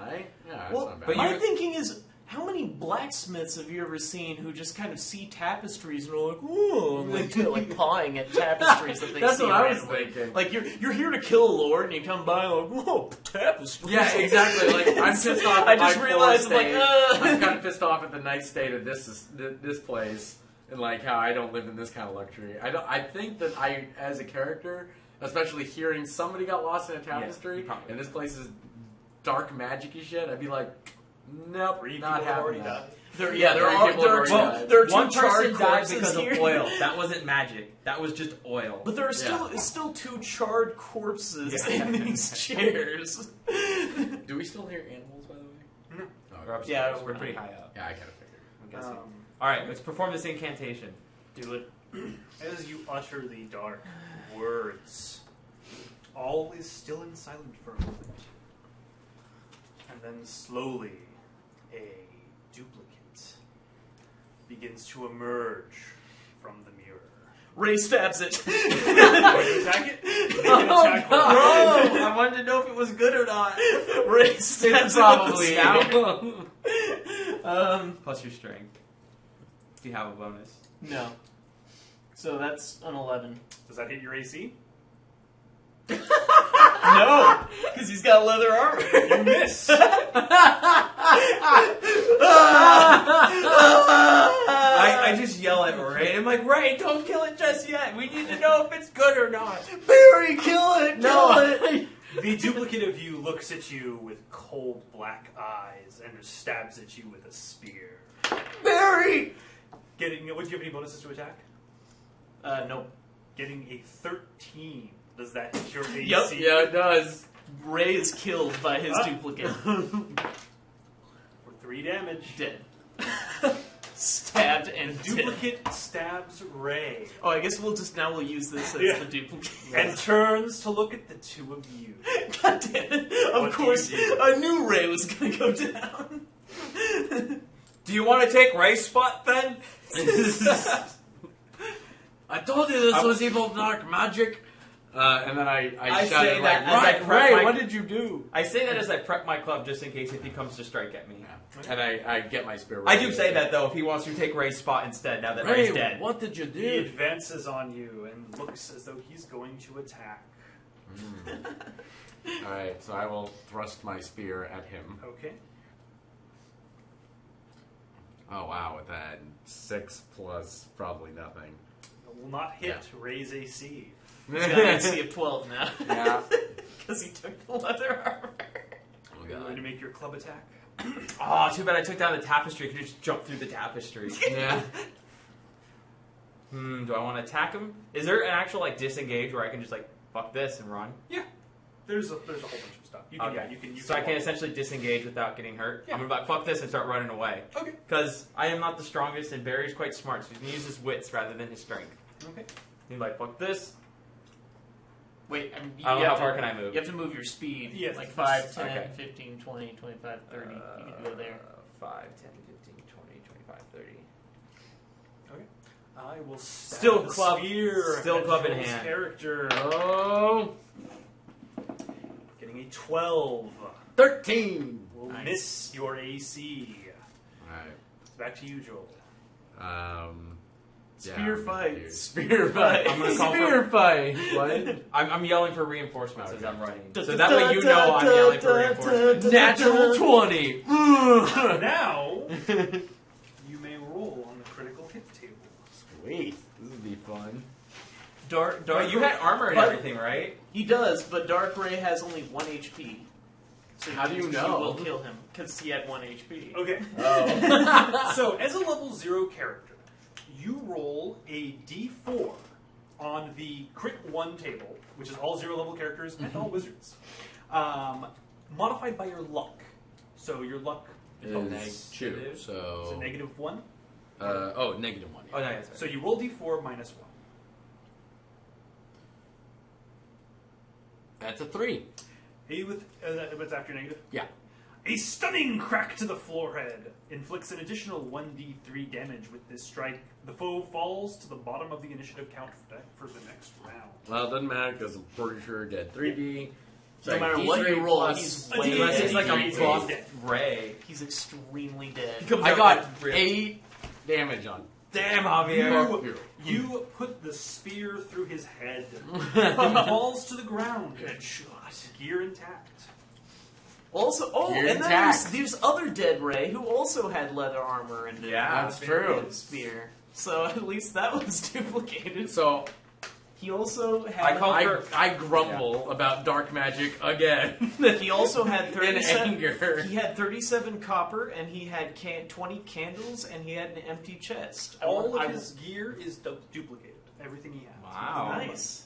right? Yeah, that's Well, not bad. but my thinking is, how many blacksmiths have you ever seen who just kind of see tapestries and are like, ooh, and like pawing at tapestries that they That's see what I was randomly? thinking. Like, you're here to kill a lord, and you come by like, whoa, tapestries. Yeah, exactly. Like, I'm pissed off at I just my realized, poor I'm like, state. I'm kind of pissed off at the nice state of this place, and like how I don't live in this kind of luxury. I think that I, as a character, especially hearing somebody got lost in a tapestry, and this place is dark magic-y shit, I'd be like, nope, not having that. There are one two person charred died corpses because here. of oil. That wasn't magic. That was just oil. But there are still two charred corpses in these chairs. Do we still hear animals, by the way? No. Oh, We're upstairs. Yeah, we're pretty high up. yeah, I kind of figured. All right, let's perform this incantation. Do it. As you utter the dark words, all is still and silent for a moment. And then slowly, a duplicate begins to emerge from the mirror. Ray stabs it. Are you attack it? You can attack Bro, roll. I wanted to know if it was good or not. Ray stabs Probably. it with the Plus your strength. Do you have a bonus? No. So that's an 11. Does that hit your AC? No, because he's got leather armor. You miss. I just yell at Ray. I'm like, Ray, don't kill it just yet. We need to know if it's good or not. Barry, kill it! Kill it! The duplicate of you looks at you with cold black eyes and stabs at you with a spear. Barry! Would you have any bonuses to attack? Nope. Getting a 13. Does that hit your AC? Yep. Yeah, it does. Ray is killed by his duplicate. For 3 damage. Dead. Stabbed and Duplicate stabs Ray Oh, I guess we'll use this as Yeah. the duplicate. and turns to look at the two of you. God damn it. What Of do course, you do? I knew Ray was going to go down. Do you want to take Ray's spot then? I told you this was evil dark magic. And then I I shouted say like, that as I right, prep Ray, my- what did you do? I say that as I prep my club just in case if he comes to strike at me. And I get my spear. I do say that though if he wants to take Ray's spot instead now that Ray's dead. What did you He do? advances on you and looks as though he's going to attack. Alright, so I will thrust my spear at him. Okay. Oh wow, with that 6 plus probably nothing. It will not hit Ray's AC. He's got an AC of 12 now. Yeah. Because he took the leather armor. Oh Are you going to god. make your club attack? Oh, too bad I took down the tapestry. I could just jump through the tapestry. Yeah. Do I want to attack him? Is there an actual like disengage where I can just like fuck this and run? Yeah. There's a whole bunch of stuff. You can, Okay. you can So I can walk. essentially disengage without getting hurt. Yeah. I'm gonna be like fuck this and start running away. Okay. Because I am not the strongest and Barry's quite smart, so he can use his wits rather than his strength. Okay. He's like fuck this. Wait, I mean, I don't know how far can I move. You have to move your speed. Yes. Like 5, 10, Okay. 15, 20, 25, 30. You can go there. 5, 10, 15, 20, 25, 30. Okay. I will stab Still the club- spear still at club in Joel's hand. Character. Oh, Getting a 12. 13. Will Nice. miss your AC. Alright. Back to you, Joel. Spear fight. Spear fight. I'm gonna call Spear fight. What? I'm yelling for reinforcements as Okay. I'm running. So that way you know I'm yelling for reinforcements. Natural 20. Now, you may roll on the critical hit table. Sweet. This would be fun. Dark But you had armor and but- everything, right? He does, but Dark Ray has only 1 HP. So How do you You know? will kill him, because he had 1 HP. Okay. Oh. So, as a level 0 character, you roll a d4 on the crit 1 table, which is all 0 level characters and all wizards, modified by your luck. So your luck Is 2. is So. a negative 1. -1. Yeah. Oh, no, yeah, So you roll d4 minus 1. That's a 3. What's after negative? Yeah. A stunning crack to the forehead inflicts an additional 1d3 damage with this strike. The foe falls to the bottom of the initiative count for the next round. Well, it doesn't matter because I'm pretty sure it did 3D. No matter he's what Ray you roll, plus- he's a way D8. dead. He's like a He's buff dead. Ray. He's extremely dead. He comes I out got like ripped. 8 damage on. Damn, Javier. You put the spear through his head. He falls to the ground. Good shot. Gear intact. Also, You're and then intact. there's other dead Ray who also had leather armor and Yeah, that's true. a spear. So at least that was duplicated. So He also had. I grumble about dark magic again. He also had in 37. anger. He had 37 copper, and he had 20 candles, and he had an empty chest. All of his gear is duplicated. Everything he has. Wow. Nice.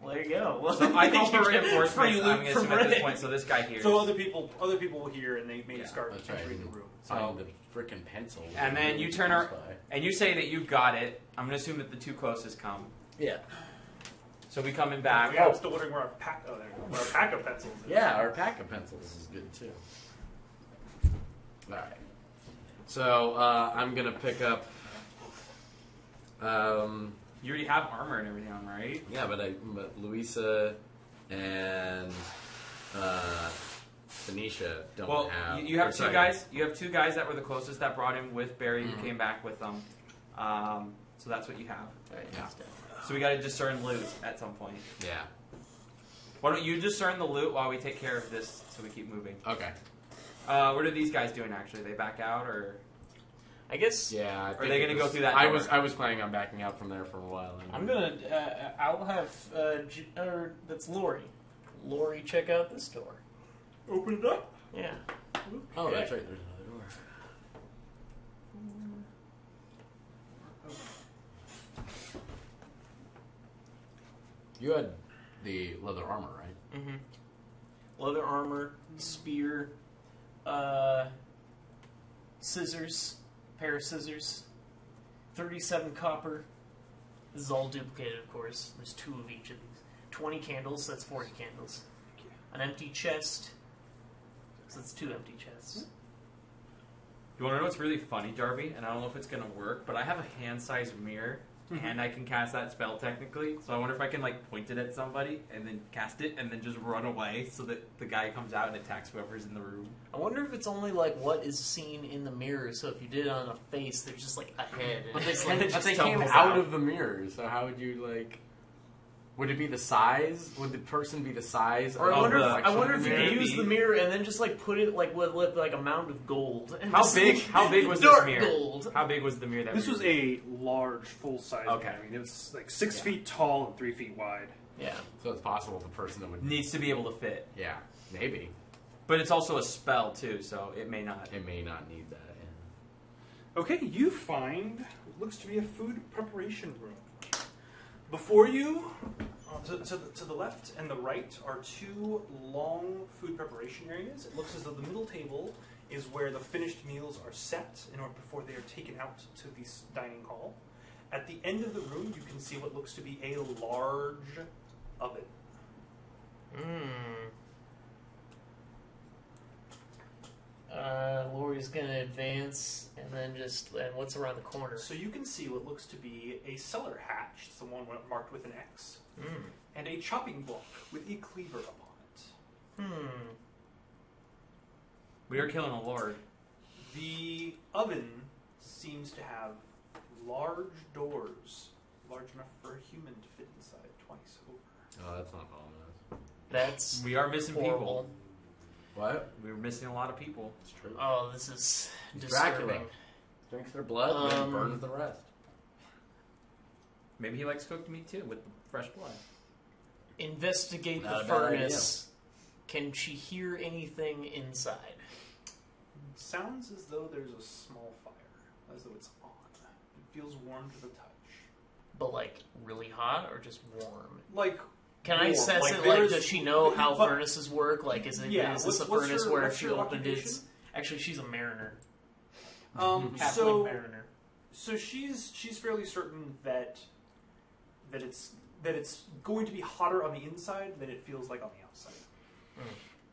Well, there you go. Well, So I call for you get reinforcements. free I'm loot going to from assume at this Ray. point. So this guy here. So other people will hear, and they may Yeah, start That's right. entering the room. Find the freaking pencil. And then you turn our, and you say that you got it. I'm going to assume that the two closest come. Yeah. So we coming back. Yeah, I'm still wondering where our pack. Oh, there you go. Where our pack of pencils is. Yeah, our pack of pencils is good too. Alright. So, I'm gonna pick up. You already have armor and everything on, right? Yeah, but Louisa and Tanisha don't have. You have or two sorry. guys. You have two guys that were the closest that brought him with Barry, who came back with them. So that's what you have. Yeah. So we got to discern loot at some point. Yeah. Why don't you discern the loot while we take care of this, so we keep moving? Okay. What are these guys doing? Actually, they back out, or I guess. Yeah. I Are think they it gonna go was- through that I door? was planning on backing out from there for a while. I'm gonna. I'll have. That's Lori. Lori, check out this door. Open it up. Yeah. Oh, that's right. There's another door. You had the leather armor, right? Mm-hmm. Leather armor, spear, scissors, pair of scissors, 37 copper. This is all duplicated, of course. There's 2 of each of these. 20 candles, that's 40 candles. An empty chest, so that's 2 empty chests. You want to know what's really funny, Darby? And I don't know if it's going to work, but I have a hand-sized mirror, and I can cast that spell technically. So I wonder if I can like point it at somebody and then cast it, and then just run away so that the guy comes out and attacks whoever's in the room. I wonder if it's only like what is seen in the mirror. So if you did it on a face, there's just like a head. And it's like, it But they just came tumbles out of the mirror, so how would you like? Would it be the size? Would the person be the size? Or of I wonder, the if, I reflection wonder of if the you mirror? could use the mirror and then just like put it like with like a mound of gold. And How just, big? like, How big was this dark mirror? gold? How big was the mirror that This we was were a large, full-size. Okay. mirror. I mean, it was like 6 feet tall and 3 feet wide. Yeah. So it's possible the person that would. needs to be able to fit, Yeah, maybe but it's also a spell too, so it may not. it may not need that. Okay, you find what looks to be a food preparation room. Before you, to the left and the right, are 2 long food preparation areas. It looks as though the middle table is where the finished meals are set in order before they are taken out to the dining hall. At the end of the room, you can see what looks to be a large oven. Lori's gonna advance and then and what's around the corner? So you can see what looks to be a cellar hatch, it's the one marked with an X, and a chopping block with a cleaver upon it. We are killing a lord. The oven seems to have large doors, large enough for a human to fit inside twice over. Oh, that's not ominous. That's We are missing horrible. people. What? We were missing a lot of people. It's true. Oh, this is Dracula. disturbing. Drinks their blood and then burns the rest. Maybe he likes cooked meat too, with the fresh blood. Investigate Not the a bad furnace. Can she hear anything inside? Sounds as though there's a small fire, as though it's on. It feels warm to the touch. But like really hot or just warm? Like, Can I warm. assess Like, it? Like, there's- does she know how but- furnaces work? Like, is it? Yeah, Is this a what's furnace your- where what's if she your opened it? occupation? Actually, she's a mariner. So, Halfling mariner. so she's fairly certain that it's going to be hotter on the inside than it feels like on the outside.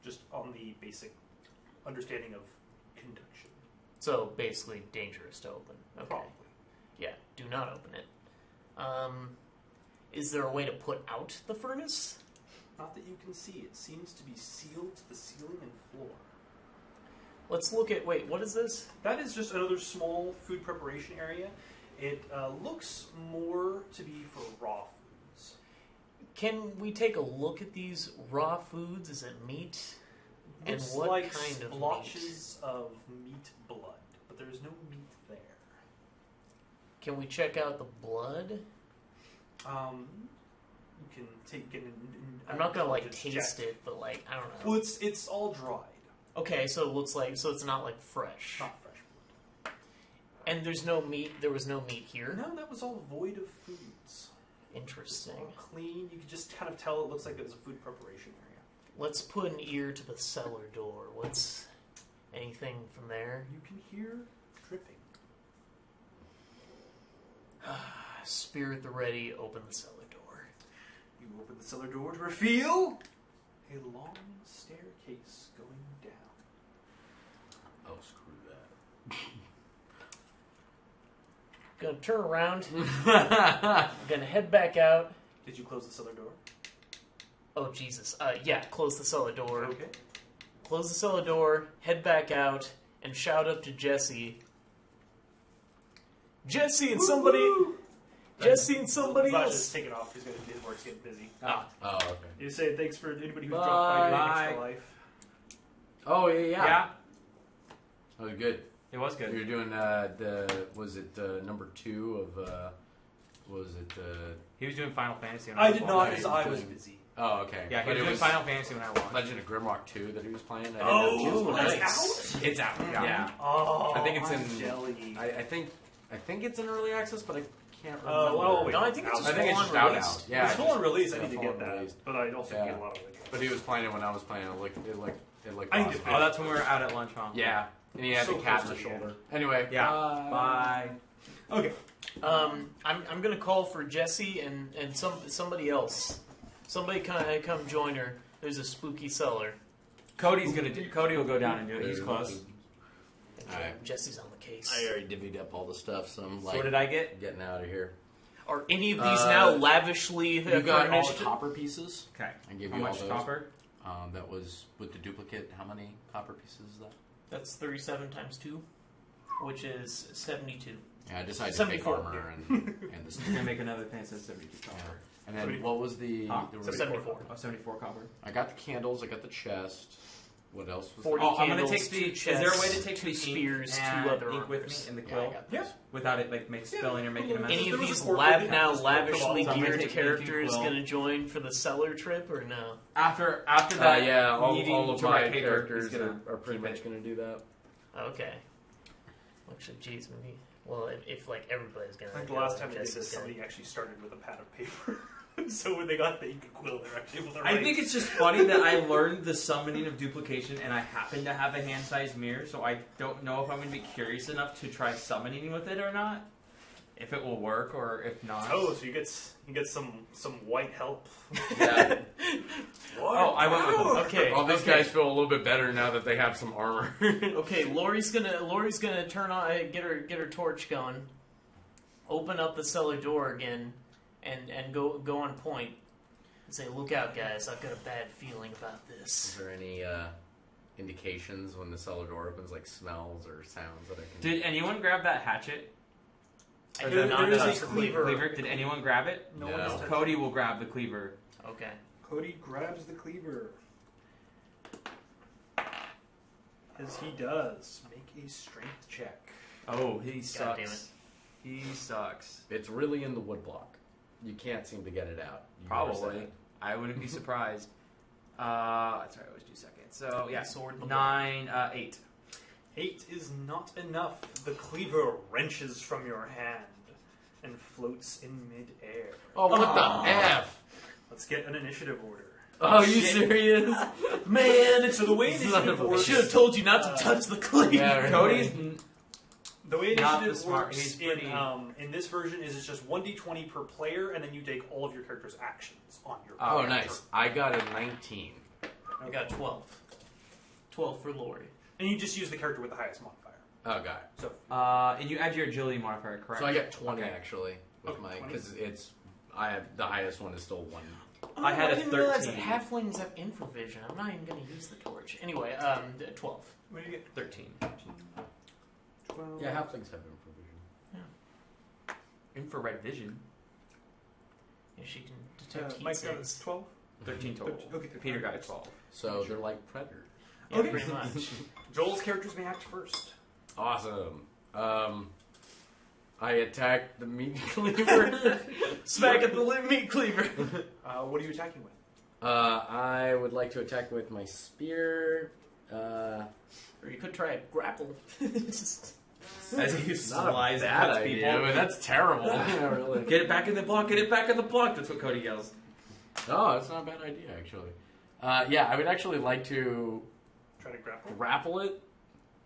Just on the basic understanding of conduction. So basically, dangerous to open. Okay. Probably. Yeah. Do not open it. Is there a way to put out the furnace? Not that you can see. It seems to be sealed to the ceiling and floor. Let's look at. Wait, what is this? That is just another small food preparation area. It looks more to be for raw foods. Can we take a look at these raw foods? Is it meat? And Looks what like kind of splotches of meat blood, but there's no meat there. Can we check out the blood? You can take an. I'm not gonna like taste it, but like I don't know. Well, it's all dried, Okay, so it looks like it's not like fresh. not fresh blood. And there's no meat. There was no meat here. No, that was all void of foods. Interesting. All clean. You could just kind of tell it looks like it was a food preparation area. Let's put an ear to the cellar door. What's anything from there? You can hear dripping. Spirit the ready. Open the cellar door. You open the cellar door to reveal a long staircase going down. Oh, screw that. Gonna turn around. Gonna head back out. Did you close the cellar door? Oh Jesus! Yeah, close the cellar door. Okay. Close the cellar door. Head back out and shout up to Jesse. Jesse and somebody. Jesse and somebody Vash else. is taking off. He's going to his work's getting busy. Ah. Oh, okay. You say thanks for anybody who's Bye. dropped by doing Bye. Extra Life. Oh, yeah. Yeah, That was good. it was You were good. doing was it number 2 of was it He was doing Final Fantasy. When I did was not watching. because I was busy. oh, okay. Yeah, he But was it doing was Final Fantasy when I watched. Legend of Grimrock 2 that he was playing. I didn't Oh, know if it was nice. out? It's out. Yeah. Oh, I think it's I'm in- jelly. I think it's in early access, but I can't remember. Oh, well, wait. No, I think it's I just think it's full just on out released. now. Yeah, it's full on release. I yeah, need to full get on that, released. but I also Yeah. get a lot of it. But he was playing it when I was playing. It looked I need awesome. to Oh, that's when we were out at lunch, huh? Yeah, and he had So the cat close on the to the shoulder. Anyway, Yeah. Bye. Okay. I'm gonna call for Jesse and somebody else. Somebody come join her. There's a spooky cellar. Cody will go down and do it. He's close. Alright. Jesse's on the case. I already divvied up all the stuff, so I'm So what did I get? getting out of here. Are any of these now lavishly You got all furnished? the copper pieces. Okay. I gave How you all much those. copper? That was with the duplicate. How many copper pieces is that? That's 37 times 2, which is 72. Yeah, I decided to make 74. armor and this. You're gonna make another thing that says 72 copper. And then what was the? Huh? there So was- 74. Oh, 74 copper. I got the candles. I got the chest. What else was 40 there? Oh, I'm gonna candles, take the. 2 Is there a way to chests, take 2 the spears, ink 2 and other ink with armors. me in the Yeah, I quill got those. without it like spilling or making a mess? Any of There was these a cork with it. now Come on, lavishly so I'm gonna geared take the characters quill. gonna join for the cellar trip or no? After that, Yeah, needing all of to my write paper, characters he's gonna are pretty keep much it. going to do that. Okay. Actually, geez, maybe. Well, if like everybody's gonna. I think the go, last time they did Jesse's this, gonna- somebody actually started with a pad of paper. So when they got the ink and quill, they're actually able to I write. think it's just funny that I learned the summoning of duplication, and I happen to have a hand-sized mirror, so I don't know if I'm going to be curious enough to try summoning with it or not. If it will work or if not. Oh, so you get some white help. Yeah. Oh, I went with them. Okay. All these okay. guys feel a little bit better now that they have some armor. Okay, Lori's gonna turn on get her torch going, open up the cellar door again, and go on point and say, "Look out, guys! I've got a bad feeling about Is this." there any indications when the cellar door opens, like smells or sounds that I can? Did anyone grab that hatchet? I Or did the not there is touch a the cleaver. Did anyone grab it? No No. one has touched Cody will grab the cleaver. Okay. Cody grabs the cleaver. As he does, make a strength check. Oh, he God damn sucks. He sucks. It's really in the woodblock. You can't seem to get it out. You never said Probably. it. I wouldn't be surprised. Sorry, I was 2 seconds. So yeah, Sword in the 9, 8. 8 is not enough. The cleaver wrenches from your hand and floats in midair. Oh, what the F? Let's get an initiative order. Oh, you serious? Man, So the way Son initiative of a I works, should have told you not to touch the cleaver. Yeah, right. Cody's the way not initiative the smart- works he's pretty- in this version is it's just 1d20 per player, and then you take all of your character's actions on your. Oh, turn. nice. I got a 19. I got 12. 12 for Lori. And you just use the character with the highest modifier. Oh, got it. So and you add your agility modifier, correct? So I got 20 Okay. actually with Oh, my 20? because it's I have the highest one is still 1. I had a didn't realize 13. that halflings have infravision. I'm not even going to use the torch. Anyway, 12. What do you get? 13. 12. Yeah, halflings have infravision. Infrared vision. Yeah, she can detect heat Mike got sinks. 12. 13 total. Okay. Peter got a 12. So they're like predators. Yeah, Okay. pretty much. Joel's characters may act first. Awesome. I attack the meat cleaver. Smack at the meat cleaver. What are you attacking with? I would like to attack with my spear. Or you could try a grapple. Just- As he Not a slides bad at idea, people. but that's terrible. Yeah, really. Get it back in the block, get it back in the block. That's what Cody yells. Oh, that's not a bad idea, actually. Yeah, I would actually like to Try to grapple. grapple it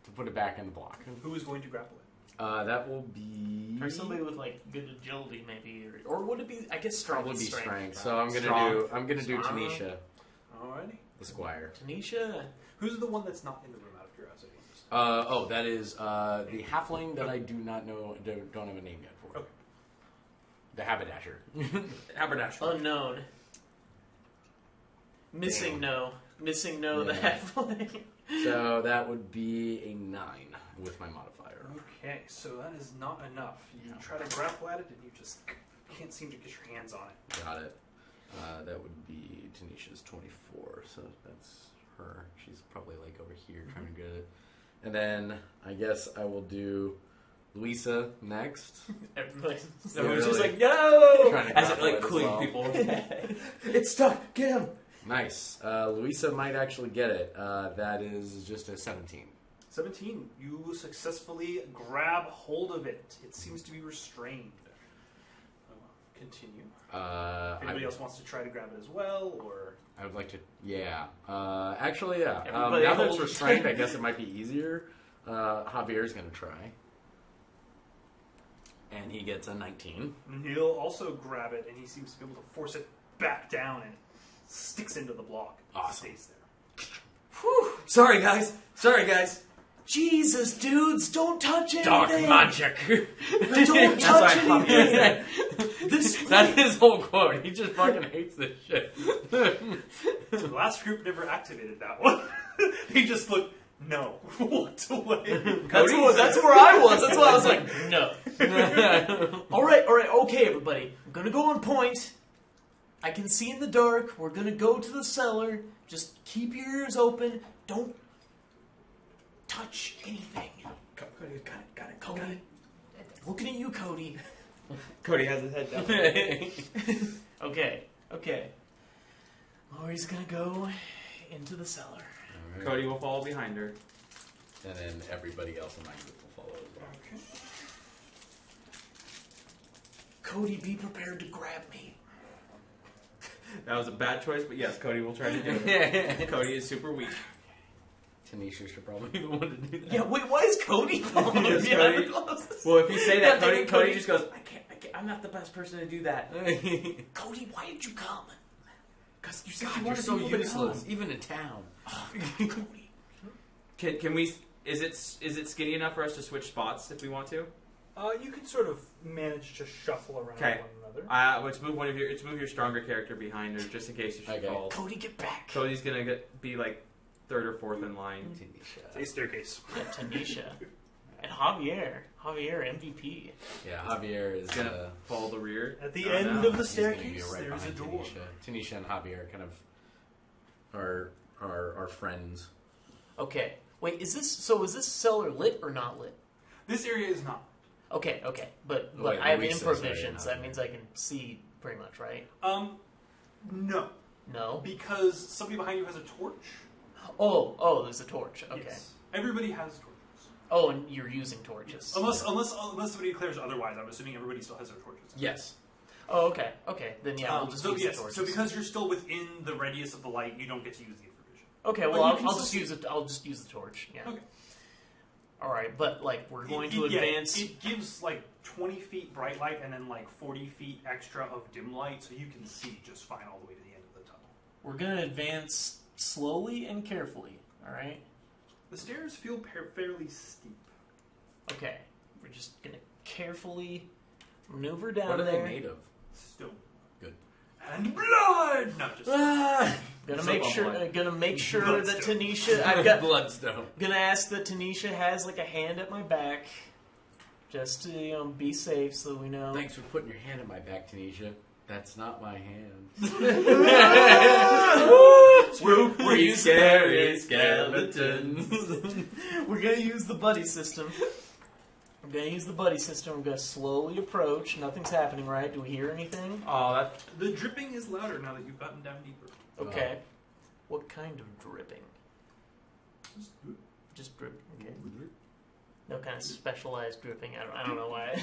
to put it back in the block. Who is going to grapple it? That will be... Or somebody with like good agility, maybe, or would it be? I guess strength. Probably be strength. strength. So I'm gonna Strong. I'm gonna do Strong. Tanisha, Alrighty. the squire. Tanisha. Who's the one that's not in the room out of curiosity? That is the halfling that I do not know, don't have a name yet for. Okay. The haberdasher. Haberdasher. Unknown. Missing no. Missing no. The Yeah. halfling. So that would be a 9 with my modifier. Okay, so that is not enough. You try to grapple at it and you just can't seem to get your hands on it. Got it. That would be Tanisha's 24, so that's her. She's probably like over here trying to get it. And then I guess I will do Louisa next. Everybody's Yeah, everyone's just really. like, no! Trying to As it grapple like it as clean well. people. It's stuck. Get him. Nice. Louisa might actually get it. That is just a 17. 17. You successfully grab hold of it. It seems to be restrained. Continue. If anybody else wants to try to grab it as well, or... I would like to, yeah. Actually, yeah. Everybody Now that it's hold. restrained, I guess it might be easier. Javier's going to try. And he gets a 19. And he'll also grab it, and he seems to be able to force it back down and sticks into the block. Awesome. Stays there. Whew. Sorry, guys. Sorry, guys. Jesus, dudes, don't touch anything. Dark magic! Don't That's why touch I'm anything. This That's his whole quote. He just fucking hates this shit. The last group never activated that one. He just looked, no, walked away. That's where I was. That's why I was like, no. All right, okay, everybody. I'm gonna go on point. I can see in the dark. We're gonna go to the cellar. Just keep your ears open. Don't touch anything. Cody, got it. Cody, looking at you, Cody. Cody has his head down. Okay. Lori's gonna go into the cellar. Alright. Cody will follow behind her. And then everybody else in my group will follow as well. Okay. Cody, be prepared to grab me. That was a bad choice, but yes, Cody will try to do it. Cody is super weak. Tanisha should probably be the one to do that. Yeah, wait, why is Cody following Yes, me? Cody. Well, if you say that, Yeah, Cody just goes, I can't, I'm not the best person to do that. Cody, why did you come? Because you said God, you you're wanted so people to useless, come. even in town. Cody. Can we, is it skinny enough for us to switch spots if we want to? You can sort of manage to shuffle around Okay. one another. Let's move your stronger character behind her, just in case if she Okay. falls. Cody, get back. Cody's gonna be like third or fourth in line. A staircase. Yeah, Tanisha. And Javier. Javier, MVP. Yeah, Javier is He's gonna follow the rear. At the Oh, end no. of the he's gonna be staircase, right there's a behind door. Tanisha and Javier kind of are friends. Okay. Wait, is this cellar lit or not lit? This area is not. Okay. But Wait, I have Luisa, infravision, so sorry, that means I can see pretty much, right? No. No? Because somebody behind you has a torch. Oh, there's a torch. Okay. Yes. Everybody has torches. Oh, and you're using torches. Unless somebody declares otherwise, I'm assuming everybody still has their torches. Yes. Oh, okay. Then yeah, we'll just use the torches. So because you're still within the radius of the light, you don't get to use the infravision. Okay, But well, you I'll can just still use it. I'll just use the torch. Yeah. Okay. All right, but like we're going to Yeah, advance. it gives like 20 feet bright light and then like 40 feet extra of dim light, so you can see just fine all the way to the end of the tunnel. We're gonna advance slowly and carefully. All right. The stairs feel fairly steep. Okay. We're just gonna carefully maneuver down What are there. they made of? Stone. Good. And blood! No, just... Gonna So make sure. unlike- Gonna make sure that Bloodstone. Tanisha. I've got. Bloodstone. Gonna ask that Tanisha has like a hand at my back, just to be safe, so we know. Thanks for putting your hand in my back, Tanisha. That's not my hand. Spooky, scary skeletons. We're gonna use the buddy system. We're gonna use the buddy system. We're gonna slowly approach. Nothing's happening, right? Do we hear anything? Oh, that. The dripping is louder now that you've gotten down deeper. Okay. What kind of dripping? Just dripping. Okay. No kind of specialized dripping. I don't know why.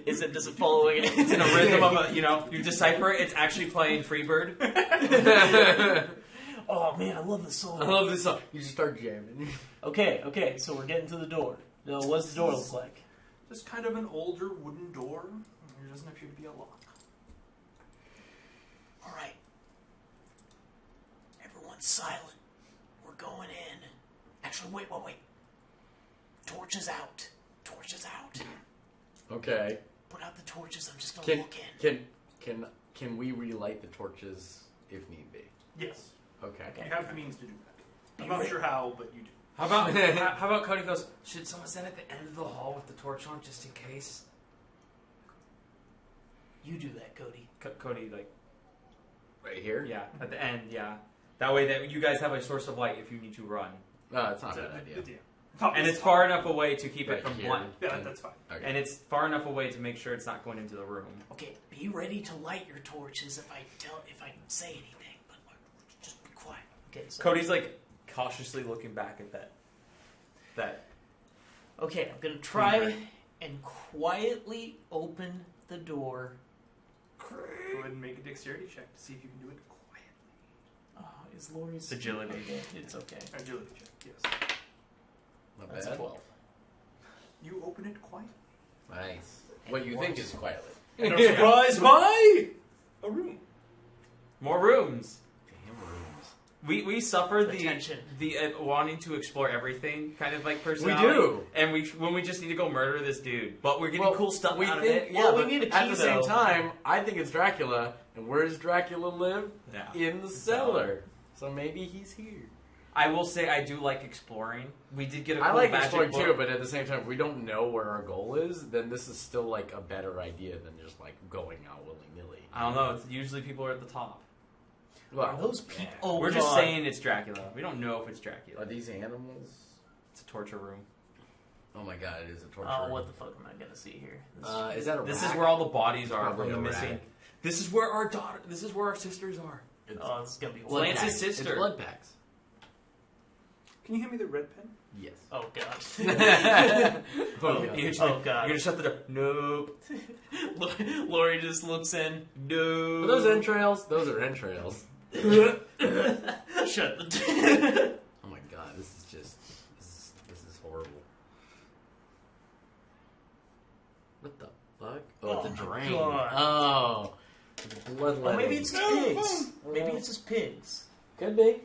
Does it follow again? It's in a rhythm of a, you decipher it. It's actually playing Freebird. Oh man, I love this song. I love this song. You just start jamming. Okay, so we're getting to the door. Now, what does the door look like? Just kind of an older wooden door. There doesn't appear to be a lock. Alright. Everyone's silent. We're going in. Actually, wait. Torches out. Okay. Put out the torches. I'm just gonna look in. Can we relight the torches if need be? Yes. Okay. You have the means to do that. I'm not sure how, but you do. How about Cody goes, should someone stand at the end of the hall with the torch on just in case? You do that, Cody. Cody, like, Right here? yeah, at the end, yeah. That way that you guys have a source of light if you need to run. No, it's not a bad idea. And it's far enough away to keep Right it from here. blind. Yeah, that's fine. Okay. And it's far enough away to make sure it's not going into the room. Okay, be ready to light your torches if I say anything, but just be quiet. Okay, so Cody's like cautiously looking back at that. okay, I'm gonna try and quietly open the door. Go ahead and make a dexterity check to see if you can do it quietly. Oh, is Lori's Agility. Okay, it's okay. Agility check, yes. Not That's bad. 12. You open it quietly. Nice. What you think is quietly. And are surprised by a room. More rooms. Damn rooms. We suffer Attention. the wanting to explore everything kind of like personality. We do. And when we just need to go murder this dude. But we're getting cool stuff out of it. Well, we but need a at key, the same though. time, I think it's Dracula. And where does Dracula live? Yeah. In the cellar. So maybe he's here. I will say I do like exploring. We did get a cool I like magic exploring book. too, but at the same time, if we don't know where our goal is, then this is still like a better idea than just like going out willy nilly. I don't know. It's usually people are at the top. Are those people? yeah. Oh, We're just God. saying it's Dracula. We don't know if it's Are Dracula. these animals? It's a torture room. Oh my god, it is a torture. Oh, room. what the fuck am I gonna see here? Is that a This rat? is where all the bodies are Probably from the a missing. rat. This is where our daughter. This is where our sisters are. It's Oh, this is gonna be Blood wild. Lance's packs. sister. It's blood packs. Can you hand me the red pen? Yes. Oh god. Oh, You're just Oh, like, God. You're gonna shut the door. Nope. Lori just looks in. No. Are those entrails? Those are entrails. Shut the door. Oh my god, this is just this is horrible. What the fuck? Oh, it's a Oh my drain. God. Oh, it's bloodletting. Or maybe it's just pigs. Maybe it's just pigs. Could be.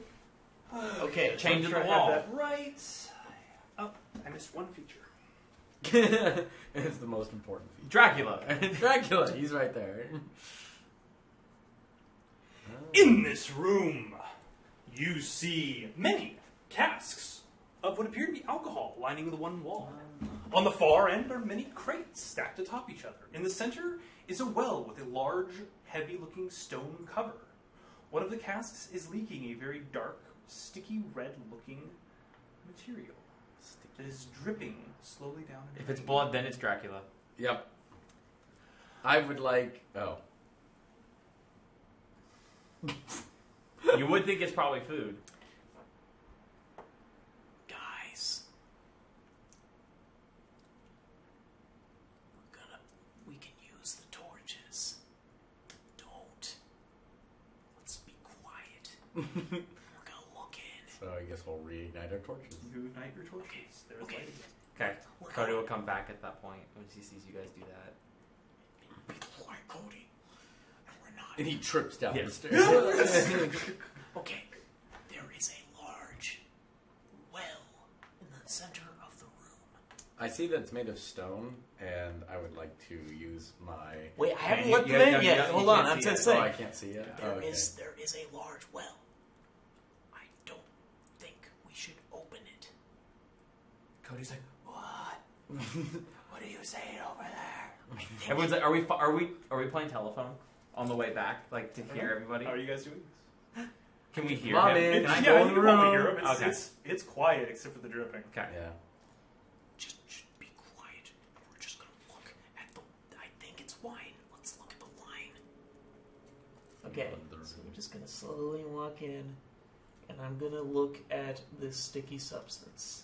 Okay, Change I'm the sure I wall. have that right. Oh, I missed one feature. It's the most important feature. Dracula. Dracula, he's right there. In this room, you see many casks of what appear to be alcohol lining the one wall. On the far end are many crates stacked atop each other. In the center is a well with a large, heavy-looking stone cover. One of the casks is leaking a very dark, sticky red-looking material that is dripping slowly down. If it's blood, then it's Dracula. Yep. I would like. Oh. You would think it's probably food. guys, we can use the torches. Don't. Let's be quiet. We're gonna look in. So I guess we'll reignite our torches. You ignite your torches. There's Okay. light again. Okay. We're Cody gonna will come back at that point when he sees you guys do that. be quiet, Cody. And we're not. And he trips down Yeah. the stairs. Okay, there is a large well in the center of the room. I see that it's made of stone, and I would like to use my... Wait, I haven't you- let you- them you- in you- yet. you Hold can't on, I'm see just it. Oh, saying. I can't see it? There Oh, okay. is a large well. I don't think we should open it. Cody's like, What? What are you saying over there? everyone's like, are we playing telephone on the way back, like to hear everybody? How are you guys doing this? Can we hear Mom, him? Can It's, I yeah, go in you the can probably room? hear him. It's, Okay. it's quiet except for the dripping. Okay. Yeah. Just be quiet. We're just gonna look at the. I think it's wine. Let's look at the wine. Okay. So we're just gonna slowly walk in, and I'm gonna look at this sticky substance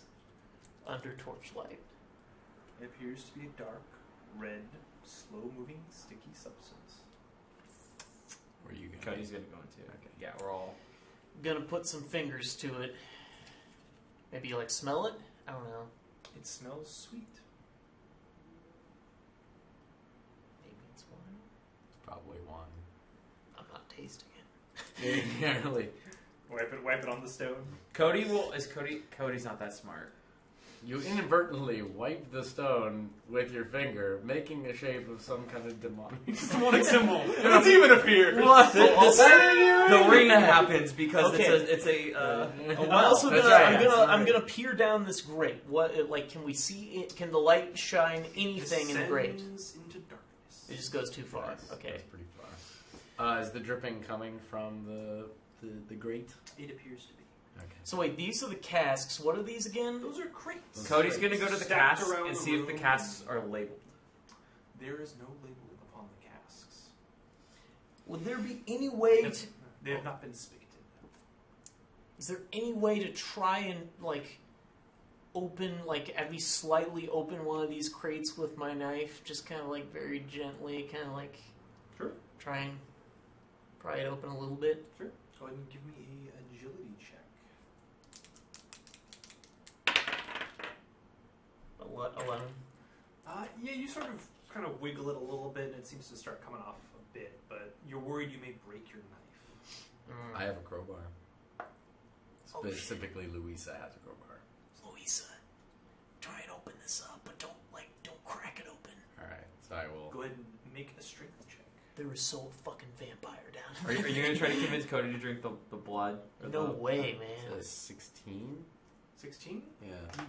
under torchlight. It appears to be a dark, red, slow-moving, sticky substance. Where are you going? Cody's gonna go into. Okay. Yeah, we're all. Gonna put some fingers to it. Maybe like smell it? I don't know. It smells sweet. Maybe it's wine. It's probably wine. I'm not tasting it. Yeah, really. Wipe it on the stone. Cody's not that smart. You inadvertently wipe the stone with your finger, making the shape of some kind of demonic symbol. It's even appeared. What? The ring happens because Okay. it's a I'm well. also That's gonna, right, I'm that's gonna, right. I'm gonna peer down this grate. What, like, can we see it? Can the light shine anything in the grate? Descends into darkness. It just goes too far. Yes, Okay. That's pretty far. Is the dripping coming from the grate? It appears to be. Okay. So wait, these are the casks. What are these again? Those are crates. Cody's gonna go to the Stacked casks around and the see if the room. casks are labeled. There is no label upon the casks. Would there be any way to? They have not been spigoted. Is there any way to try and like open, like at least slightly open one of these crates with my knife, just kind of like very gently, kind of like Sure. try and pry it open a little bit? Sure. Go ahead and give me a agility check. 11. Yeah, you sort of kind of wiggle it a little bit, and it seems to start coming off a bit, but you're worried you may break your knife. I have a crowbar. Oh, shit. Specifically, Louisa has a crowbar. Louisa, try and open this up, but don't crack it open. Alright, so I will... Go ahead and make a strength check. There is so fucking vampire down Are you gonna try to convince Cody to drink the blood? Or No the, way, It man. says 16? 16? Yeah.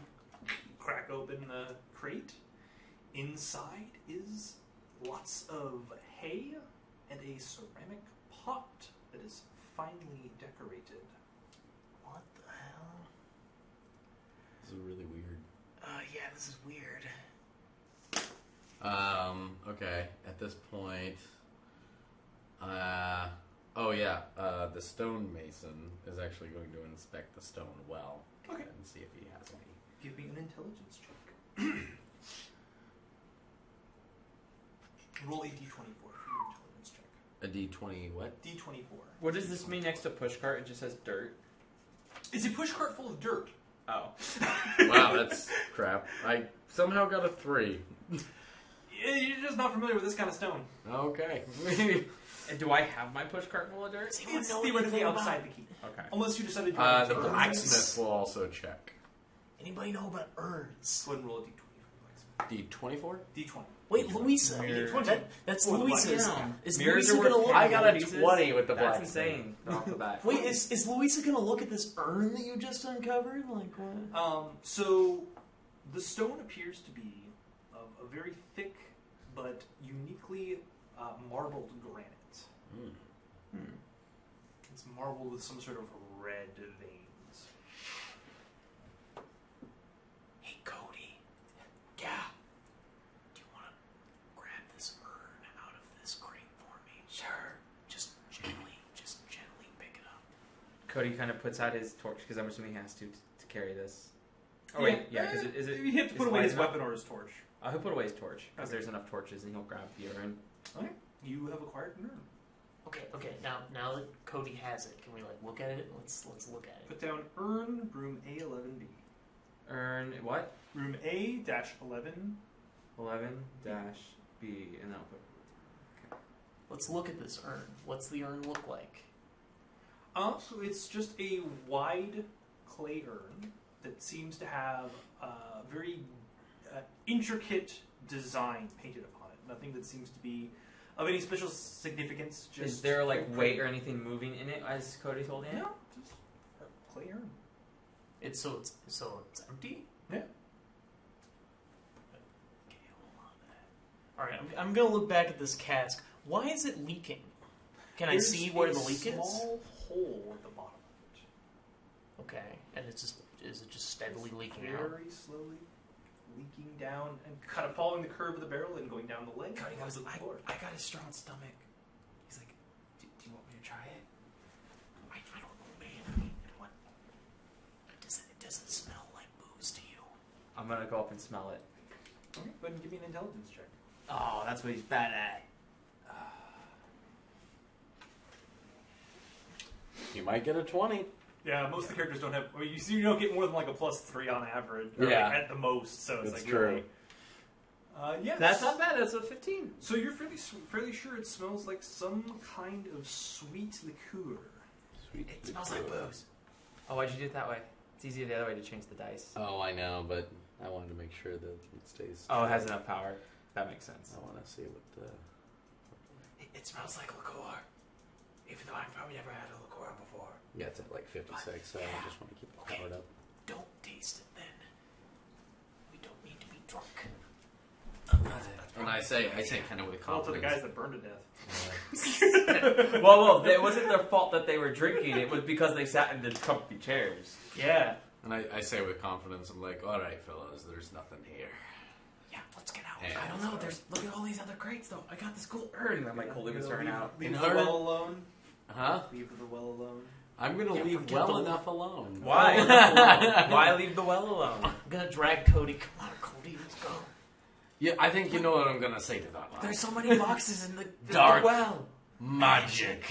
Crack open the crate. Inside is lots of hay and a ceramic pot that is finely decorated. What the hell? This is really weird. Yeah, this is weird. Okay, at this point... oh yeah, the stonemason is actually going to inspect the stone well. Okay. And see if he has any. Give me an intelligence check. Roll a d24 for your intelligence check. A D20 what? D24. What does this mean next to pushcart? It just says dirt. It's a pushcart full of dirt. Oh. Wow, that's crap. I somehow got a 3. You're just not familiar with this kind of stone. Okay. And do I have my pushcart full of dirt? Does anyone It's know theoretically anything outside about? the keep. Okay. Unless you decided you The wanted to take it. blacksmith will also check. Anybody know about urns? Go ahead and roll a d20 for the blacksmith. D24? D20. Wait, Louisa. Mirror. That's Or the Louisa's. blacksmith. Is Mirrors Louisa are gonna worth look? I got a pieces? 20 with the That's blacksmith. insane. Off the bat. Wait, is Louisa gonna look at this urn that you just uncovered? Like what? So the stone appears to be of a very thick but uniquely marbled granite. Mm. It's marbled with some sort of red veins. Hey, Cody. Yeah. Do you want to grab this urn out of this crate for me? Sure. Just gently pick it up. Cody kind of puts out his torch because I'm assuming he has to carry this. Oh wait, yeah, because is it? He had to is put away light his enough? weapon or his torch. He'll put away his torch because Okay. there's enough torches, and he'll grab the urn. Okay. You have acquired an urn. Okay. Now that Cody has it, can we like look at it? Let's look at it. Put down urn, room A11B. Urn what? Room A-11. 11-B, and I'll put. Let's look at this urn. What's the urn look like? So it's just a wide clay urn that seems to have very intricate design painted upon it. Nothing that seems to be of any special significance. Just Is there like weight or anything moving in it as Cody's holding it? No, just a clay urn. It's empty. Yeah. Okay, hold on. All right, I'm gonna look back at this cask. Why is it leaking? Can I see where the leak is? Small hole at the bottom of it. Okay, and is it just steadily leaking out? Very slowly leaking down and kind of following the curve of the barrel and going down the leg. Cody goes, onto the floor. I got a strong stomach. He's like, do you want me to try it? I don't know, man. What? It doesn't smell like booze to you. I'm gonna go up and smell it. Okay, go ahead and give me an intelligence check. Oh, that's what he's bad at. You might get a 20. Yeah, most of the characters don't have. I mean, you don't get more than like a +3 on average. Or Yeah. like at the most. So it's That's like true. really. Yes. That's not bad. That's a 15. So you're fairly sure it smells like some kind of sweet liqueur. Sweet. It smells like booze. Oh, why'd you do it that way? It's easier the other way to change the dice. Oh, I know, but I wanted to make sure that it stays. Oh, it has enough power. That makes sense. I want to see what the. It smells like liqueur. Even though I've probably never had a liqueur before. Yeah, it's at like 56, so I just want to keep it powered up. Don't taste it then. We don't need to be drunk. And I say kind of with Call to the confidence. guys that burned to death. well, it wasn't their fault that they were drinking. It was because they sat in the comfy chairs. Yeah. And I say with confidence, I'm like, all right, fellas, there's nothing here. Yeah, let's get out. And I don't know. Look at all these other crates, though. I got this cool urn. I'm like holding this urn out. Leave In the her- well alone. Huh? Leave the well alone. I'm going to Yeah, leave forget well the- enough alone. Why? Why leave the well alone? I'm gonna drag Cody. Come on, Cody, let's go. Yeah, I think you know what I'm going to say to that line. There's so many boxes in the Dark. well. Magic.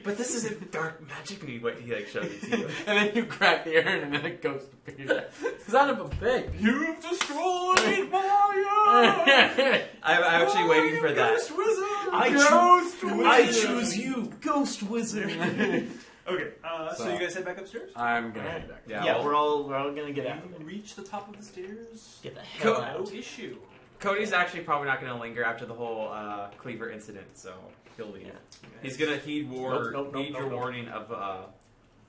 But this isn't dark magic. And he like showed it to you. And then you crack the urn and then it goes to Peter. Son of a bitch. You've destroyed my I'm actually waiting for that. Ghost wizard. I choose you, Ghost Wizard. Okay, so So- you guys head back upstairs. I'm going to head back. Yeah, Yeah, well, we're all gonna get out of You it. reach the top of the stairs. Get the hell Go- out. No issue. Cody's actually probably not going to linger after the whole Cleaver incident, so he'll leave. Yeah. He's going to heed Nope, your nope. warning of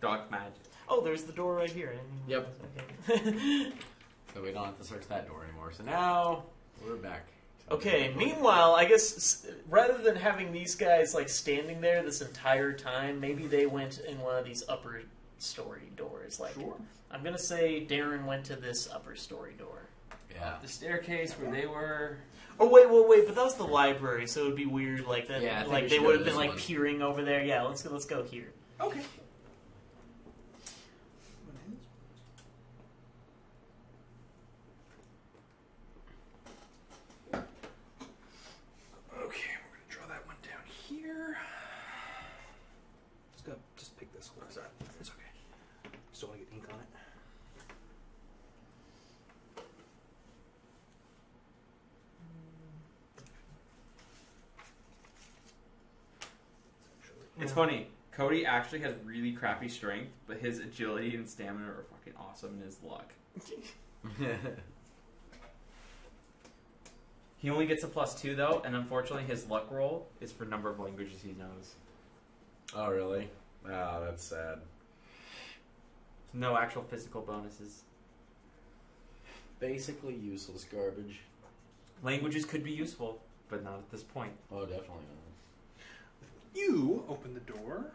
dark magic. Oh, there's the door right here. Yep. Okay. So we don't have to search that door anymore. So now we're back. Okay, meanwhile, I guess rather than having these guys like standing there this entire time, maybe they went in one of these upper story doors. Like, Sure. I'm gonna say Darren went to this upper story door. Yeah. The staircase where they were. Oh wait, but that was the library, so it would be weird. Like that, Yeah, I think like we they should would go have to been this like one. peering over there. Yeah, let's go here. Okay. Okay, we're gonna draw that one down here. Just pick this one. It's okay. Just don't want to get ink on it. It's funny. Cody actually has really crappy strength, but his agility and stamina are fucking awesome, and his luck. He only gets a +2 though, and unfortunately his luck roll is for number of languages he knows. Oh, really? Oh, that's sad. No actual physical bonuses. Basically useless garbage. Languages could be useful, but not at this point. Oh, definitely not. You open the door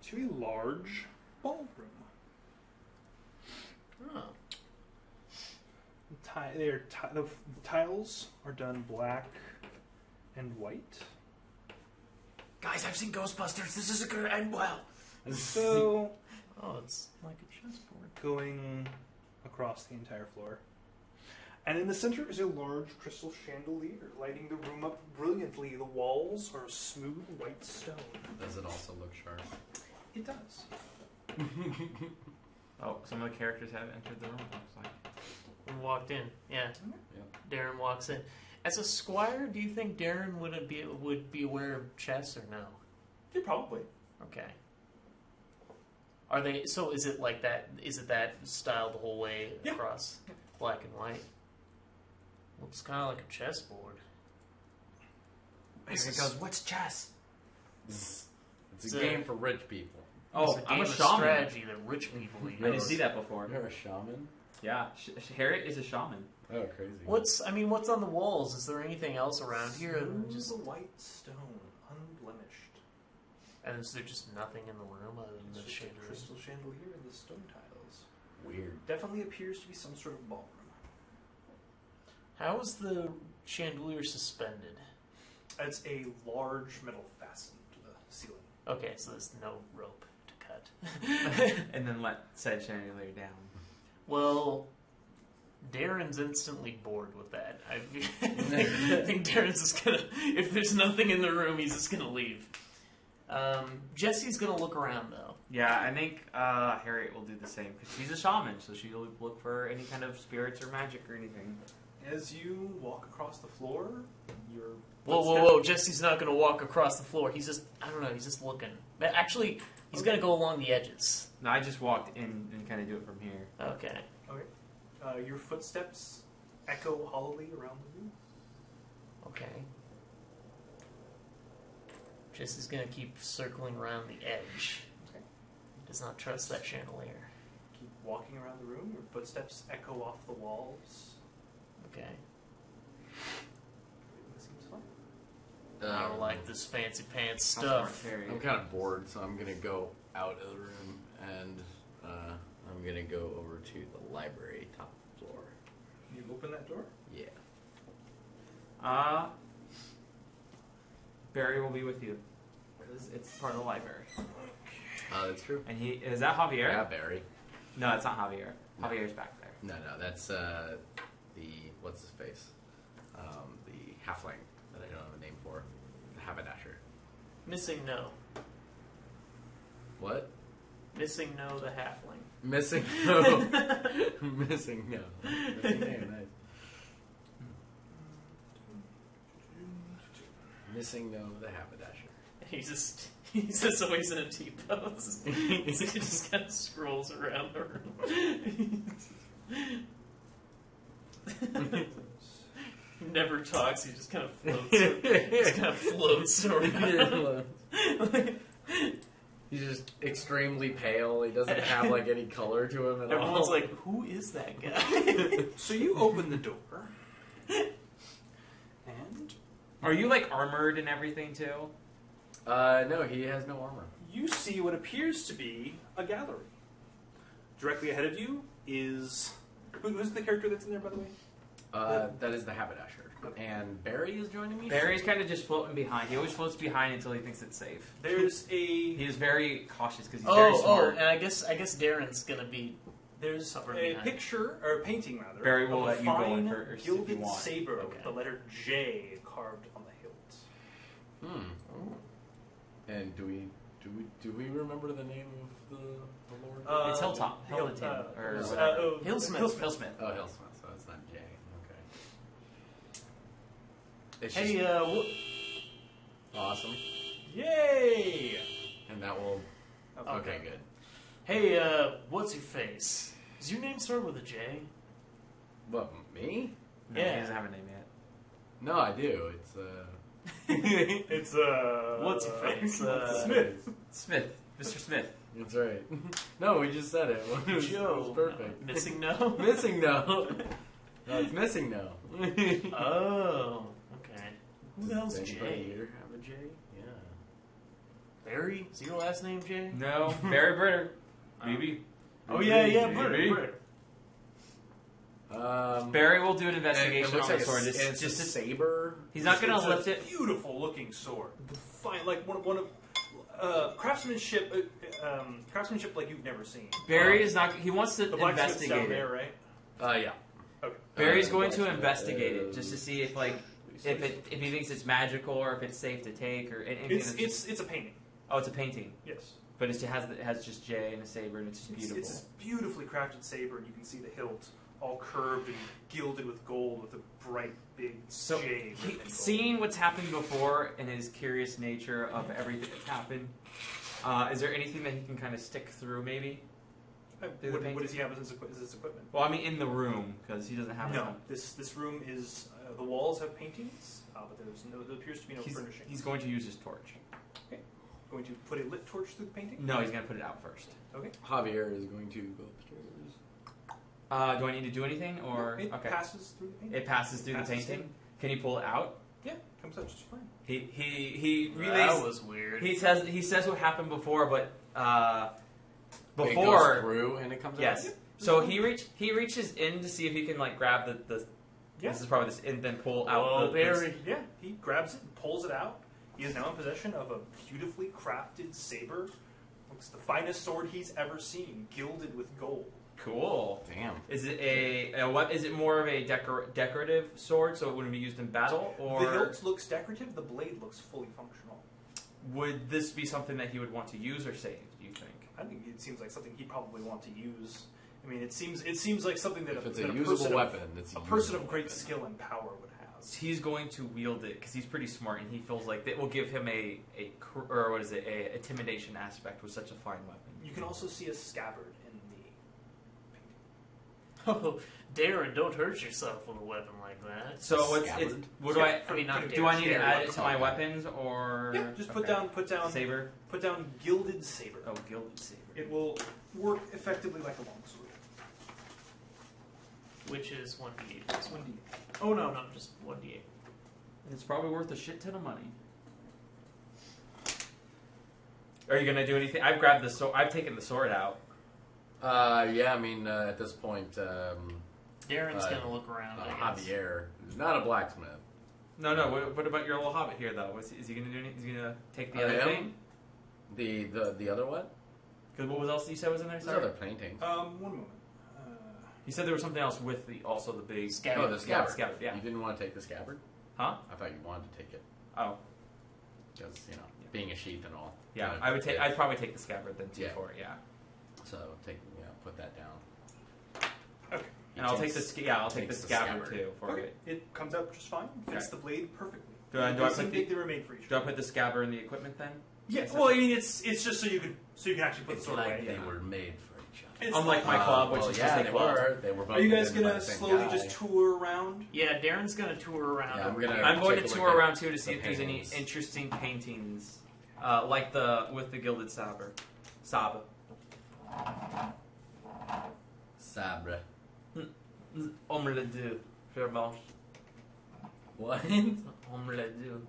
to a large ballroom. Oh. The tiles are done black and white. Guys, I've seen Ghostbusters. This isn't gonna end well. So, Oh, it's like a chessboard. going across the entire floor. And in the center is a large crystal chandelier, lighting the room up brilliantly. The walls are smooth white stone. Does it also look sharp? It does. Oh, some of the characters have entered the room. Looks like. We walked in. Yeah. Yep. Darren walks in. As a squire, do you think Darren would be aware of chess or no? Yeah, probably. Okay. Are they? So is it like that? Is it that style the whole way Yeah. across, black and white? Looks kind of like a chessboard. There he goes. What's chess? It's a game for rich people. Oh, It's a I'm game a of shaman. strategy that rich people use. I didn't see that before. You're a shaman? Yeah, Harriet is a shaman. Oh, crazy. What's on the walls? Is there anything else around here? Other than Just just a white stone, unblemished. and is there just nothing in the room other than the It's just a chandelier? crystal chandelier and the stone tiles. Weird. Definitely appears to be some sort of ballroom. How is the chandelier suspended? It's a large metal fasten to the ceiling. Okay, so there's no rope to cut. And then let said chandelier down. Well, Darren's instantly bored with that. I think Darren's just gonna. If there's nothing in the room, he's just gonna leave. Jesse's gonna look around though. Yeah, I think Harriet will do the same because she's a shaman, so she'll look for any kind of spirits or magic or anything. As you walk across the floor, your Whoa! Jesse's not gonna walk across the floor. He's just. I don't know. He's just looking. But actually, he's gonna go along the edges. No, I just walked in and kind of do it from here. Okay. Your footsteps echo hollowly around the room. Okay. Jesse's gonna keep circling around the edge. Okay. He does not trust that chandelier. Keep walking around the room. Your footsteps echo off the walls. Okay. Everything seems fine. I don't like this fancy pants How smart, stuff. Harriet. I'm kind of bored, so I'm going to go out of the room and I'm going to go over to the library, top floor. You open that door? Yeah. Barry will be with you because it's part of the library. That's true. And is that Javier? Yeah, Barry. No, it's not Javier. No. Javier's back there. No, that's the, what's his face? The halfling that I don't have a name for. The haberdasher. Missing no. What? Missing no, the halfling. Missing no. Missing no. Missing no, nice. Missing no, the haberdasher. He's just always in a T-pose. He just kind of scrolls around the room. He never talks. He just kind of floats. Around. He's just extremely pale. He doesn't have like any color to him at all. Everyone's like, "Who is that guy?" So you open the door. And Are you like armored and everything too? No, he has no armor. you see what appears to be a gallery. Directly ahead of you is... Who's the character that's in there, by the way? That is the haberdasher. And Barry is joining me? Barry's kind of just floating behind. He always floats behind until he thinks it's safe. There's He a... is very cautious because he's very smart. and I guess Darren's gonna be. There's Somewhere a behind. picture, or a painting rather, Barry will of a let you go in fine first if you gilded want. saber Okay. with the letter J carved on the hilt. And do we remember the name of the Lord? It's Hilltop. Hilltop. Or Hillsmith. Hillsmith. Oh, Hillsmith, so it's not J. Okay. It's Hey, just awesome. Yay! And that will... Okay, good. hey, what's your face? Does your name start with a J? What, me? No, Yeah. he doesn't have a name yet. No, I do. It's, It's, What's your face? Smith. Smith. Mr. Smith. That's right. No, we just said it. It was, Joe. It was perfect. Missing no. Missing no. No, it's missing no. Oh, okay. Who the hell's Does anybody J? here have a J? Yeah. Barry? Is your last name J? No. Barry Britter. Maybe. Oh yeah, Maybe. Britter. Barry will do an It investigation looks on like the sword. it's just a saber. He's not going It's to lift a it. Beautiful looking sword. Fine, like one of craftsmanship like you've never seen. Barry is not. He wants to The blacksmith's down investigate there, it. right? Yeah. Okay. Barry's going to blacksmith, investigate it just to see if if he thinks it's magical or if it's safe to take or anything. It's a painting. Oh, it's a painting, Yes. but it has just J and a saber and it's just beautiful. It's this beautifully crafted saber, and you can see the hilt all curved and gilded with gold with a bright big So, J. written in gold. seeing what's happened before and his curious nature of everything that's happened, is there anything that he can kind of stick through, maybe? What does he have as his equipment? Well, I mean, in the room, because he doesn't have No, one. this room is the walls have paintings, but there appears to be no furnishings. He's going to use his torch. Okay. Going to put a lit torch through the painting? No, he's going to put it out first. Okay. Javier is going to go upstairs. Do I need to do anything, or No, it okay? passes through the painting. It passes through the painting. in. Can you pull it out? Yeah, comes out just fine. He relays. That was weird. He says what happened before, but It goes before through and it comes yes. out. So he reaches in to see if he can like grab the Yeah. This is probably this, and then pull out. Oh, the Barry. Yeah, he grabs it and pulls it out. He is now in possession of a beautifully crafted saber. Looks the finest sword he's ever seen, gilded with gold. Cool. Damn. Is it what? Is it more of a decorative sword, so it wouldn't be used in battle, or The hilt looks decorative. The blade looks fully functional. would this be something that he would want to use or save? Do you think? I think it seems like something he'd probably want to use. I mean, it seems like something that If it's that a usable person weapon, of, it's a person usable of great weapon. skill and power would have. He's going to wield it because he's pretty smart, and he feels like it will give him a intimidation aspect with such a fine weapon. You can also see a scabbard in the painting. Oh, Darren, don't hurt yourself with a weapon like that. So what do I? I mean, not Do I need to Darren, add it to my okay. weapons or? Yeah, just put Okay. down Saber. Put down gilded saber. Oh, gilded saber. It will work effectively like a longsword. Which is 1d8. It's 1d8. Oh, no, just 1d8. It's probably worth a shit ton of money. Are you gonna do anything? I've grabbed the sword. I've taken the sword out. Yeah, I mean, at this point, Darren's gonna look around. I guess. Javier is not a blacksmith. No. What about your little hobbit here, though? Is he gonna do anything? Is he gonna take the other him? thing? The other what? Because what was else you said was in there? There's Sorry. other paintings. One moment. You said there was something else with the big Scabbard. Oh, the scabbard. Scabbard, yeah. You didn't want to take the scabbard? Huh? I thought you wanted to take it Oh, because being a sheath and all. yeah. Kinda I would take. fits. I'd probably take the scabbard then too Yeah. for it. Yeah. So put that down. Okay. And I'll take the I'll take the takes the scabbard scabbard. too for Okay. it. It comes out just fine. Fits Okay. the blade perfectly. Do I They put seem the- they were made for each Do I other. put the scabbard in the equipment then? Yeah. Is Well, that- I mean, it's just so you can actually put It's the sword like away. they were made for each other. It's Unlike my club, which well, is yeah, just a they club. were. They were both. Are you guys invented by gonna the same slowly guy. just tour around? Yeah, Darren's gonna tour around. Yeah, I'm gonna- I'm going to take a tour look at around too to see the if there's any paintings. interesting paintings, like with the gilded saber. Sabre. Sabre. Omelette du fromage. What? Omelette du.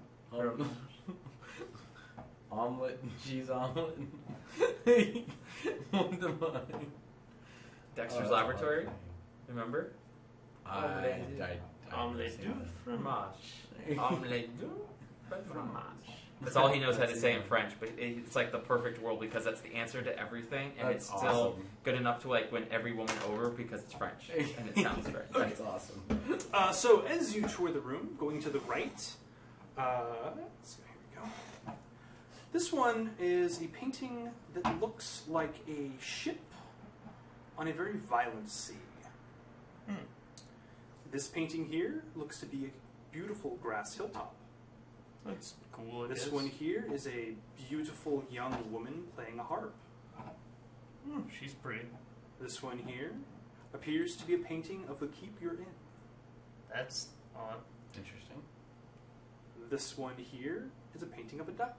Omelet and cheese omelet. What am I? Dexter's Oh, Laboratory. okay. Remember? I Omelette du understand Fromage. Omelette du fromage. That's all he knows how to say in French, but it's like the perfect world because that's the answer to everything, and That's it's still awesome. good enough to like win every woman over because it's French and it sounds French. that. That's awesome. So as you tour the room, going to the right, so here we go. This one is a painting that looks like a ship on a very violent sea. This painting here looks to be a beautiful grass hilltop. That's cool. This one here is a beautiful young woman playing a harp. She's pretty. This one here appears to be a painting of the keep you're in. That's odd. Interesting. This one here is a painting of a duck.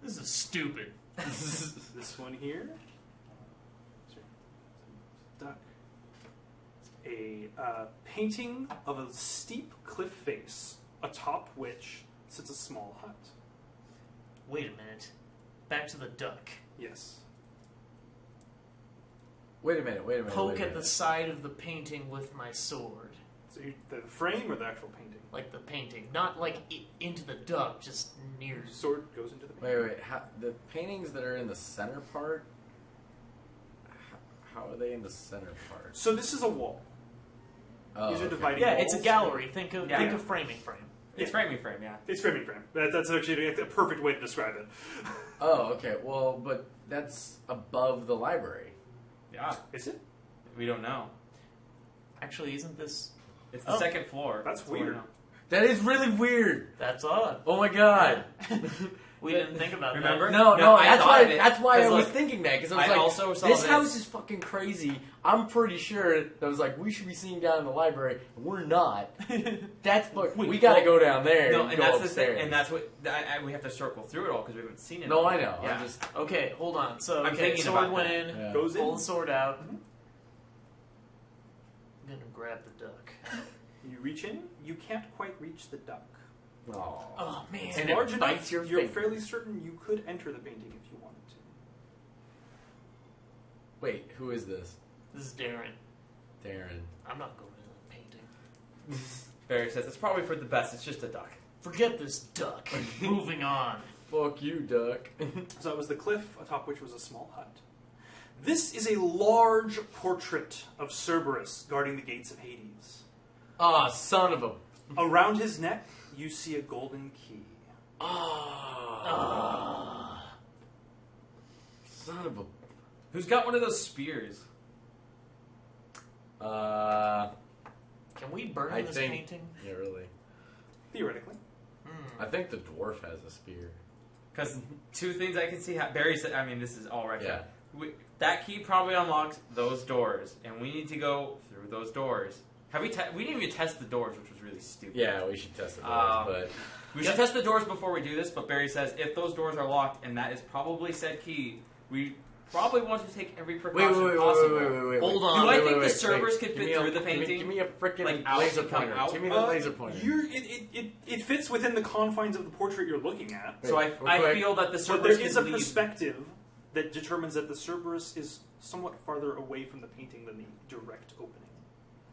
This is stupid. This one here, duck. A painting of a steep cliff face, atop which sits a small hut. Wait a minute. Back to the duck. Yes. Wait a minute. Poke at the side of the painting with my sword. So the frame or the actual painting? Like the painting. Not like into the duck, just near. Sword goes into the painting. Wait. The paintings that are in the center part. How are they in the center part? So this is a wall. Oh, These are okay. dividing Yeah, walls. it's a gallery. Think of Yeah. framing frame. It's framing frame, yeah. It's framing frame. That's actually a perfect way to describe it. Oh, okay. Well, but that's above the library. Yeah. Is it? We don't know. Actually, isn't this? It's the Oh. second floor. That's what we weird. know. That is really weird. That's odd. Oh my god. We didn't think about Remember? that. No, I that's thought why. of it, That's why I 'cause, was look, thinking that because I was I like, also saw this this. house is fucking crazy. I'm pretty sure that was like we should be seeing down in the library. And we're not. That's what we got to go down there. No, and and go that's upstairs. the thing, and that's what we have to circle through it all because we haven't seen it. No, all. I know. Yeah. I'm just Okay, hold on. So, I'm okay, thinking sword about went that. in, Yeah. Goes pull in. the sword out. Mhm. I'm gonna grab the duck. You reach in. You can't quite reach the duck. oh. Oh man! It's And it large enough. bites your You're finger. fairly certain you could enter the painting if you wanted to. Wait, who is this? This is Darren. Darren. I'm not going to the painting. Barry says it's probably for the best. It's just a duck. Forget this duck. Moving on. Fuck you, duck. So it was the cliff atop which was a small hut. This is a large portrait of Cerberus guarding the gates of Hades. Ah, son of a. Around his neck, you see a golden key. Ah. Son of a. Who's got one of those spears? Uh. Can we burn I this think- painting? Yeah, really. Theoretically. I think the dwarf has a spear. Because two things I can see. Barry said, I mean, this is all right. Yeah. That key probably unlocks those doors, and we need to go through those doors. We didn't even test the doors, which was really stupid. Yeah, we should test the doors, but We should test the doors before we do this, but Barry says if those doors are locked, and that is probably said key, we probably want to take every precaution possible. wait. Hold on. Do I Wait, think the Cerberus could Give fit me a- through the give me- painting? Give me a freaking Like, out laser to come pointer. out? Give me the laser pointer. It fits within the confines of the portrait you're looking at. So I quick. feel that the But Cerberus there is a could leave. perspective that determines that the Cerberus is somewhat farther away from the painting than the direct opening.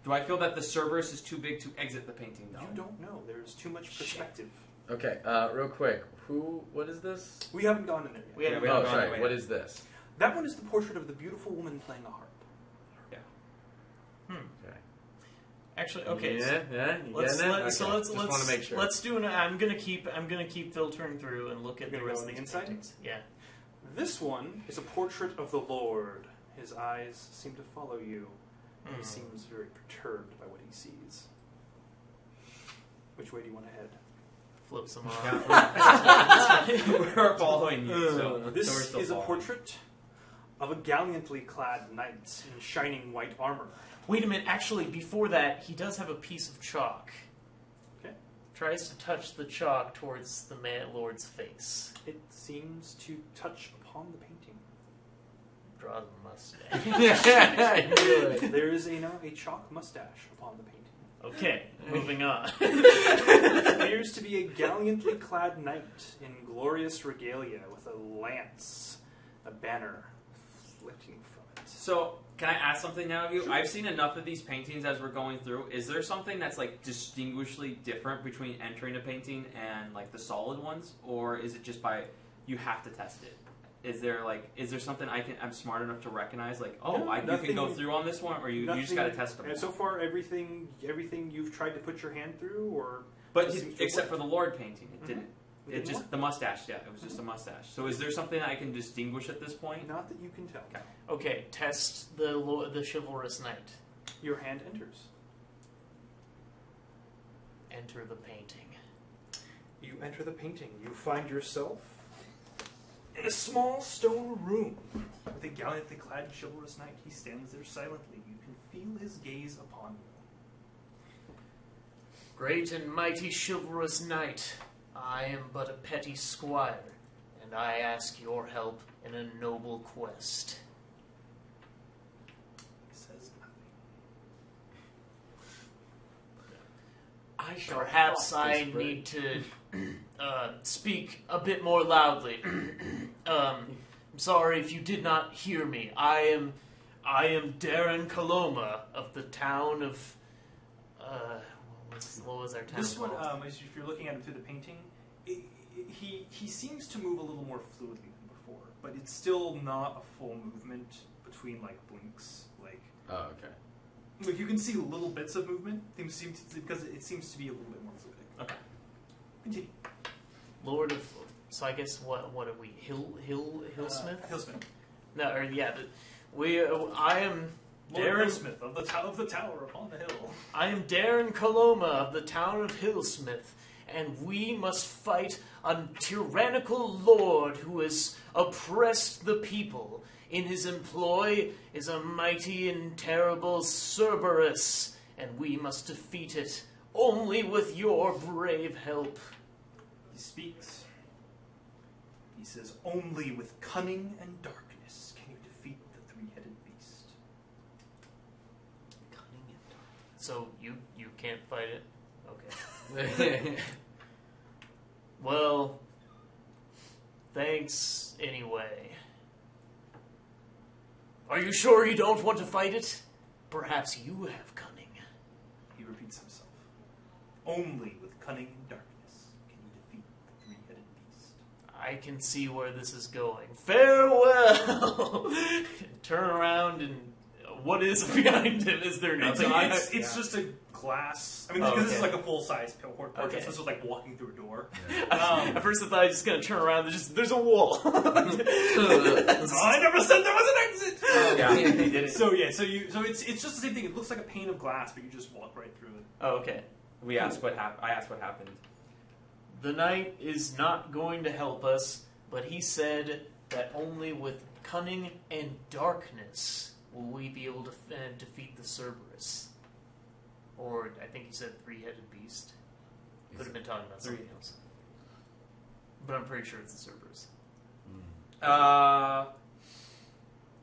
Do I feel that the Cerberus is too big to exit the painting, though? You don't know. There's too much perspective. Okay, real quick. What is this? We haven't gone in there yet. We haven't we Oh, haven't gone sorry. away What yet. is this? That one is the portrait of the beautiful woman playing a harp. Okay. Actually, okay. Yeah, yeah. You Let's getting it? let, so Okay, let's just let's want to make sure. let's do an. I'm gonna keep filtering through and look at You're the gonna rest go of on the the inside? paintings. Yeah. This one is a portrait of the Lord. His eyes seem to follow you. And he seems very perturbed by what he sees. Which way do you want to head? Flip some off. We're following you. So we're This still is a following. portrait of a gallantly clad knight in shining white armor. Wait a minute. Actually, before that, he does have a piece of chalk. Okay. Tries to touch the chalk towards the Lord's face. It seems to touch upon the painting. Draw the mustache. Good. There is a chalk mustache upon the painting. Okay, moving on. It appears to be a gallantly clad knight in glorious regalia with a lance, a banner lifting from it. So, can I ask something now of you? I've seen enough of these paintings as we're going through. Is there something that's like distinguishedly different between entering a painting and like the solid ones, or is it just by you have to test it? Is there something I'm smart enough to recognize? Like, No, you can nothing- go through on this one, or you just got to test them. And so far, everything you've tried to put your hand through, or But Does it except work? for the Lord painting, it didn't. It It didn't just work? the mustache. Yeah, it was just a mustache. So, is there something that I can distinguish at this point? not that you can tell. Okay. Okay, test the chivalrous knight. Your hand enters. Enter the painting. You enter the painting. You find yourself in a small stone room with a gallantly clad chivalrous knight. He stands there silently. You can feel his gaze upon you. Great and mighty chivalrous knight, I am but a petty squire, and I ask your help in a noble quest. He says nothing. I shall Perhaps fuck I this need to speak a bit more loudly. I'm sorry if you did not hear me. I am Darren Coloma of the town of. What was our town This one, called? if you're looking at him through the painting, he seems to move a little more fluidly than before, but it's still not a full movement between like blinks. Oh, okay. Like you can see little bits of movement. Things seem to, because it seems to be a little bit more fluidic. Okay. Continue. Lord of. So I guess what are we? Hillsmith? Hillsmith. No, or yeah, I am Lord Darren. Hillsmith of the tower upon the hill. I am Darren Coloma of the town of Hillsmith, and we must fight a tyrannical lord who has oppressed the people. In his employ is a mighty and terrible Cerberus, and we must defeat it only with your brave help. He speaks. He says, only with cunning and darkness can you defeat the three-headed beast. Cunning and dark. So you can't fight it? Okay. Well, thanks anyway. Are you sure you don't want to fight it? Perhaps you have cunning. He repeats himself. Only with cunning and darkness can you defeat the three-headed beast. I can see where this is going. Farewell! Turn around and... What is behind him? Is there nothing? It's just a glass. I mean, Oh, because okay. this is like a full-size portrait. Okay. So this was like walking through a door. At first I thought I was just going to turn around. There's a wall. I never said there was an exit. Yeah, he did it. So it's just the same thing. It looks like a pane of glass, but you just walk right through it. Oh, okay. We asked what happened. I asked what happened. The knight is not going to help us, but he said that only with cunning and darkness will we be able to defeat the Cerberus. Or, I think he said three-headed beast. Could have been talking about something else. But I'm pretty sure it's the Cerberus.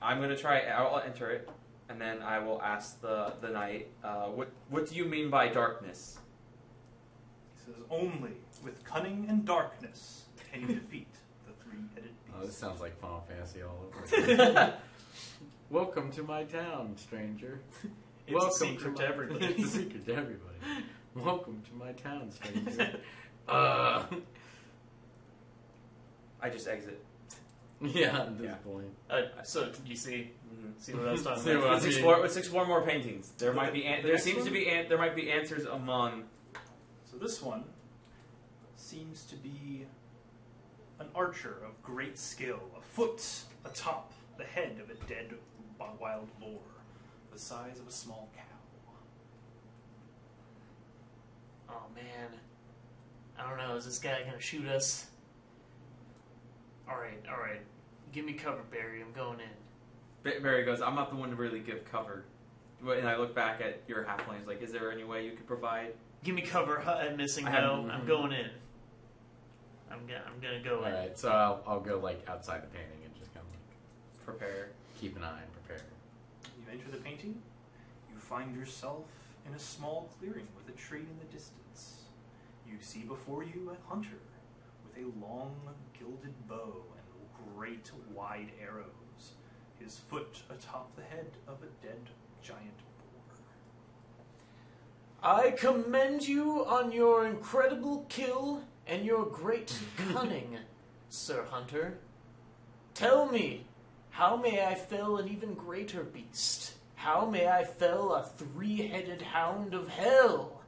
I'm gonna try. I'll enter it, and then I will ask the knight. What do you mean by darkness? He says, only with cunning and darkness can you defeat the three-headed beast. Oh, this sounds like Final Fantasy all over. Welcome to my town, stranger. It's Welcome a secret to everybody. It's a secret to everybody. Welcome to my town, stranger. I just exit. Yeah, at this point. So, did you see what I was talking See about? what- Let's explore more paintings. There might be there next seems one? to be there might be answers among. So this one seems to be an archer of great skill, a foot atop the head of a dead wild boar, the size of a small cow. Oh, man. I don't know. Is this guy going to shoot us? Alright. Give me cover, Barry. I'm going in. Barry goes, I'm not the one to really give cover. And I look back at your halflings, like, is there any way you could provide? Give me cover, I'm missing no. I'm going in. I'm gonna go in. Alright, so I'll go like outside the painting and just kind of like Prepare. keep an eye and prepare. You enter the painting, you find yourself in a small clearing with a tree in the distance. You see before you a hunter with a long gilded bow and great wide arrows, his foot atop the head of a dead giant boar. I commend you on your incredible kill and your great cunning, Sir Hunter. Tell me, how may I fell an even greater beast? How may I fell a three-headed hound of hell?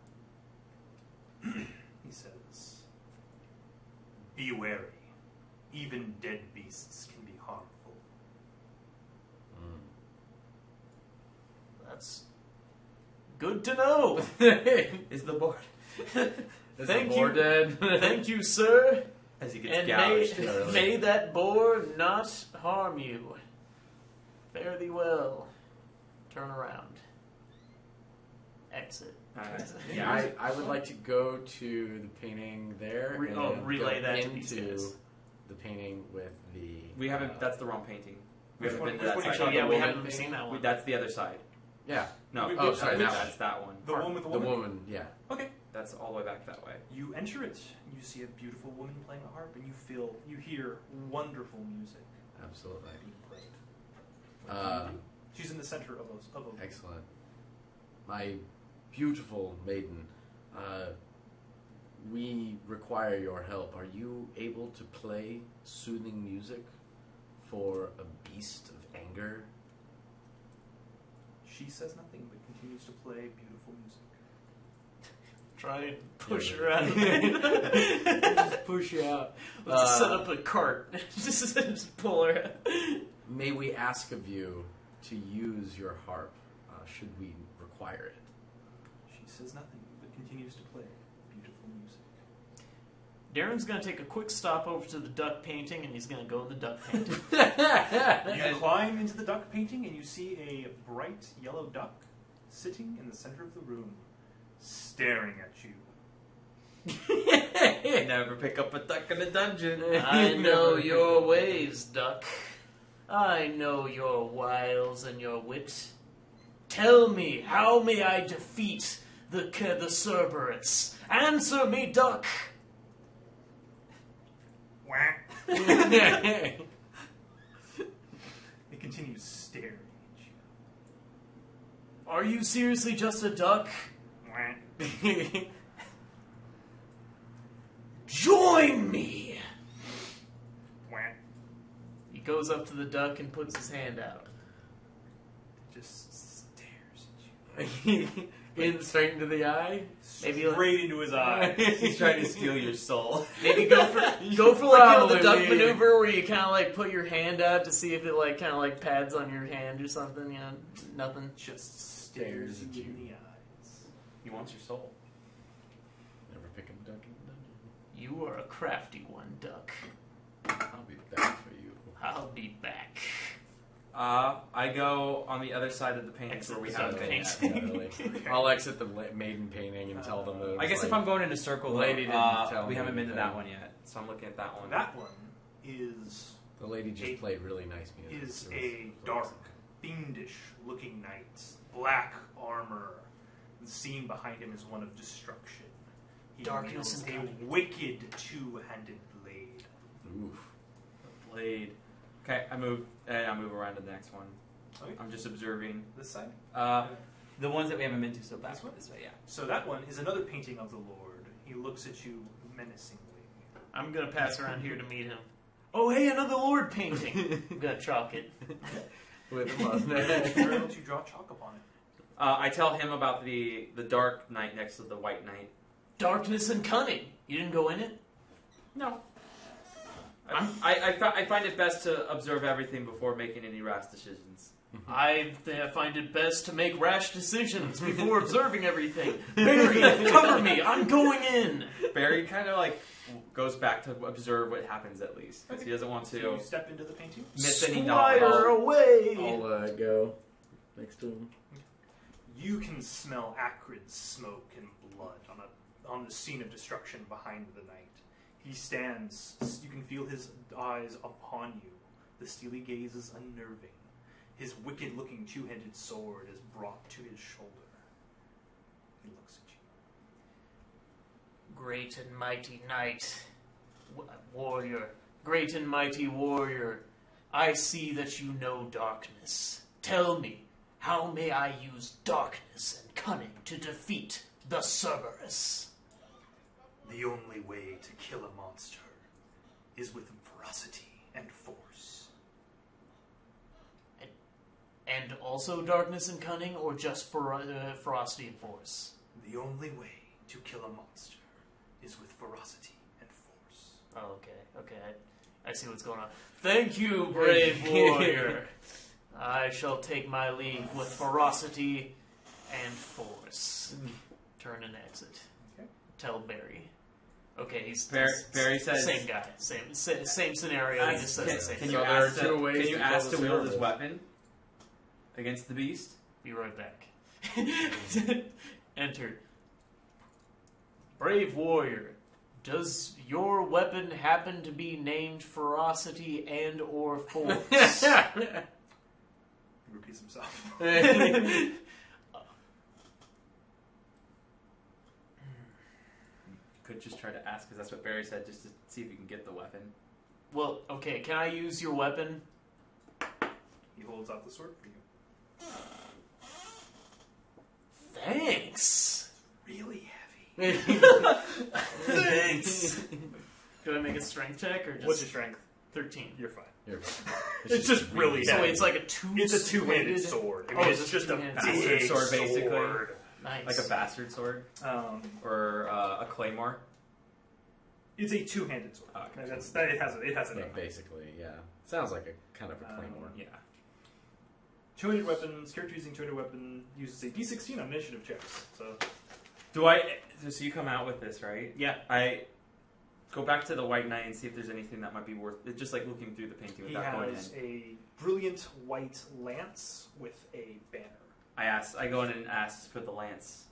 He says, be wary. Even dead beasts can be harmful. That's good to know. Is the board Is Thank the boar you. dead? Thank you, sir. as he gets And gouged? may that boar not harm you. Fare thee well. Turn around. Exit. Yeah, I would like to go to the painting there and then relay go that to these into guys. the painting with the... we haven't. That's the wrong painting. We Which haven't been to one- that which one side. you Yeah, showed we the haven't woman seen that one. That's the other side. Yeah. No. Oh, sorry, that that's that one. The one with the The woman? woman, yeah. Okay. That's all the way back that way. You enter it, and you see a beautiful woman playing a harp, and you hear wonderful music Absolutely. being played. She's in the center of a Excellent. My beautiful maiden, we require your help. Are you able to play soothing music for a beast of anger? She says nothing, but continues to play beautiful music. Try and push her out of it. Just push you out. Let's set up a cart. just pull her out. May we ask of you to use your harp, should we require it? She says nothing, but continues to play beautiful music. Darren's going to take a quick stop over to the duck painting, and he's going to go the duck painting. You climb into the duck painting, and you see a bright yellow duck sitting in the center of the room, staring at you. Never pick up a duck in a dungeon. I know your ways, duck. I know your wiles and your wit. Tell me, how may I defeat the Cerberus? Answer me, duck! Whack. It continues staring at you. Are you seriously just a duck? Whack. Join me! Whack. He goes up to the duck and puts his hand out. It just stares at you. Straight into the eye. Maybe Straight into his eyes. He's trying to steal your soul. Maybe go for like the duck maneuver where you kind of like put your hand out to see if it like kind of like pads on your hand or something. You know, nothing. Just stares at you in the eyes. He wants your soul. Never pick a duck in the dungeon. You are a crafty one, duck. I'll be back for you. I'll be back. I go on the other side of the painting Exit where we the haven't side been of yet. the painting. Definitely. I'll exit the maiden painting and tell them that. I guess if I'm going in a circle, though, Lady didn't tell we me haven't been to anything. that one yet, so I'm looking at that one. That one is The lady just played really nice music. is It was a dark, fiendish-looking knight, black armor. The scene behind him is one of destruction. He Darkness wields and a cunning. wicked two-handed blade. Oof. Blade. Okay, I move around to the next one. Okay. I'm just observing. This side. The ones that we haven't been to, so back This one? this way, yeah. So that one is another painting of the Lord. He looks at you menacingly. I'm gonna pass around here to meet him. Oh, hey, another Lord painting. I'm gonna chalk it. With a mustache. Where don't you draw chalk upon it? I tell him about the dark knight next to the white knight. Darkness and cunning. You didn't go in it? No. I find it best to observe everything before making any rash decisions. I find it best to make rash decisions before observing everything. Barry, cover me. I'm going in. Barry kind of like goes back to observe what happens at least because he doesn't want So to you step into the painting. miss any Squire knowledge. away. I'll go next to him. You can smell acrid smoke and blood on the scene of destruction behind the knight. He stands. You can feel his eyes upon you. The steely gaze is unnerving. His wicked-looking two-handed sword is brought to his shoulder. He looks at you. Great and mighty knight, warrior, great and mighty warrior, I see that you know darkness. Tell me, how may I use darkness and cunning to defeat the Cerberus? The only way to kill a monster is with ferocity and force. And also darkness and cunning, or just ferocity and force? The only way to kill a monster is with ferocity and force. Oh, okay, I see what's going on. Thank you, brave warrior. I shall take my leave with ferocity and force. Turn and exit. Okay. Tell Barry. Okay, he's Barry says same guy, same scenario. He just says the same Can thing. you So there are ask two ways can you to ask kill to the wield his Cerberus. weapon against the beast? Be right back. Enter. Brave warrior, does your weapon happen to be named ferocity and or force? He repeats himself. Could just try to ask because that's what Barry said, just to see if you can get the weapon. Well, okay, can I use your weapon? He holds out the sword for you. Thanks. Really heavy. Thanks. Do I make a strength check or just What's your strength? 13? You're fine. You're fine. It's just really So heavy. it's like a two. It's a two-handed sword. I mean, Oh, it's just a two-handed bastard big sword, basically. sword. Nice. Like a bastard sword or a claymore. It's a two-handed sword. Okay. And it has a name. But basically, yeah. Sounds like a kind of a claymore. Yeah. Two-handed weapons. Character using two-handed weapon uses a D16 on initiative checks. So Do I? So you come out with this, right? Yeah. go back to the White Knight and see if there's anything that might be worth. It's just like looking through the painting He without going in. has a brilliant white lance with a banner. I go in and ask for the lance.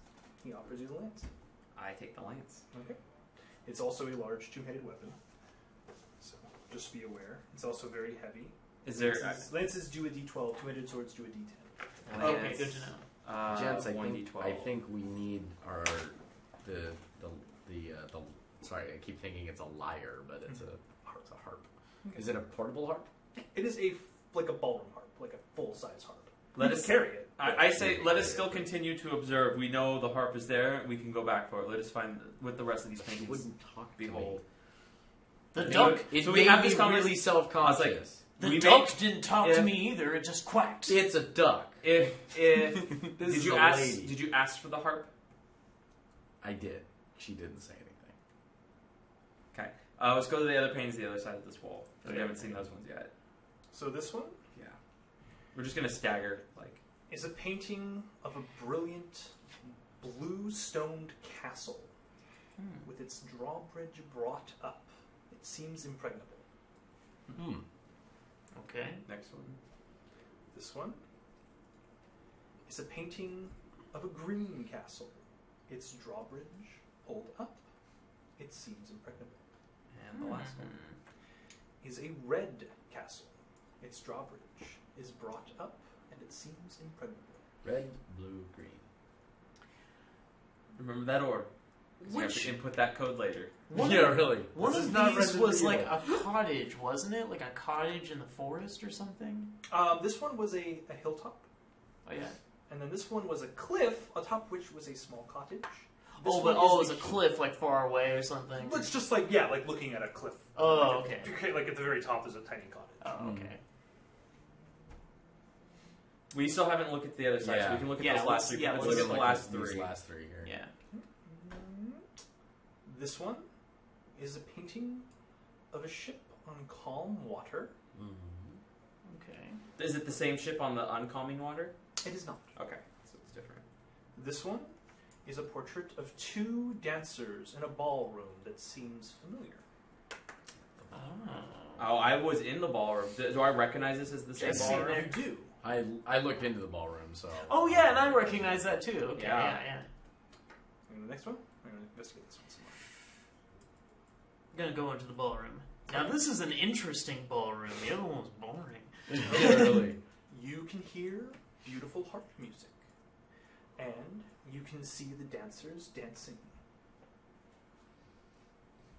He offers you the lance. I take the lance. Okay. It's also a large two-headed weapon, so just be aware. It's also very heavy. Is there Lances do a d12, two-headed swords do a d10. Okay, good to know. Gents, I 1d12. think we need our the sorry, I keep thinking it's a lyre, but it's a harp. Okay. Is it a portable harp? It is like a ballroom harp, like a full-size harp. Let You us can carry it. I say let us still continue to observe. We know the harp is there. We can go back for it. Let us find with the rest of these She paintings. wouldn't talk to me. Behold. The duck. It So made we have me this really self-conscious. The duck didn't talk to me either. It just quacked. It's a duck. If This did is you a ask? lady. Did you ask for the harp? I did. She didn't say anything. Okay. Let's go to the other paintings the other side of this wall. We haven't seen those ones yet. So this one Yeah. We're just gonna stagger like. is a painting of a brilliant blue-stoned castle with its drawbridge brought up. It seems impregnable. Okay. Next one. This one is a painting of a green castle. Its drawbridge pulled up. It seems impregnable. And the last one. Is a red castle. Its drawbridge is brought up, and it seems impregnable. Red, blue, green. Remember that order. 'Cause you have to input that code later. Really. One This of is not these Resident was like Evil. a cottage, wasn't it? Like a cottage in the forest or something? This one was a hilltop, Oh, yeah. and then this one was a cliff, atop which was a small cottage. This Oh, one but it was is a cliff like far away or something? It's just like, yeah, like looking at a cliff. Oh, Like, okay. Like at the very top is a tiny cottage. Oh, okay. We still haven't looked at the other side, so Yeah. we can look at Yeah, those last three. yeah, let's let's look at the last these three. last three here. Yeah. This one is a painting of a ship on calm water. Okay. Is it the same ship on the uncalming water? It is not. Okay, so it's different. This one is a portrait of two dancers in a ballroom that seems familiar. Oh. Oh, I was in the ballroom. Do I recognize this as the same Yes, ballroom? You do. I looked into the ballroom, so. Oh, yeah, and I recognize that too. Okay, Yeah. yeah. And the next one? I'm going to investigate this one some more. I'm gonna go into the ballroom. Now, this is an interesting ballroom. The other one was boring. Yeah, really. You can hear beautiful harp music, and you can see the dancers dancing.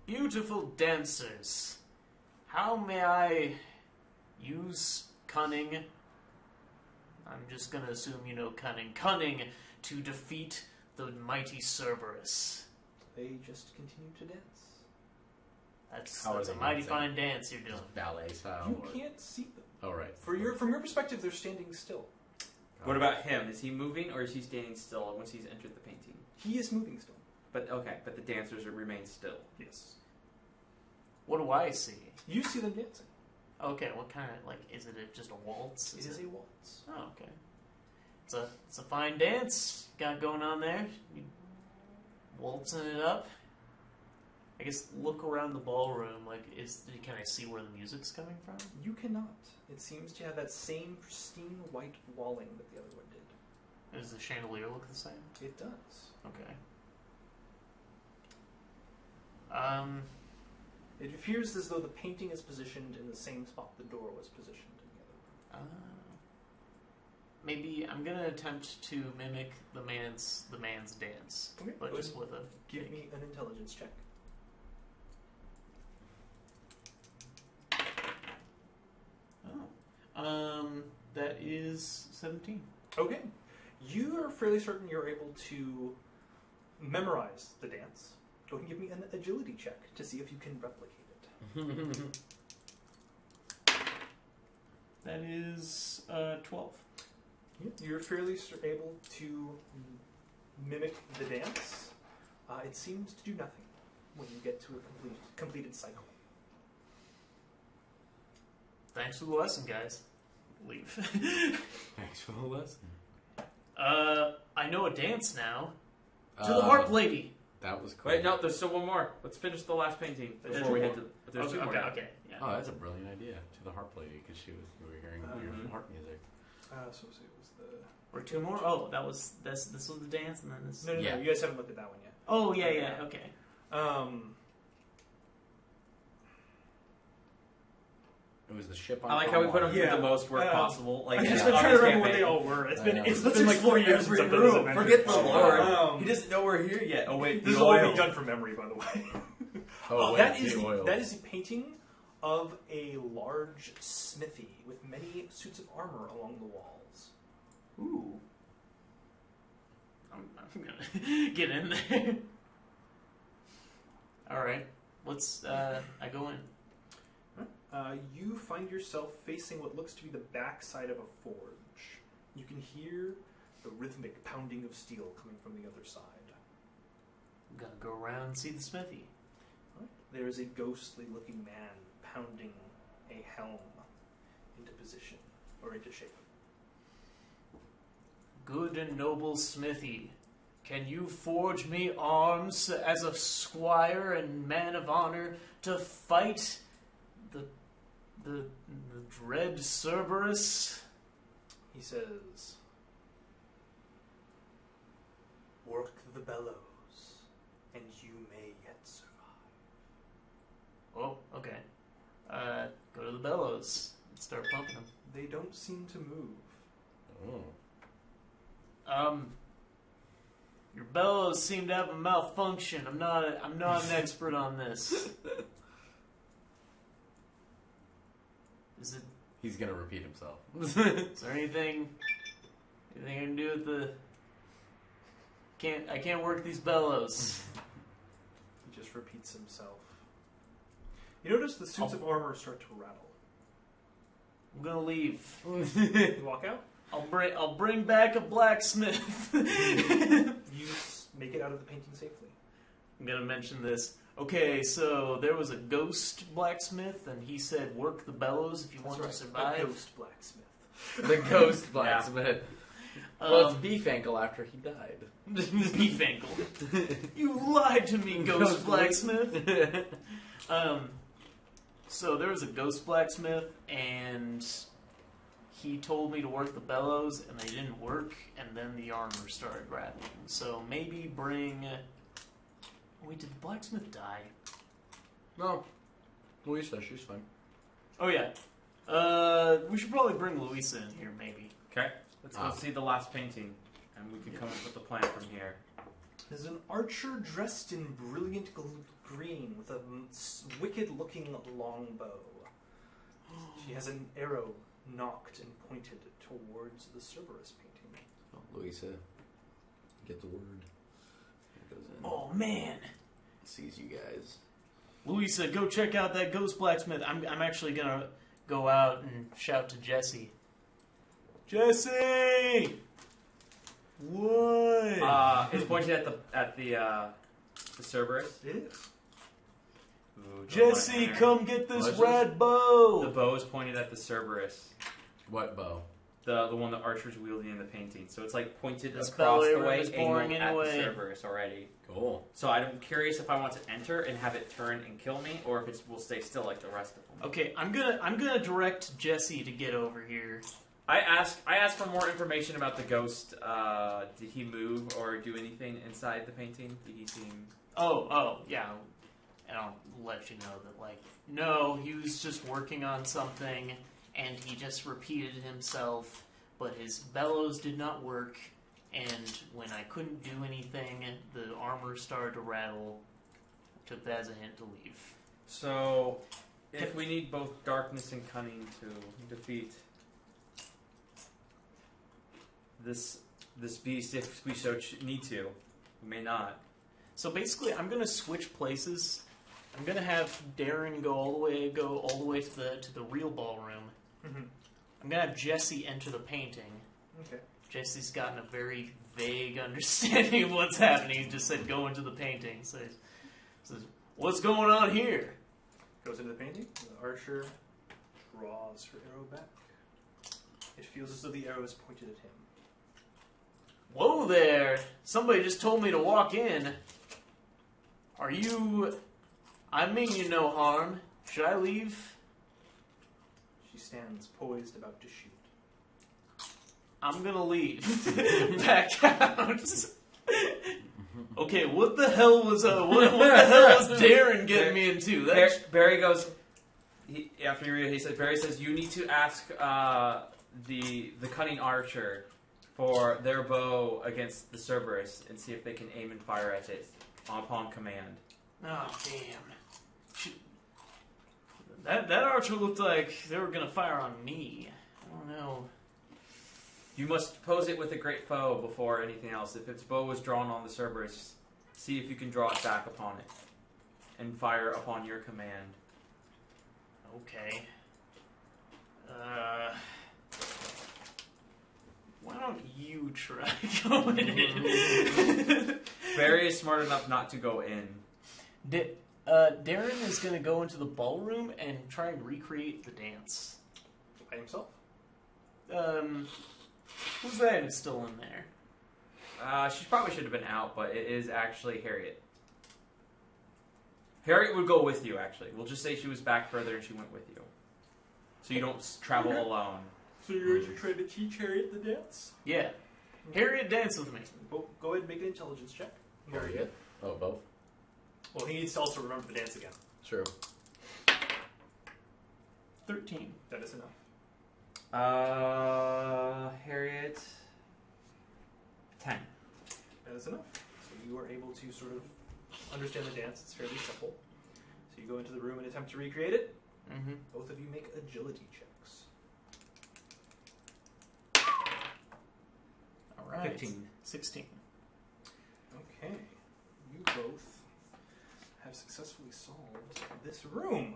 Beautiful dancers. How may I use cunning? I'm just gonna assume you know cunning. Cunning to defeat the mighty Cerberus. They just continue to dance. How are That's they a mighty dancing? fine dance you're doing. Ballet style. You or- can't see them. Oh, right. From your perspective, they're standing still. What about him? Is he moving or is he standing still once he's entered the painting? He is moving still. But okay, but the dancers remain still. Yes. What do I see? You see them dancing. Okay, what kind of, like, is it just a waltz? It is a waltz. Oh, okay. It's a fine dance got going on there. You waltzing it up. I guess look around the ballroom. Like, can I see where the music's coming from? You cannot. It seems to have that same pristine white walling that the other one did. Does the chandelier look the same? It does. Okay. It appears as though the painting is positioned in the same spot the door was positioned in the other room. Maybe I'm gonna attempt to mimic the man's dance, Okay, but go just ahead. with a Give me an intelligence check. That is 17. Okay. You are fairly certain you're able to memorize the dance. Go ahead and give me an agility check to see if you can replicate it. That is 12. You're fairly able to mimic the dance. It seems to do nothing when you get to a completed cycle. Thanks for the lesson, guys. Leave. Thanks for the lesson. I know a dance now. To the harp lady. That was cool. Wait, no, there's still one more. Let's finish the last painting before we head to. There's two more. Okay. Yeah. Oh, that's a brilliant idea to the harp lady because we were hearing weird harp music. So it was the. Or two more. Oh, this was the dance, and then this. No, you guys haven't looked at that one yet. Oh yeah. Okay. It was the ship on I like how we put them through the most work possible. Like, I'm just trying to remember what they all were. It's been like 4 years since I've done this adventure. Forget the Lord. He doesn't know we're here yet. Oh wait, this is all being done from memory, by the way. That is a painting of a large smithy with many suits of armor along the walls. Ooh. I'm gonna get in there. All right. Let's. I go in. You find yourself facing what looks to be the backside of a forge. You can hear the rhythmic pounding of steel coming from the other side. I'm gonna go around and see the smithy. There is a ghostly-looking man pounding a helm into position, or into shape. Good and noble smithy, can you forge me arms as a squire and man of honor to fight the dread Cerberus? He says, "Work the bellows, and you may yet survive." Oh, okay. Go to the bellows and start pumping them. They don't seem to move. Oh. Your bellows seem to have a malfunction. I'm not an expert on this. Is it? He's gonna repeat himself. Is there anything I can do with the? I can't work these bellows. He just repeats himself. You notice the suits of armor start to rattle. I'm gonna leave. You walk out. I'll bring back a blacksmith. You make it out of the painting safely. I'm gonna mention this. Okay, so there was a ghost blacksmith, and he said, "Work the bellows if you want to survive." A ghost blacksmith. The ghost blacksmith. Well, it's Beef Ankle after he died. Beef Ankle. You lied to me, ghost blacksmith. So there was a ghost blacksmith, and he told me to work the bellows, and they didn't work, and then the armor started rattling. So maybe bring... Wait, did the blacksmith die? No. Louisa, she's fine. Oh, yeah. We should probably bring Louisa in here, maybe. Okay, let's go see the last painting, and we can come up with a plan from here. There's an archer dressed in brilliant green with a wicked-looking longbow. She has an arrow knocked and pointed towards the Cerberus painting. Oh, Louisa, get the word. It goes in. Oh, man. Sees you guys. Louisa, go check out that ghost blacksmith. I'm actually going to go out and shout to Jesse. Jesse! What? It's pointed at the Cerberus. It is. Ooh, Jesse, come get this red bow! The bow is pointed at the Cerberus. What bow? The one the archer's wielding in the painting. So it's like pointed This across the belly way, is angled boring at anyway. the Cerberus already. Cool. So I'm curious if I want to enter and have it turn and kill me, or if it will stay still like the rest of them. Okay, I'm gonna direct Jesse to get over here. I asked for more information about the ghost. Did he move or do anything inside the painting? Did he seem... Oh, yeah. And I'll let you know that, like, no, he was just working on something, and he just repeated himself, but his bellows did not work, and when I couldn't do anything, the armor started to rattle. I took that as a hint to leave. So, if we need both darkness and cunning to defeat this beast, if we so need to, we may not. So basically, I'm gonna switch places. I'm gonna have Darren go all the way to the real ballroom. Mm-hmm. I'm gonna have Jesse enter the painting. Okay. Jesse's gotten a very vague understanding of what's happening. He just said, "Go into the painting." So he says, "What's going on here?" Goes into the painting. The archer draws her arrow back. It feels as though the arrow is pointed at him. Whoa there! Somebody just told me to walk in. Are you... I mean you no harm. Should I leave? She stands poised, about to shoot. I'm gonna leave. Back out. Okay, what the hell was what the hell was Darren getting me into? Barry goes. After you read it, he said. Barry says you need to ask the cunning archer for their bow against the Cerberus and see if they can aim and fire at it upon command. Oh damn! That archer looked like they were gonna fire on me. I don't know. You must pose it with a great foe before anything else. If its bow was drawn on the Cerberus, see if you can draw it back upon it and fire upon your command. Okay. Why don't you try going in? Barry is smart enough not to go in. Darren is going to go into the ballroom and try and recreate the dance. By himself? Who's that who's still in there? She probably should have been out, but it is actually Harriet. Harriet would go with you, actually. We'll just say she was back further and she went with you. So you don't travel alone. So you're going to try to teach Harriet the dance? Yeah. Harriet, dance with me. Go ahead and make an intelligence check. Harriet? Oh, both? Well, he needs to also remember the dance again. True. 13. That is enough. Harriet... 10. That is enough. So you are able to sort of understand the dance. It's fairly simple. So you go into the room and attempt to recreate it. Mm-hmm. Both of you make agility checks. All right. 15. 16. Okay. You both have successfully solved this room.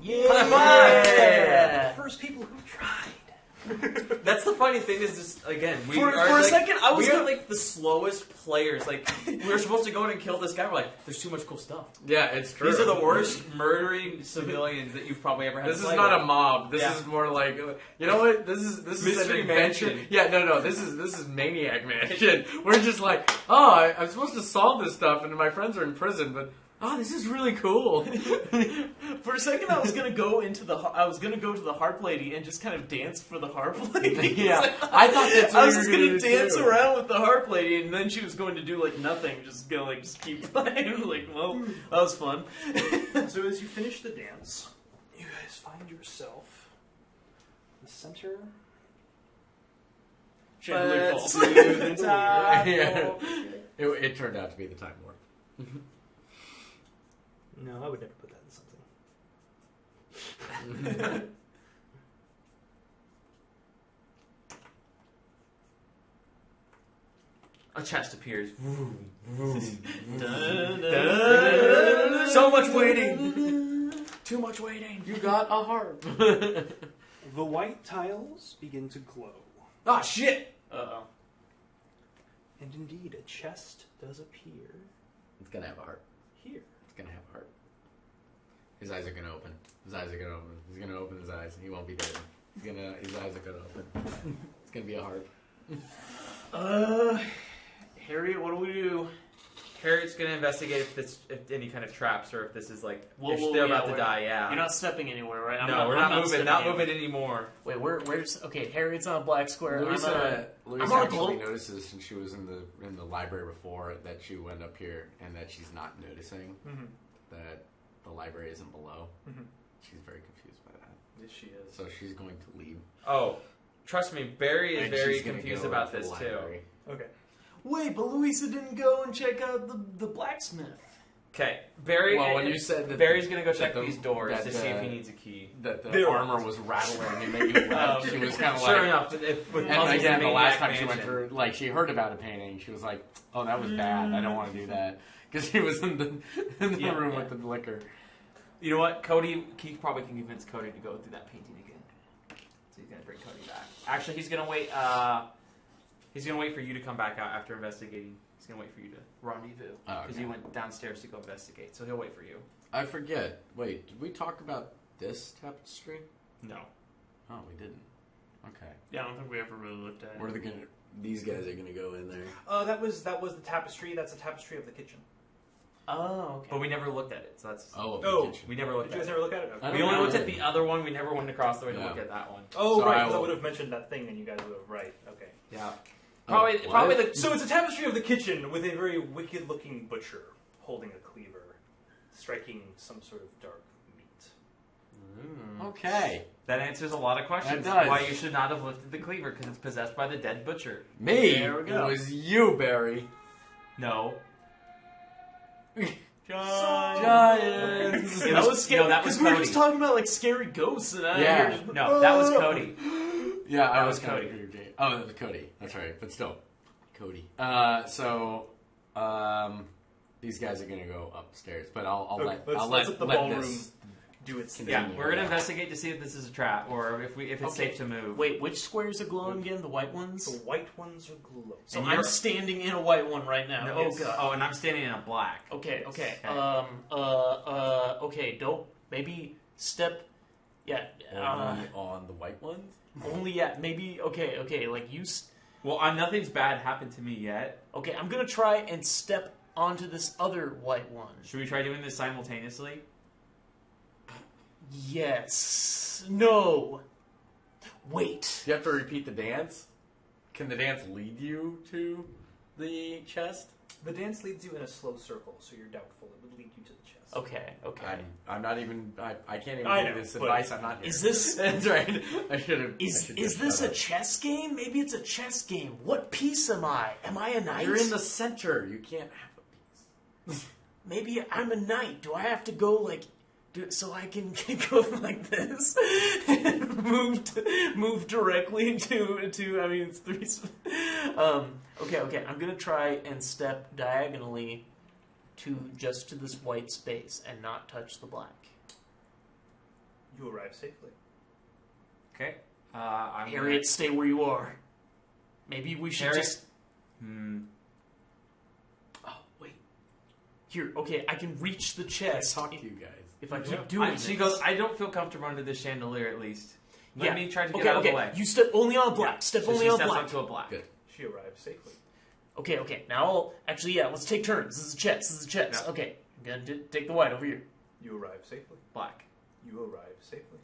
Yeah! The first people who've tried. That's the funny thing is just, again, we For are a like, second, I was we are gonna- like the slowest players. Like, we were supposed to go in and kill this guy. We're like, there's too much cool stuff. Yeah, it's true. These are the worst murdering civilians that you've probably ever had. This to is play not with. a mob. This Yeah. is more like, you know what? This is an Mystery adventure. Mansion. Yeah, no. This is Maniac Mansion. We're just like, oh, I'm supposed to solve this stuff, and my friends are in prison, but this is really cool. For a second, I was gonna go to the harp lady and just kind of dance for the harp lady. Yeah, I thought that's what I was you were just gonna gonna dance do. around with the harp lady, and then she was going to do like nothing, just go like just keep playing. Like, well, that was fun. So as you finish the dance, you guys find yourself in the center. Chandelier Let's Falls. do the time Yeah. warp. It turned out to be the time warp. No, I would never put that in something. A chest appears. Dun, So much waiting. Too much waiting. You got a harp. The white tiles begin to glow. Ah, shit. Uh-oh. And indeed, a chest does appear It's gonna have a heart. here. It's gonna have a heart. His eyes are gonna open. His eyes are gonna open. He's gonna open his eyes. He won't be dead. His eyes are gonna open. It's gonna be a heart. Harriet, what do we do? Harriet's gonna investigate if any kind of traps or if this is like Whoa, they're yeah, about to die. Yeah. You're not stepping anywhere, right? No, we're not moving. stepping Not anywhere. moving anymore. Wait, where's okay? Harriet's on a black square. Louisa I'm on a actually globe. notices since she was in the library before that she went up here and that she's not noticing that the library isn't below. She's very confused by that. Yes, she is. So she's going to leave. Oh, trust me, Barry is And very she's gonna confused go about into this the too. library. Okay. Wait, but Louisa didn't go and check out the blacksmith. Okay, Barry. Well, when you said that Barry's gonna go check that the- these doors that to see if he needs a key. That the There armor was rattling and that you left. She was kind of Sure like... enough, with And puzzles again, in the last Maniac time she went Mansion. through, like, she heard about a painting. She was like, oh, that was bad. I don't want to do that. Because she was in the Yeah, room yeah. with the liquor. You know what? Keith probably can convince Cody to go through that painting again. So he's gonna bring Cody back. Actually, he's gonna wait. He's gonna wait for you to come back out after investigating. He's gonna wait for you to rendezvous Oh, because okay. you went downstairs to go investigate. So he'll wait for you. I forget. Wait, did we talk about this tapestry? No. Oh, we didn't. Okay. Yeah, I don't think we ever really looked at it. Where are they going to... These guys are going to go in there. That was the tapestry. That's the tapestry of the kitchen. Oh, okay. But we never looked at it, so that's... Oh, We never looked Did you at guys it. ever look at it? Okay. We only looked at the other one. We never went across the way to look at that one. Oh, So right, I because I will- would have mentioned that thing and you guys would have... Right, okay. Yeah. What? Probably the... So it's a tapestry of the kitchen with a very wicked-looking butcher holding a cleaver, striking some sort of dark meat. Okay. That answers a lot of questions. That does. Why you should not have lifted the cleaver, because it's possessed by the dead butcher. Me? There we go. It was you, Barry. No. Giants. That was scary. No, that was Because we were Cody. just talking about like scary ghosts, and I Yeah. just, No, that was Cody. Yeah, I That was was Cody. Cody. Oh, that was Cody. That's right. But still, Cody. These guys are gonna go upstairs, but I'll let let's let the ballroom this. do its thing. Yeah, we're gonna investigate to see if this is a trap or if it's Okay. safe to move. Wait, which squares are glowing again? The white ones? The white ones are glowing. So And I'm you're- standing in a white one right now. No, Oh it's- god. Oh, and I'm standing in a black. Okay. Okay. Okay. Don't maybe step. Yeah. Only on the white ones. Only yeah. Maybe. Okay. Like you. Well, nothing's bad happened to me yet. Okay. I'm gonna try and step onto this other white one. Should we try doing this simultaneously? Yes. No. Wait. Do you have to repeat the dance? Can the dance lead you to the chest? The dance leads you in a slow circle, so you're doubtful. It would lead you to the chest. Okay. I'm not even. I can't even I give know, this but- advice. I'm not here. Is this- That's right. I should have. Is this a chess game? Maybe it's a chess game. What piece am I? Am I a knight? You're in the center. You can't have a piece. Maybe I'm a knight. Do I have to go like so I can go like this and move directly to I mean it's three. Okay. I'm gonna try and step diagonally to this white space and not touch the black. You arrive safely. Okay. I'm Harriet, stay where you are. Maybe we should Harriet? just. Hmm. Oh wait. Here, okay, I can reach the chest. Talk to you guys. If I keep doing this. She goes, I don't feel comfortable under this chandelier at least. Let me try to get out of the way. You step only on black. Step So only she on steps black. up to a black. Good. She arrives safely. Okay. Now, let's take turns. This is a chest. Yeah. Okay, I'm gonna take the white over here. You arrive safely. Black. You arrive safely.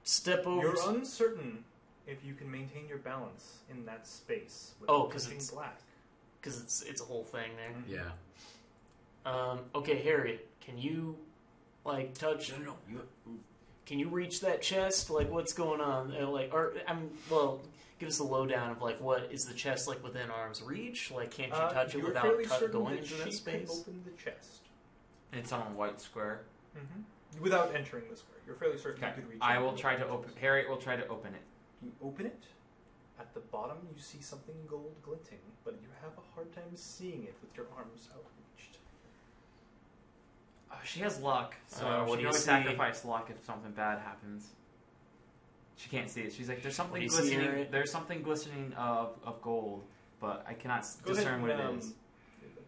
Step over. You're uncertain if you can maintain your balance in that space. Oh, without 'cause touching it's- black. Because it's a whole thing there. Yeah. Okay, Harriet, can you touch? No. Can you reach that chest? Like, what's going on? Give us a lowdown of what is the chest like within arm's reach? Like, can't you touch it You're without fairly certain going that into that she space? can open the chest. It's on a white square. Mm-hmm. Without entering the square. You're fairly certain Okay. you could reach I it. will try to open. Harriet will try to open it. You open it. At the bottom, you see something gold glinting, but you have a hard time seeing it with your arms outreached. Oh, she has luck, so what she do can you always see? sacrifice luck if something bad happens. She can't see it. She's like, there's something What do you see, glistening. Harriet? There's something glistening of gold, but I cannot Go discern ahead, what it is.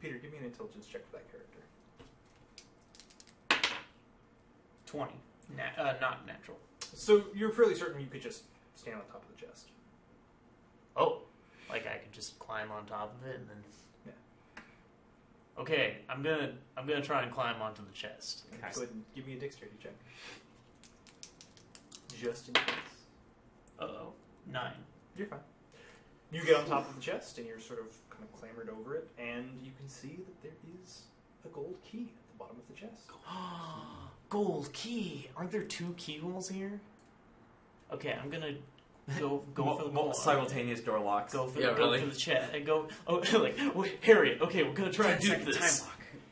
Peter, give me an intelligence check for that character. 20. Not natural. So you're fairly certain you could just stand on top of the chest. Oh, like I could just climb on top of it and then. Yeah. Okay, I'm gonna try and climb onto the chest. Okay. Go ahead and give me a dexterity check. Just in case. 9. You're fine. You get on top of the chest and you're sort of kind of clambered over it, and you can see that there is a gold key at the bottom of the chest. Gold key. Aren't there 2 keyholes here? Okay, I'm gonna go for the gold. Simultaneous door locks. Go for Yeah, go really. for the chest and go. Oh, Harriet. Okay, we're gonna try and dupe this.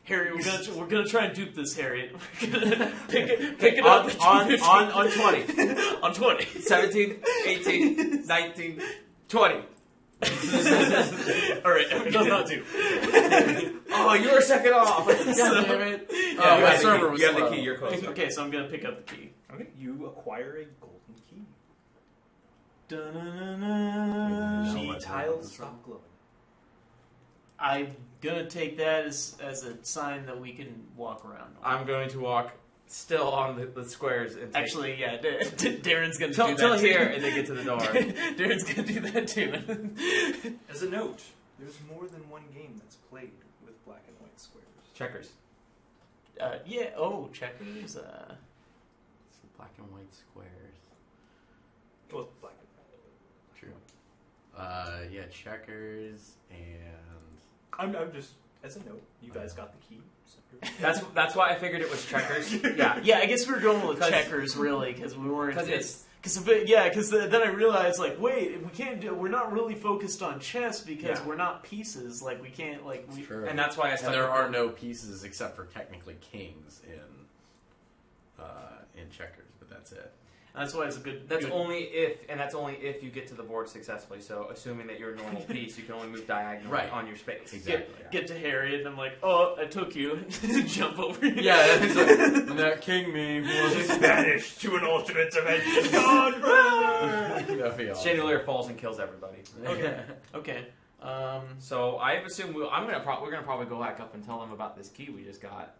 Harriet, we're gonna try and dupe this, Harriet. We're gonna pick it up on 20. on 20. 17, 18, 19, 20. All right, it does not do. Oh, you were second off. God damn it. Yeah, Oh, you my have the server key. was You have the slow. key. You're close. Okay, so I'm gonna pick up the key. Okay, you acquire a golden key. Da-na-na-na. The tiles stop glowing. I'm gonna take that as a sign that we can walk around. I'm going to walk still on the squares and take Actually, yeah, Darren's gonna do till that too. here and then get to the door. Darren's gonna do that too. As a note, there's more than one game that's played with black and white squares. Checkers. Yeah. Oh, checkers. Some black and white squares. Well, black. True. Yeah, checkers and I'm just as a note. You guys got the key. So That's why I figured it was checkers. Yeah. Yeah, I guess we were going with checkers really because we weren't. Because Because then I realized, like, wait, we can't do. We're not really focused on chess because Yeah. we're not pieces. Like, we can't. Like, we. true. and that's why I And stuck there with are no pieces except for technically kings in checkers, but that's it. That's why it's a good. That's good, only if you get to the board successfully. So assuming that you're a normal piece, you can only move diagonally Right. on your space. Exactly. Get to Harriet, and I'm like, oh, I took you. Jump over. Yeah, that's like, that king meme was Spanish to an alternate dimension. Gone forever. That'd be awesome. Chandelier falls and kills everybody. Okay. So I assume we're gonna probably go back up and tell them about this key we just got.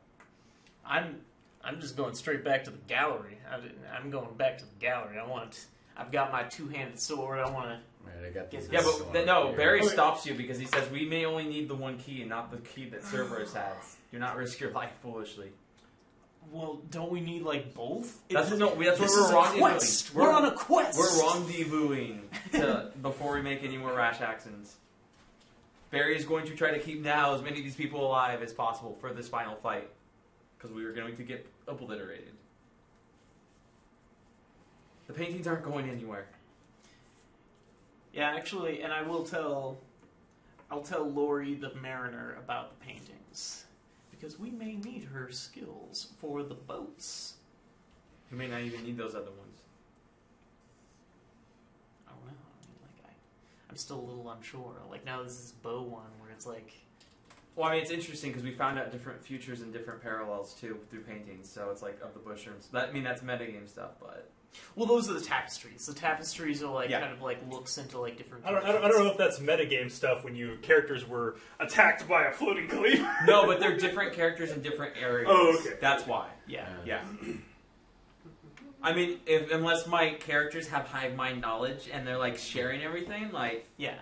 I'm just going straight back to the gallery. I'm going back to the gallery. I've got my two-handed sword. I want to. Right, I got these. Yeah, but no, here. Barry stops you because he says we may only need the one key and not the key that Cerberus has. Do not risk your life foolishly. Well, don't we need like both? That's what this we're is a rendezvousing. quest. We're on a quest. We're rendezvousing before we make any more rash actions. Barry is going to try to keep now as many of these people alive as possible for this final fight because we are going to get obliterated. The paintings aren't going anywhere. Yeah, actually, and I'll tell Lori the Mariner about the paintings because we may need her skills for the boats. You may not even need those other ones. I don't know. I mean, like, I'm still a little unsure. Like now, this is bow one where it's like. Well, I mean, it's interesting because we found out different futures and different parallels too through paintings. So it's like of the bushrooms. That's metagame stuff, but. Well, those are the tapestries. The tapestries are like Yeah. kind of like looks into like different. I don't know if that's metagame stuff when your characters were attacked by a floating cleaver. No, but they're different characters in different areas. Oh, okay. That's why. Yeah. Yeah. I mean, unless my characters have hive mind knowledge and they're like sharing everything, like Yeah.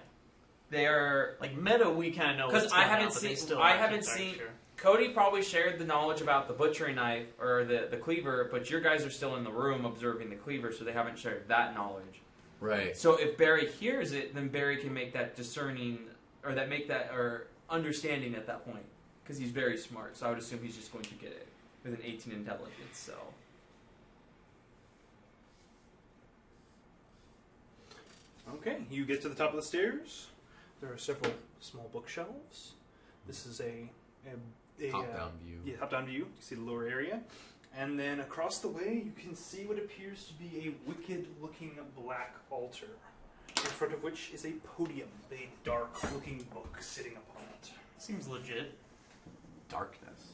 they're Like meta, we kind of know. because what's I going on, haven't but they seen still I aren't haven't entirely seen sure. Cody probably shared the knowledge about the butchering knife or the cleaver, but your guys are still in the room observing the cleaver, so they haven't shared that knowledge. Right. So if Barry hears it, then Barry can make that discerning or understanding at that point because he's very smart. So I would assume he's just going to get it with an 18 intelligence. So. Okay, you get to the top of the stairs. There are several small bookshelves. This is a Top-down view. Yeah, top-down view. You see the lower area. And then across the way, you can see what appears to be a wicked-looking black altar, in front of which is a podium with a dark-looking book sitting upon it. Seems legit. Darkness.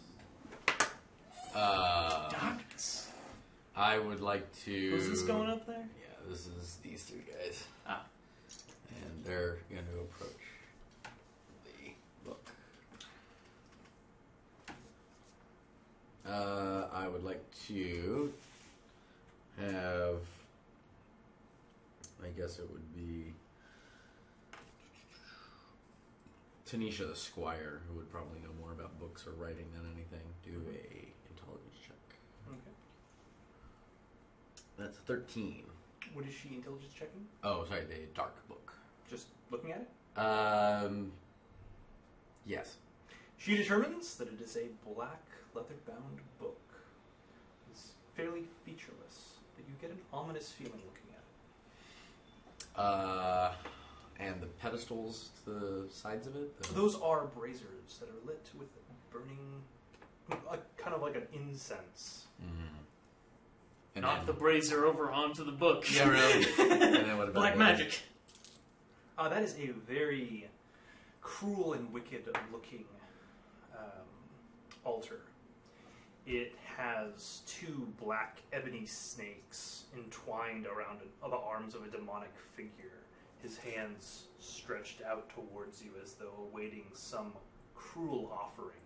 Darkness. I would like to. Was this going up there? Yeah, this is these three guys. Ah. And they're going to approach the book. I would like to have. I guess it would be Tanisha the Squire, who would probably know more about books or writing than anything, do a intelligence check. Okay. That's 13. What is she intelligence checking? Oh, sorry, the dark book. Just looking at it? Yes. She determines that it is a black leather-bound book. It's fairly featureless, but you get an ominous feeling looking at it. And the pedestals to the sides of it? Those are braziers that are lit with burning, kind of like an incense. Mm-hmm. And Knock then, the brazier over onto the book. Yeah, really. And then what about Black the- magic. That is a very cruel and wicked-looking altar. It has two black ebony snakes entwined around the arms of a demonic figure, his hands stretched out towards you as though awaiting some cruel offering.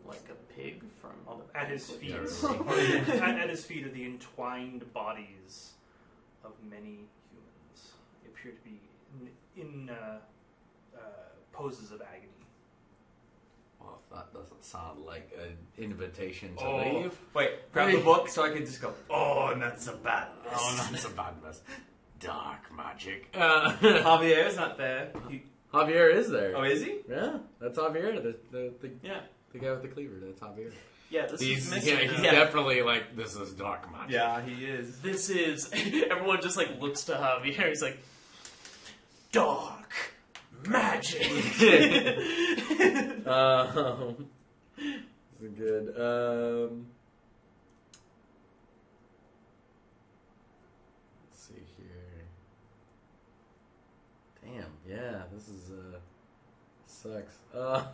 Like a pig from At his feet, Yeah. at his feet are the entwined bodies of many humans. They appear to be in poses of agony. That doesn't sound like an invitation to Oh. leave. Wait, grab the book so I can just go. Oh, not so bad. Oh, not so bad, miss. Dark magic. Javier's not there. Javier is there. Oh, is he? Yeah, that's Javier. The Yeah. guy with the cleaver. That's Javier. Yeah, this is He's missing. definitely like, this is dark magic. Yeah, he is. This is... Everyone just, like, looks to Javier. He's like, dark magic. Good. Let's see here. Damn. Yeah, this is sucks. I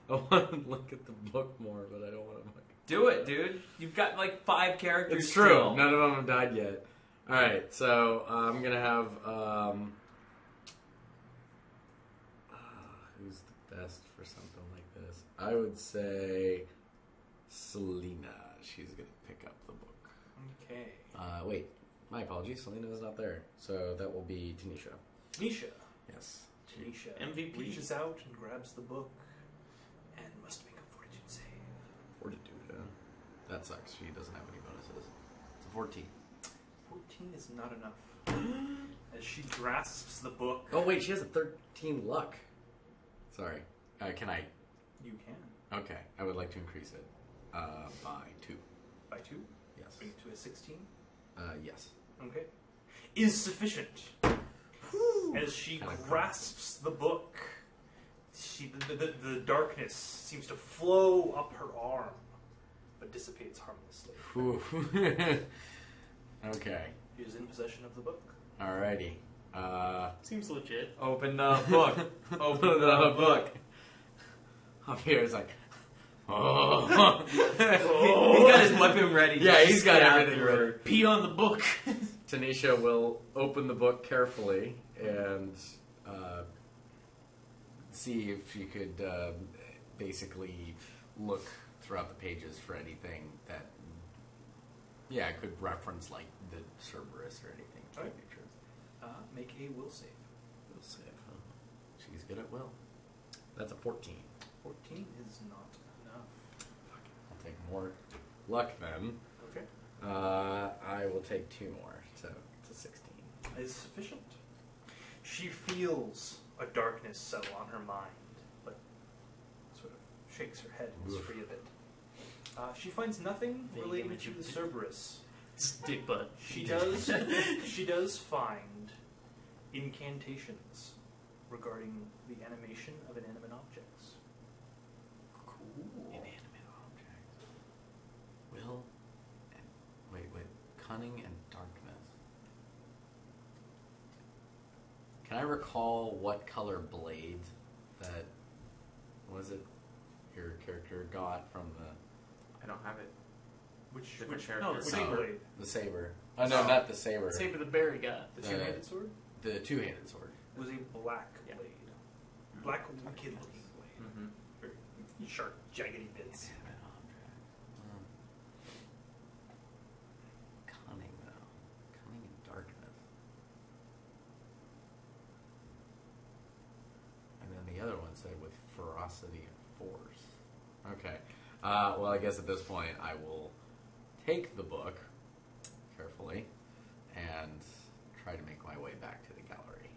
want to look at the book more, but I don't want to. Do it, dude. You've got like 5 characters. It's true. Still. None of them have died yet. All right, so I'm gonna have who's the best for something like this? I would say Selena. She's gonna pick up the book. Okay. Wait, my apologies. Selena is not there, so that will be Tanisha. Tanisha. Yes. Tanisha MVP. reaches out and grabs the book and must make a fortitude save. Fortitude. That sucks. She doesn't have any bonuses. It's a 14. 14 is not enough. As she grasps the book. Oh wait, she has a 13 luck. Sorry. Can I? You can. Okay, I would like to increase it by 2. By 2? Yes. Bring it to a 16. Yes. Okay. Is sufficient. As she Kinda grasps the book, the darkness seems to flow up her arm, but dissipates harmlessly. Whew. Okay. She is in possession of the book. Alrighty. Seems legit. Open the book. Open the book. Javier's like, oh. He's got his weapon ready. Yeah, he's got Stab everything her. ready. Pee on the book. Tanisha will open the book carefully and see if she could basically look throughout the pages for anything that, could reference like the Cerberus or anything. To Alright. make sure. Make a will save. We'll see. She's good at will. That's a 14. 14 is not enough. I'll take more luck then. Okay. I will take 2 more, so it's a 16. Is sufficient. She feels a darkness settle on her mind, but sort of shakes her head and is Oof. free of it. She finds nothing Vague relating image to of the dick. Cerberus. Dick butt. She does. She does find incantations regarding the animation of inanimate objects. Cool. Inanimate objects. Will and wait. Cunning and darkness. Can I recall what color blade that was it your character got from I don't have it. Which Different No, characters. the which saber. blade? the saber? Oh no, not the saber. Saber the berry guy. The two-handed sword? The two-handed sword. It was a black Yeah. blade. Black wicked looking blade. Mm-hmm. Very sharp, jaggedy bits. Inanimate object. Cunning though. Cunning and darkness. And then the other one said with ferocity and force. Okay. Well, I guess at this point I will take the book carefully and try to make my way back to the gallery.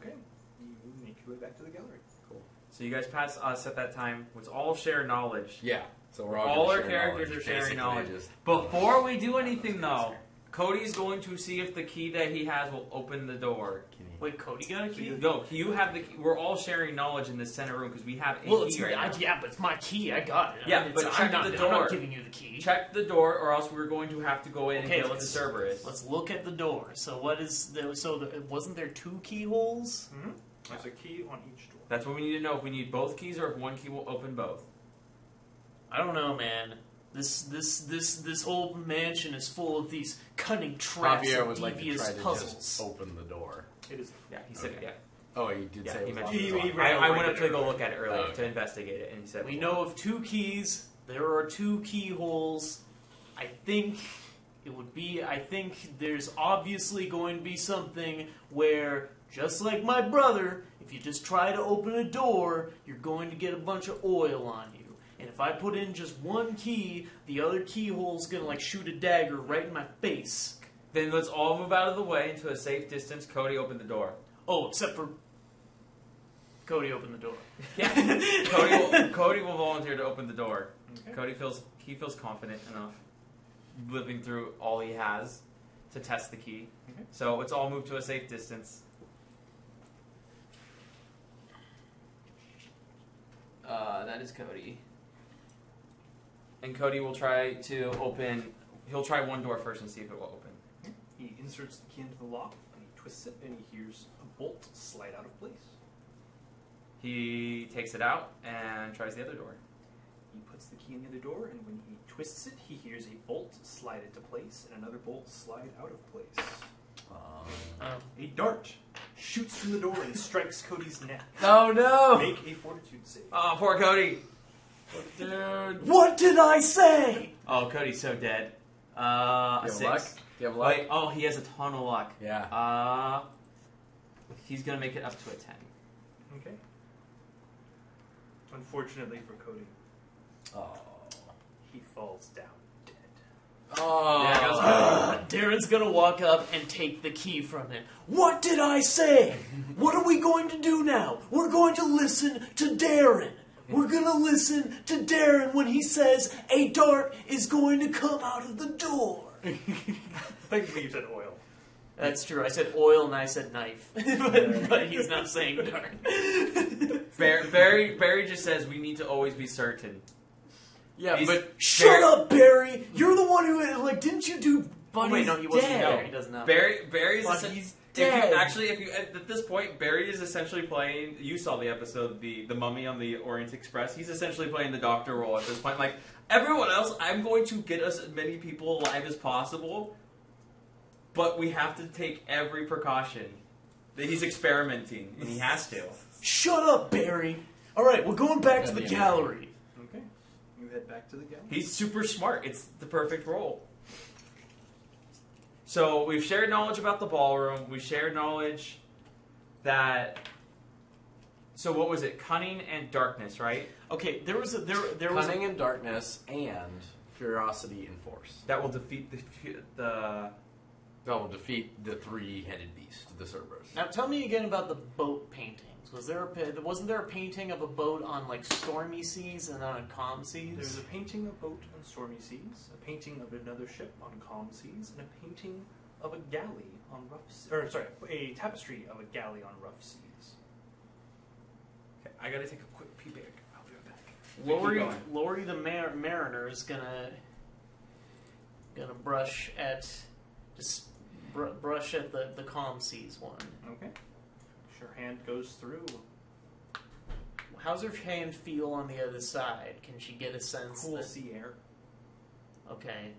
Okay. You make your way back to the gallery. Cool. So you guys passed us at that time. Was all share knowledge. Yeah. So we're All gonna our share characters knowledge, are sharing basically knowledge. just- Before we do anything, though, Cody's going to see if the key that he has will open the door. Wait, Cody got a key? No, you have the key. We're all sharing knowledge in this center room because we have a Well, key it's right now. yeah, but it's my key. I got it. Yeah, It's- but check I'm not, the I'm door. not giving you the key. Check the door, or else we're going to have to go in Okay, and get the Cerberus. Let's look at the door. So what is there? Wasn't there 2 keyholes? Mm-hmm. There's a key on each door. That's what we need to know. If we need both keys, or if one key will open both. I don't know, man. This whole mansion is full of these cunning traps Javier and would like to devious try to puzzles. just open the door. It is. Yeah, he said Okay. yeah. Oh, you did Yeah, say he it was mentioned on it. the He door. ran I over went it up to go earlier. look at it earlier Oh, okay. to investigate it, and he said We know of 2 keys. There are 2 keyholes. I think it would be. I think there's obviously going to be something where Just like my brother, if you just try to open a door, you're going to get a bunch of oil on you. And if I put in just one key, the other keyhole's gonna like shoot a dagger right in my face. Then let's all move out of the way into a safe distance. Cody, open the door. Oh, except for Cody opened the door. Yeah. Cody will volunteer to open the door. Okay. Cody feels confident enough living through all he has to test the key. Okay. So let's all move to a safe distance. That is Cody. And Cody will try to open... He'll try one door first and see if it will open. He inserts the key into the lock, and he twists it, and he hears a bolt slide out of place. He takes it out and tries the other door. He puts the key in the other door, and when he twists it, he hears a bolt slide into place, and another bolt slide out of place. A dart shoots from the door and strikes Cody's neck. Oh no! Make a fortitude save. Oh, poor Cody. Dude. What did I say? Oh, Cody's so dead. Do you have 6. luck? Do you have luck? Wait, oh, he has a ton of luck. Yeah. He's gonna make it up to a 10. Okay. Unfortunately for Cody, he falls down dead. Oh. Yeah, Darren's gonna walk up and take the key from him. What did I say? What are we going to do now? We're going to listen to Darren. We're going to listen to Darren when he says a dart is going to come out of the door. Thankfully you said oil. That's true. I said oil and I said knife. but he's not saying dart. Barry just says we need to always be certain. Yeah, but shut up, Barry! You're the one who, like, didn't you do... But wait, no, he wasn't dead. there. He doesn't know. Barry's... But he's dead. If you at this point, Barry is essentially playing... You saw the episode, the Mummy on the Orient Express. He's essentially playing the doctor role at this point. Like, everyone else, I'm going to get us as many people alive as possible, but we have to take every precaution. He's experimenting, and he has to. Shut up, Barry! Alright, we're going back to the gallery. Okay. You head back to the gallery. He's super smart. It's the perfect role. So we've shared knowledge about the ballroom. We shared knowledge that... So what was it? Cunning and darkness, right? Okay, there was cunning and darkness and curiosity and force. That will defeat the That will defeat the three-headed beast, the Cerberus. Now tell me again about the boat paintings. Wasn't there a painting of a boat on like stormy seas and on calm seas? There's a painting of a boat on stormy seas, a painting of another ship on calm seas, and a painting of a galley on rough seas. Or sorry, a tapestry of a galley on rough seas. Okay, I gotta take a quick pee break. I'll be right back. Lori the mariner is gonna brush at the calm seas one. Okay. Her hand goes through. How's her hand feel on the other side? Can she get a sense Cool that... sea air. Okay.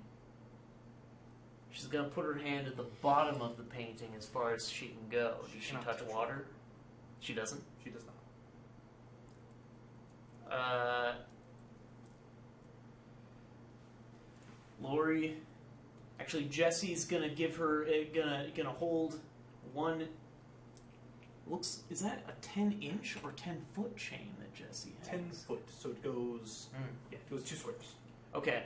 She's gonna put her hand at the bottom of the painting as far as she can go. Does she touch water? She doesn't? She does not. Lori... Actually, Jesse's gonna give her... Gonna hold one... Is that a 10-inch or 10-foot chain that Jesse has? 10 foot, so it goes... Yeah, it goes 2 squares. Okay.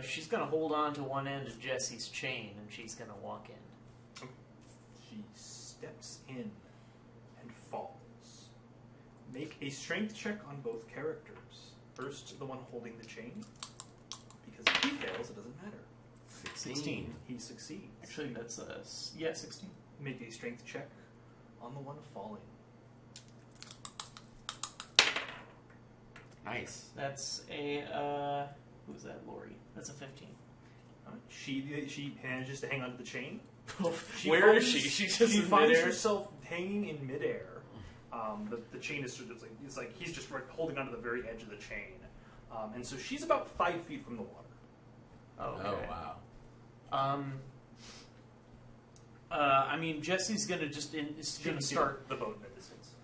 She's going to hold on to one end of Jesse's chain, and she's going to walk in. Okay. She steps in and falls. Make a strength check on both characters. First, the one holding the chain. Because if he fails, it doesn't matter. 16. He succeeds. Actually, that's 16. Make a strength check on the one falling. Nice. That's a... who's that, Lori? That's a 15. She manages to hang onto the chain. Where is she? She's just she in finds midair? herself hanging in midair. The chain is sort of like, it's like he's just holding onto the very edge of the chain. And so she's about 5 feet from the water. Oh, okay. Oh, wow. I mean, Jesse's gonna start. The boat in the distance.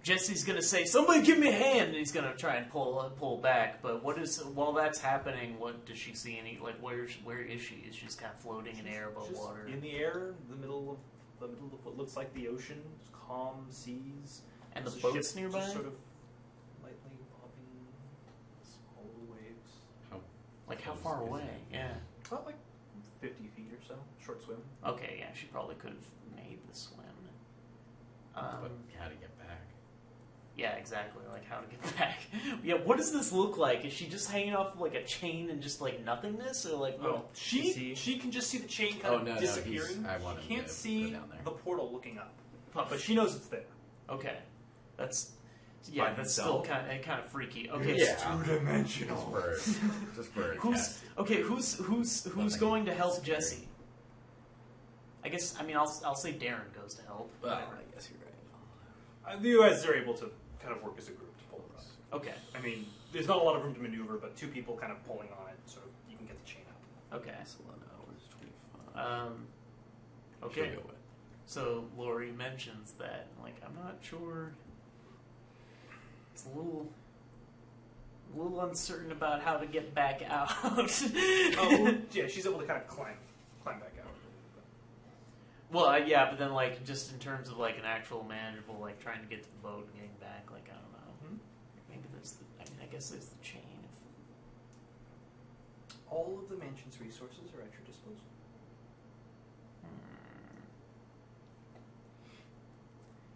Jesse's gonna say, "Somebody give me a hand," and he's gonna try and pull back. But while that's happening? What does she see? Where is she? Is she just kind of floating in air above just water? In the air, in the middle the middle of what looks like the ocean, calm seas. And the There's a boat's ship nearby? just sort of lightly bobbing, small little waves. Like, how far away? Yeah. About like 50 feet or so, short swim. Okay, yeah, she probably could have made the swim. But how to get back? Yeah, exactly. Like, how to get back. Yeah, what does this look like? Is she just hanging off like a chain and just like nothingness, or like? Oh, she can just see the chain kind of disappearing. I want she can't to see go down there. the portal looking up, but she knows it's there. Okay, that's By that's himself. still kind of freaky. Okay, Yeah. so Two-dimensional. Just for a who's test. who's going to help Jesse? I guess I'll say Darren goes to help. Well, I guess you're right. You guys are able to kind of work as a group to pull it up. Okay, I mean, there's not a lot of room to maneuver, but two people kind of pulling on it, so you can get the chain up. okay, Selena was 25. okay. She'll go with. So Lori mentions that, like, I'm not sure. It's a little uncertain about how to get back out. Oh, yeah, she's able to kind of climb back out. Well, yeah, but then, like, just in terms of, like, an actual manageable, like, trying to get to the boat and getting back, like, I don't know. Mhm. Maybe there's I guess there's the chain. All of the mansion's resources are at your disposal.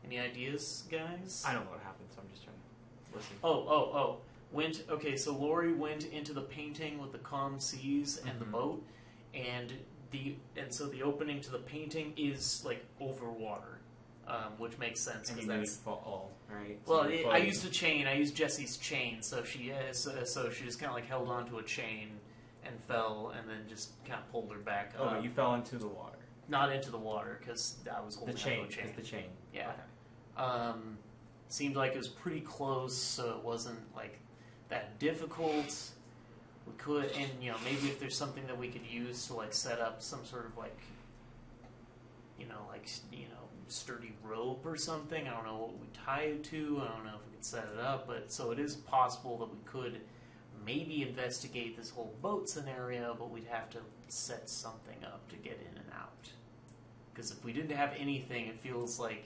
Any ideas, guys? I don't know what happened, so I'm just trying to listen. Okay, so Lori went into the painting with the calm seas and the Mhm. boat, and so the opening to the painting is like over water, which makes sense And because you made that's fall, right? well. So you're I floating. used a chain. I used Jessie's chain, so she just kind of like held onto a chain and fell, and then just kind of pulled her back Oh, up. but you fell into the water. Not into the water because I was The holding chain. onto a chain. It's the chain. Yeah. Okay. Seemed like it was pretty close, so it wasn't like that difficult. We could, and maybe if there's something that we could use to like set up some sort of like, sturdy rope or something. I don't know what we tie it to. I don't know if we could set it up, but so it is possible that we could maybe investigate this whole boat scenario, but we'd have to set something up to get in and out. Because if we didn't have anything, it feels like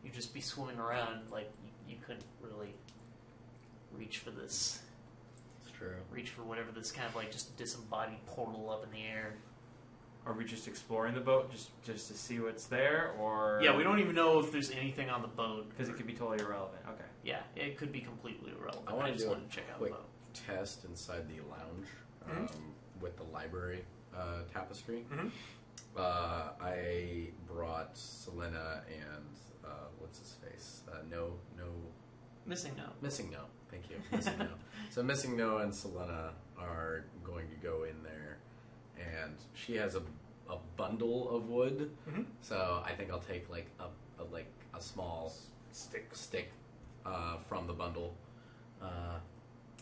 you'd just be swimming around like you couldn't really reach for this. It's true. Reach for whatever this kind of like just disembodied portal up in the air. Are we just exploring the boat just to see what's there, or Yeah, we don't even know if there's anything on the boat. because it could be totally irrelevant. Okay. Yeah, it could be completely irrelevant. I want to just do wanted to check out the quick boat. test inside the lounge with the library tapestry. Mm-hmm. I brought Selena and what's his face? Missing note. Missing No. Thank you. Missing No. So Missing No and Selena are going to go in there, and she has a bundle of wood. Mm-hmm. So I think I'll take like a small stick from the bundle,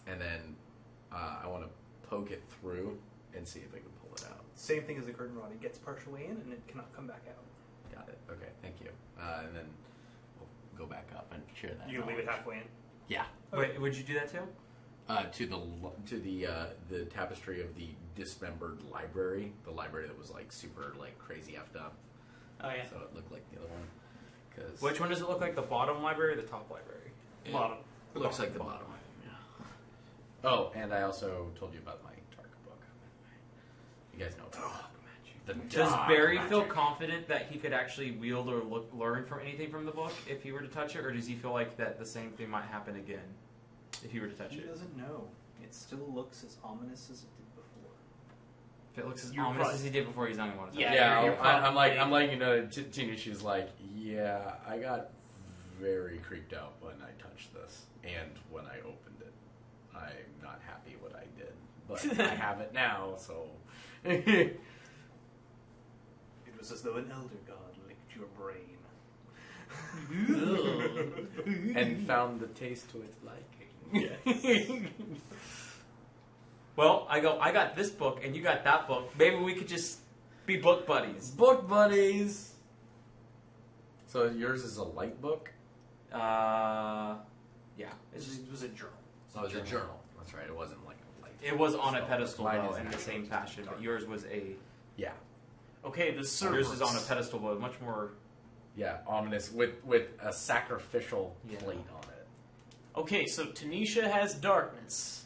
and then I want to poke it through and see if I can pull it out. Same thing as the curtain rod. It gets partial way in and it cannot come back out. Got it. Okay, thank you. And then we'll go back up and share that. You can leave it halfway in. Yeah. Wait, would you do that too? To the tapestry of the dismembered library, the library that was like super like crazy effed up. Oh yeah. So it looked like the other one. Cause Which one does it look like? The bottom library or the top library? it Bottom. looks like the bottom. Yeah. Oh, and I also told you about my dark book. You guys know dark magic. The Does dark Barry magic. feel confident that he could actually wield or learn from anything from the book if he were to touch it, or does he feel like that the same thing might happen again if he were to touch He it? doesn't know. It still looks as ominous as it did before. If it looks as You're ominous right. as he did before, he's not going to want to touch Yeah, it. Yeah, you're I'm like, probably- I'm letting you know, Tina, she's like, yeah, I got very creeped out when I touched this, and when I opened it. I'm not happy what I did, but I have it now, so. It was as though an elder god licked your brain. And found the taste to its liking. Well, I got this book, and you got that book. Maybe we could just be book buddies. Book buddies! So yours is a light book? Yeah. It's just, It was a journal. Oh, it's a journal. That's right, it wasn't like a light. it was on a So, pedestal, mine though, is in the actually same fashion, but yours was a... Yeah. Okay, the servers. Yours is on a pedestal, but much more ominous with a sacrificial plate on it. Okay, so Tanisha has darkness.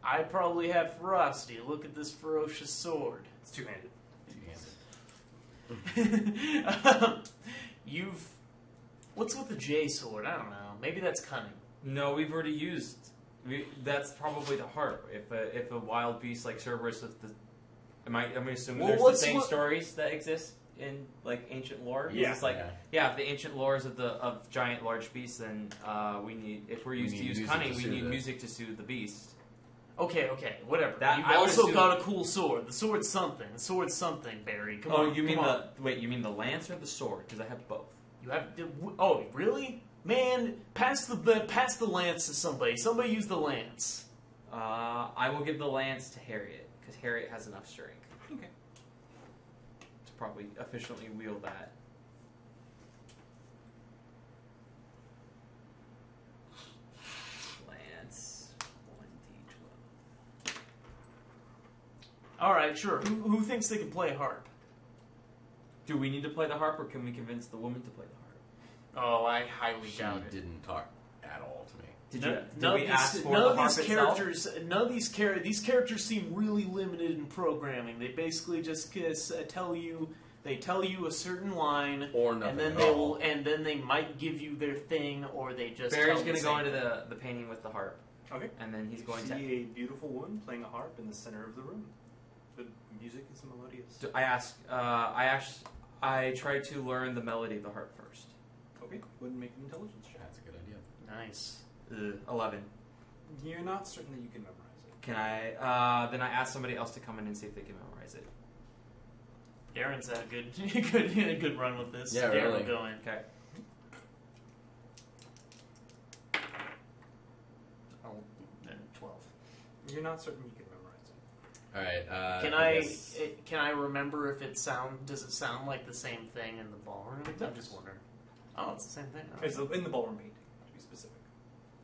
I probably have ferocity. Look at this ferocious sword. It's two-handed. What's with the J sword? I don't know. Maybe that's cunning. No, we've already used. That's probably the harp. If a wild beast like Cerberus with the, I'm assuming there's the same stories that exist in like ancient lore. Yeah. It's like if the ancient lores of giant large beasts, then we need if we're used to use cunning, we need music to soothe the beast. Okay, whatever. You've I also got a cool sword. The sword's something. Barry. Come on. You mean the lance or the sword? Because I have both. You have. Oh, really? Man, pass the lance to somebody. Somebody use the lance. I will give the lance to Harriet because Harriet has enough strength. Okay. To probably efficiently wield that. Lance, 1d12. All right, sure. Who thinks they can play a harp? Do we need to play the harp, or can we convince the woman to play the harp? Oh, I highly doubt it. She didn't talk at all to me. None of these characters seem really limited in programming. They basically just tell you a certain line, or nothing, and then they might give you their thing, or they just. Barry's going to go into the painting with the harp. Okay. And then he's going to see a beautiful woman playing a harp in the center of the room. The music is melodious. I try to learn the melody of the harp first. Okay. Go ahead and make an intelligence check. That's a good idea. Nice. 11. You're not certain that you can memorize it. Can I? Then I ask somebody else to come in and see if they can memorize it. Darren's had a good run with this. Yeah, Darren really. will go in. Okay. Oh, then 12. You're not certain you can memorize it. All right. Can I remember if does it sound like the same thing in the ballroom? I'm just wondering. Oh, it's the same thing. Oh. It's in the ballroom painting, to be specific.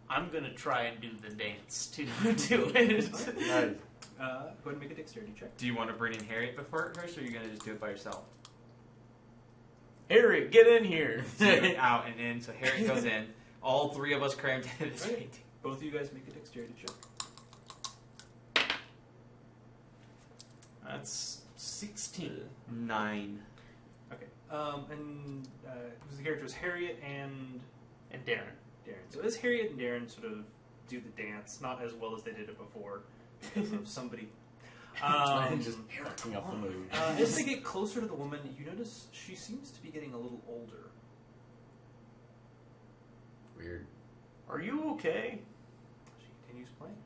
I'm gonna try and do the dance to it. Nice. Go ahead and make a dexterity check. Do you want to bring in Harriet before first, or are you going to just do it by yourself? Harriet, get in here. Out and in. So Harriet goes in. All three of us crammed into this painting. Both of you guys make a dexterity check. That's 16. 9. Okay. And the character was Harriet and Darren. So as Harriet and Darren sort of do the dance, not as well as they did it before, because of somebody. Just picking up the mood. As they get closer to the woman, you notice she seems to be getting a little older. Weird. Are you okay? She continues playing.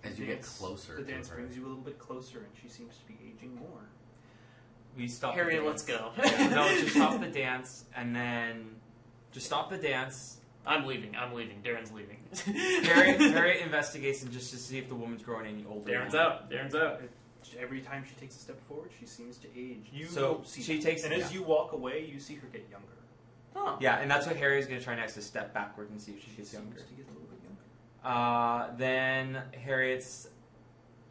As you get closer, the dance brings you a little bit closer, and she seems to be aging more. We stop. Harriet, let's go. No, just stop the dance, and then just stop the dance. I'm leaving. Darren's leaving. Harriet investigates and just to see if the woman's growing any older. Darren's out. Every time she takes a step forward, she seems to age. As you walk away, you see her get younger. Huh. Yeah, and that's what Harriet's going to try next, is step backward and see if she gets younger. Seems to get a little bit younger. Then Harriet's...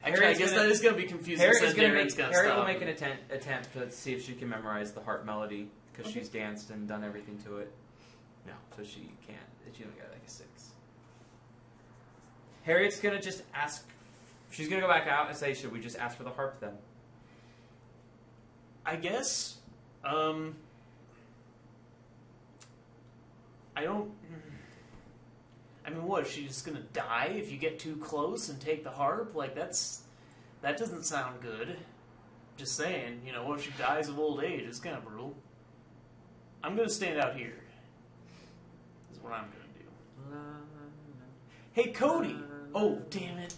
Actually, I guess that is going to be confusing. Harriet will make an attempt to see if she can memorize the harp melody, because she's danced and done everything to it. No, so she can't. She only got like a 6. Harriet's going to just ask... She's going to go back out and say, should we just ask for the harp then? I guess. I don't... I mean, what, is she just gonna die if you get too close and take the harp? Like, that doesn't sound good. Just saying, what if she dies of old age? It's kind of brutal. I'm gonna stand out here. This is what I'm gonna do. Hey, Cody! Oh, damn it.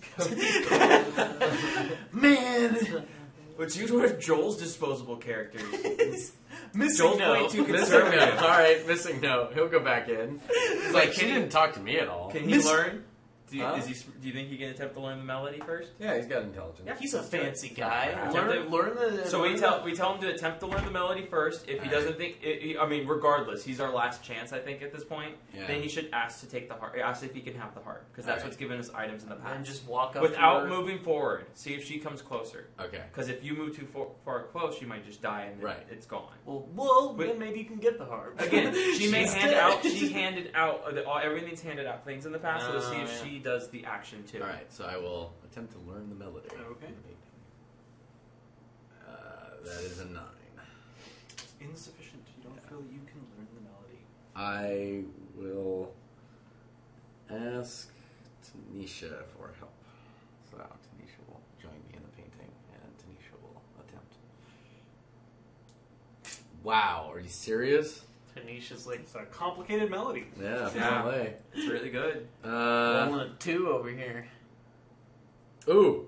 Man! Let's use one of Joel's disposable characters. Missing note. Alright, missing note. He'll go back in. He's like, she didn't talk to me at all. Can he learn Do you think he can attempt to learn the melody first? Yeah, he's got intelligence. Yeah, he's a fancy guy. Yeah. Learn the. So we tell him to attempt to learn the melody first. If he doesn't think, regardless, he's our last chance. I think at this point, then he should ask to take the harp. Ask if he can have the harp because that's what's given us items in the past. And just walk up without moving forward. See if she comes closer. Okay. Because if you move too far close, she might just die and then it's gone. Well, then maybe you can get the harp. Again, she may hand out. She handed out everything's handed out things in the past. So let's see if she does the action too. All right, so I will attempt to learn the melody. Okay. That is a 9. It's insufficient. You don't feel you can learn the melody. I will ask Tanisha for help. So Tanisha will join me in the painting, and Tanisha will attempt. Wow, are you serious? Tanisha's like, It's a complicated melody. Yeah, Yeah. play. It's really good. rolling a 2 over here. Ooh,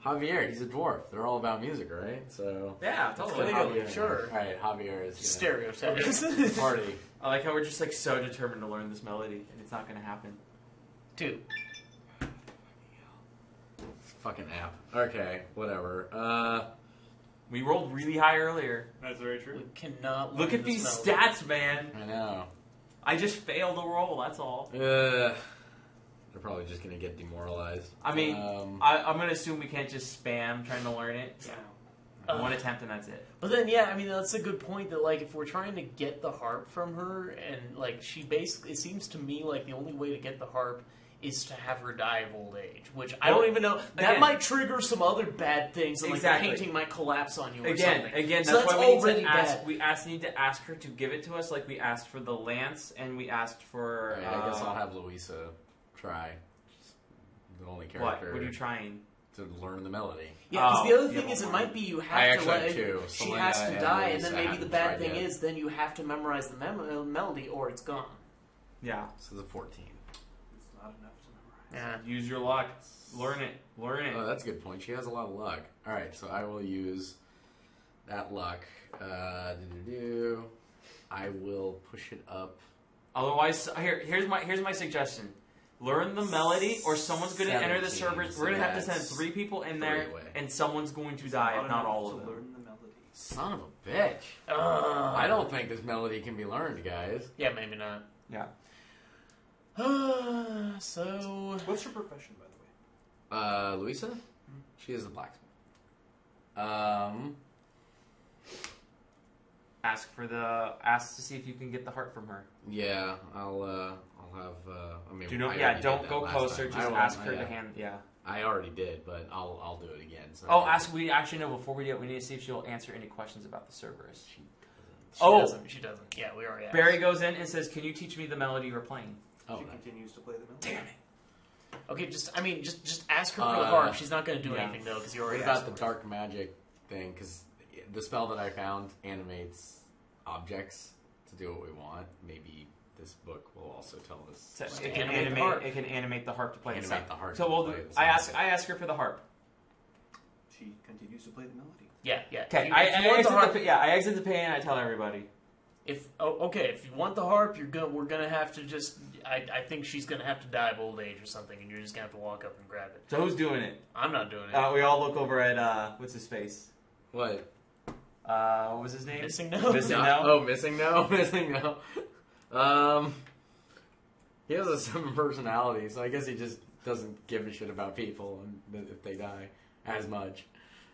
Javier, he's a dwarf. They're all about music, right? So Yeah, totally. Javier. Sure. All right, Javier is Stereotypes. gonna party. I like how we're just like so determined to learn this melody, and it's not going to happen. 2. Fucking app. Okay, whatever. We rolled really high earlier. That's very true. We cannot Look learn at this these melody. stats, man. I know. I just failed the roll. That's all. They're probably just gonna get demoralized. I mean, I'm going to assume we can't just spam trying to learn it. Yeah. One attempt and that's it. But then, yeah, I mean, that's a good point that, like, if we're trying to get the harp from her, and, like, she basically, it seems to me like the only way to get the harp is to have her die of old age, which I don't even know. That again, might trigger some other bad things, and, like, Exactly. the painting might collapse on you or Again, something. that's So that's why we need already to ask. bad. We need to ask her to give it to us, like we asked for the lance, and we asked for. Alright, I guess I'll have Louisa try. She's the only character. What are you trying? To learn the melody. Yeah, because the other you thing have is, it one might more. be you I have to actually let have 2. she Selena has to and die, and Louisa then maybe the haven't bad tried thing yet. is then you have to memorize the melody, or it's gone. Yeah. So the 14. It's not enough to memorize. Yeah. Use your luck. Learn it. Learn it. Oh, that's a good point. She has a lot of luck. All right, so I will use that luck. I will push it up. Otherwise, here's my suggestion. Learn the melody, or someone's going to enter the 17, servers. so We're going to have to send that's 3 people in there, 3 away. and someone's going to die, if not all of them. To learn the melody. Son of a bitch. I don't think this melody can be learned, guys. Yeah, maybe not. Yeah. So What's your profession, by the way? Louisa? She is a blacksmith. Ask to see if you can get the heart from her. Yeah, I'll have. I mean, Do I not, already don't did go that last closer. time. Just I will, ask her yeah. to hand. Yeah. I already did, but I'll do it again. So Ask. We actually know before we do it. We need to see if she'll answer any questions about the Cerberus. She doesn't. Yeah, we already asked. Barry goes in and says, "Can you teach me the melody you're playing?" Oh, She nice. continues to play the melody. Damn it! Okay, just ask her for the harp. She's not going to do yeah. anything though, because you What already about asked the for it. dark magic thing? Because the spell that I found animates objects to do what we want. Maybe this book will also tell us. So Just it can animate the harp. It can animate the harp to play Animate sound. the harp So to we'll play do. the sound. I ask her for the harp. She continues to play the melody. Yeah. Okay. If you want the harp, I exit the pain and I tell everybody. if you want the harp, we're gonna have to just. I think she's gonna have to die of old age or something, and you're just gonna have to walk up and grab it. So who's doing it? I'm not doing it. We all look over at what's his face? What? What was his name? Missing no. Missing No? no. Oh, missing no, missing no. He has a 7 personality, so I guess he just doesn't give a shit about people and if they die as much.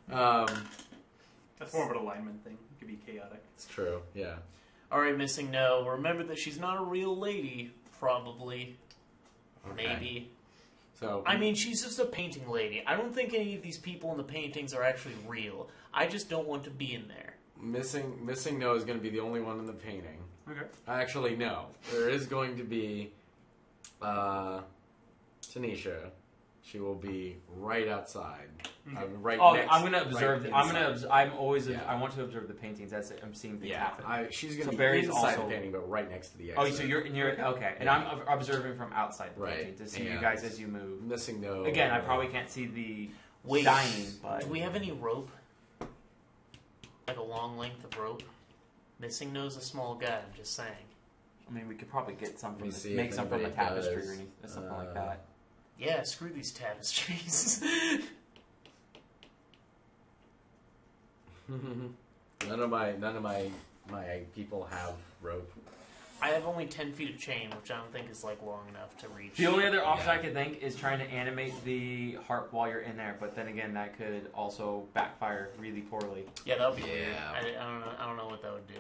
That's more of an alignment thing. It could be chaotic. It's true. Yeah. All right, missing no. Remember that she's not a real lady. Probably. Okay. Maybe. So I mean, she's just a painting lady. I don't think any of these people in the paintings are actually real. I just don't want to be in there. missing no is going to be the only one in the painting. Okay. Actually, no. There is going to be Tanisha. She will be right outside. Right next. I'm gonna observe. Right I'm gonna. inside. I'm always. Yeah. I want to observe the paintings. That's it. I'm seeing things Yeah, happen. she's going So to be Barry's inside also- the painting, but right next to the Oh, exit. so you're okay, and Yeah. I'm observing from outside the Right, painting to see you and guys as you move. Missing no. Again, I probably can't see the Wait, dining, but do we have any rope? Like a long length of rope? Missing no's a small guy. I'm just saying. I mean, we could probably get some Let from me the, see make if some from the anybody tapestry does. or something like that. Yeah, screw these tapestries. None of my people have rope. I have only 10 feet of chain, which I don't think is like long enough to reach. The only other option I could think is trying to animate the harp while you're in there, but then again, that could also backfire really poorly. Yeah, that would be weird. I don't know what that would do.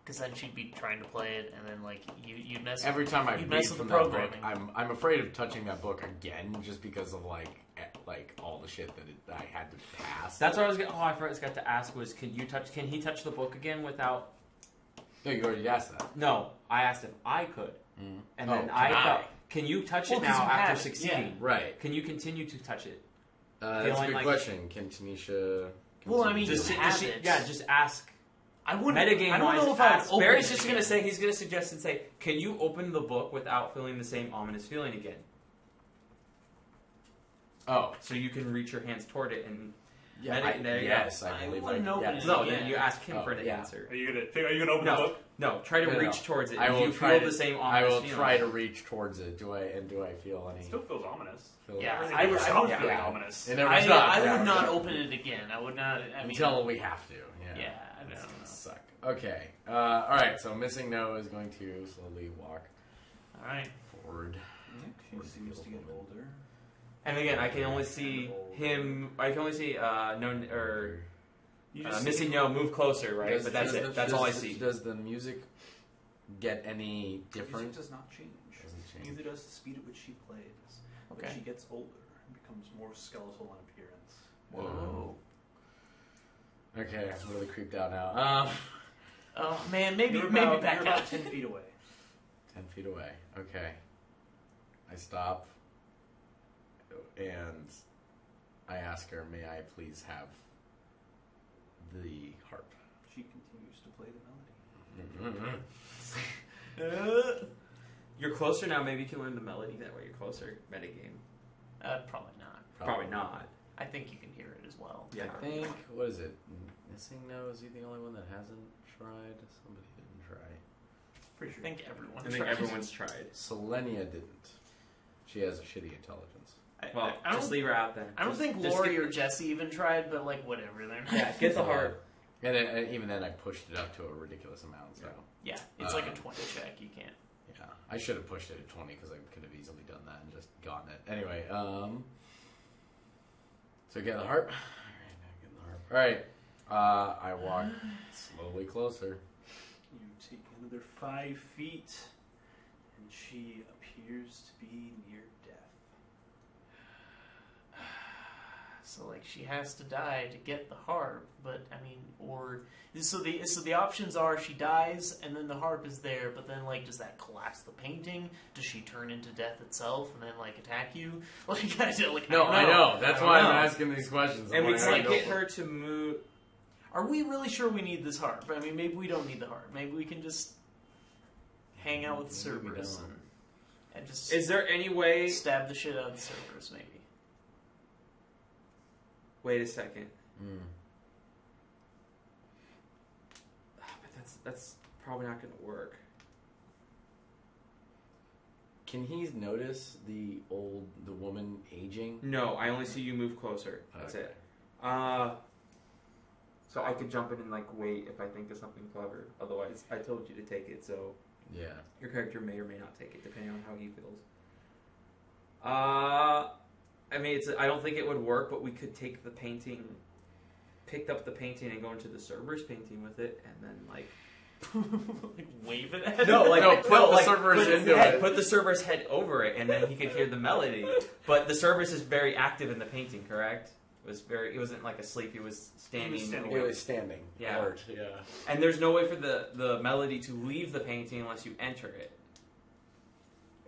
Because then she'd be trying to play it, and then like you'd mess. Every time I read mess with from the that book, programming. I'm afraid of touching that book again, just because of like all the shit that I had to pass. That's what I was. I forgot to ask was, can he touch the book again without? No, you already asked that. No, I asked if I could, and then can you touch it Well, 'cause now you after have it, succeeding? yeah. Right. Can you continue to touch it? That's a good question. Can Tanisha? Well, I mean, Just it. just ask. I wouldn't. Metagame I don't know wise, if I would open Barry's it just again. gonna say he's gonna suggest and say, can you open the book without feeling the same ominous feeling again? Oh, So you can reach your hands toward it and. yeah. Yes, I believe I wouldn't open yes. it. No, Yeah. then you ask him for the yeah. answer. Are you gonna open the No, book? no. Try to No. reach towards it. I Do will you try feel to, the same I ominous will feeling? try to reach towards it. Do I feel any? It still feels ominous. Yeah, Everything I never would- stopped yeah. feeling ominous. It never I stops. would not open it again. I would not. I mean, Until we have to. yeah, I don't know. Suck. Okay. All right. So missing no is going to slowly walk All right. forward. She seems to get older. And again, I can only see him. I can only see missing no move closer, right? But that's it. That's all I see. Does the music get any The different? music does not change. Doesn't change. Neither does the speed at which she plays. Okay. But she gets older and becomes more skeletal in appearance. Whoa. Okay, I'm really creeped out now. Oh man, maybe You're maybe about, back you're about out. 10 feet away. 10 feet away. Okay. I stop. And I ask her, may I please have the harp? She continues to play the melody. You're closer now. Maybe you can learn the melody that way. You're closer. Metagame. Probably not. Probably not. I think you can hear it as well. Yeah. I think, what is it? Missing no? Is he the only one that hasn't tried? Somebody didn't try. Pretty sure. I think everyone. I think tries. everyone's tried. Selenia didn't. She has a shitty intelligence. Well, I just don't. leave her out then. I don't think just Lori get- or Jesse even tried, but like whatever. They're not. Yeah, get the harp. And even then, I pushed it up to a ridiculous amount. So Yeah, it's like a 20 check. You can't. yeah, I should have pushed it at 20 because I could have easily done that and just gotten it. Anyway, so get the harp. All right, I walk slowly closer. You take another 5 feet, and she appears to be near death. So like she has to die to get the harp, but I mean, or so the options are she dies and then the harp is there, but then like does that collapse the painting? Does she turn into death itself and then like attack you? Like I know. That's why I'm know. asking these questions. And we I can't don't get know. her to move. Are we really sure we need this harp? I mean, maybe we don't need the harp. Maybe we can just hang out with the Maybe we Cerberus don't. and just Is there any way? stab the shit out of the Cerberus, maybe. Wait a second. Mm. But that's probably not going to work. Can he notice the woman aging? No, I only see you move closer. That's Okay. it. So I could jump in and like wait if I think of something clever. Otherwise, I told you to take it, so Yeah. your character may or may not take it depending on how he feels. I mean, I don't think it would work, but we could take the painting, pick up the painting, and go into the Cerberus painting with it, and then like Like wave it at no, him? like No, put the Cerberus put his into head, it. Put the Cerberus head over it, and then he could hear the melody. But the Cerberus is very active in the painting, correct? He wasn't like asleep. He was standing. standing. It was standing. Yeah. Alert, yeah. And there's no way for the melody to leave the painting unless you enter it.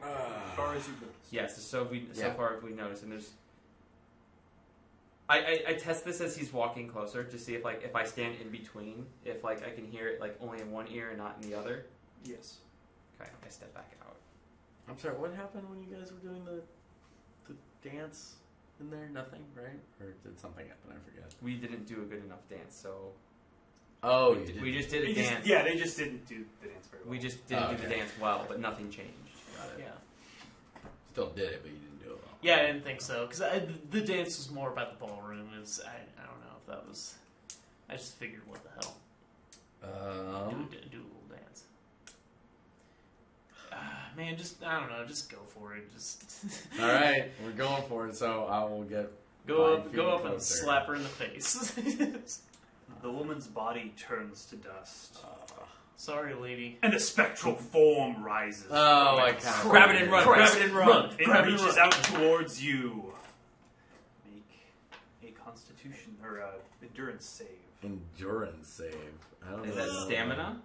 As far as you go. Yes, so Yeah. far as we noticed, and there's. I test this as he's walking closer to see if I stand in between, if like I can hear it like only in one ear and not in the other. Yes. Okay, I step back out. I'm sorry, what happened when you guys were doing the dance in there? Nothing, right? Or did something happen? I forget. We didn't do a good enough dance, so Oh, we, you did. we just did a They just- dance. yeah, they just didn't do the dance very well. We just didn't do the okay. dance well, but nothing changed. Got it. Yeah. Still did it, but you didn't do it well. Yeah, I didn't think so because the dance was more about the ballroom. I don't know if that was. I just figured, what the hell? Do a little dance. Man, just I don't know. Just go for it. Just. All right, we're going for it. So I will get. Go up and slap her in the face. The woman's body turns to dust. Sorry, lady. And a spectral form rises. Oh, I kind of Grab it and run. Grab it and run. It reaches out towards you. Make a Constitution or endurance save. Endurance save. I don't know. Is that stamina?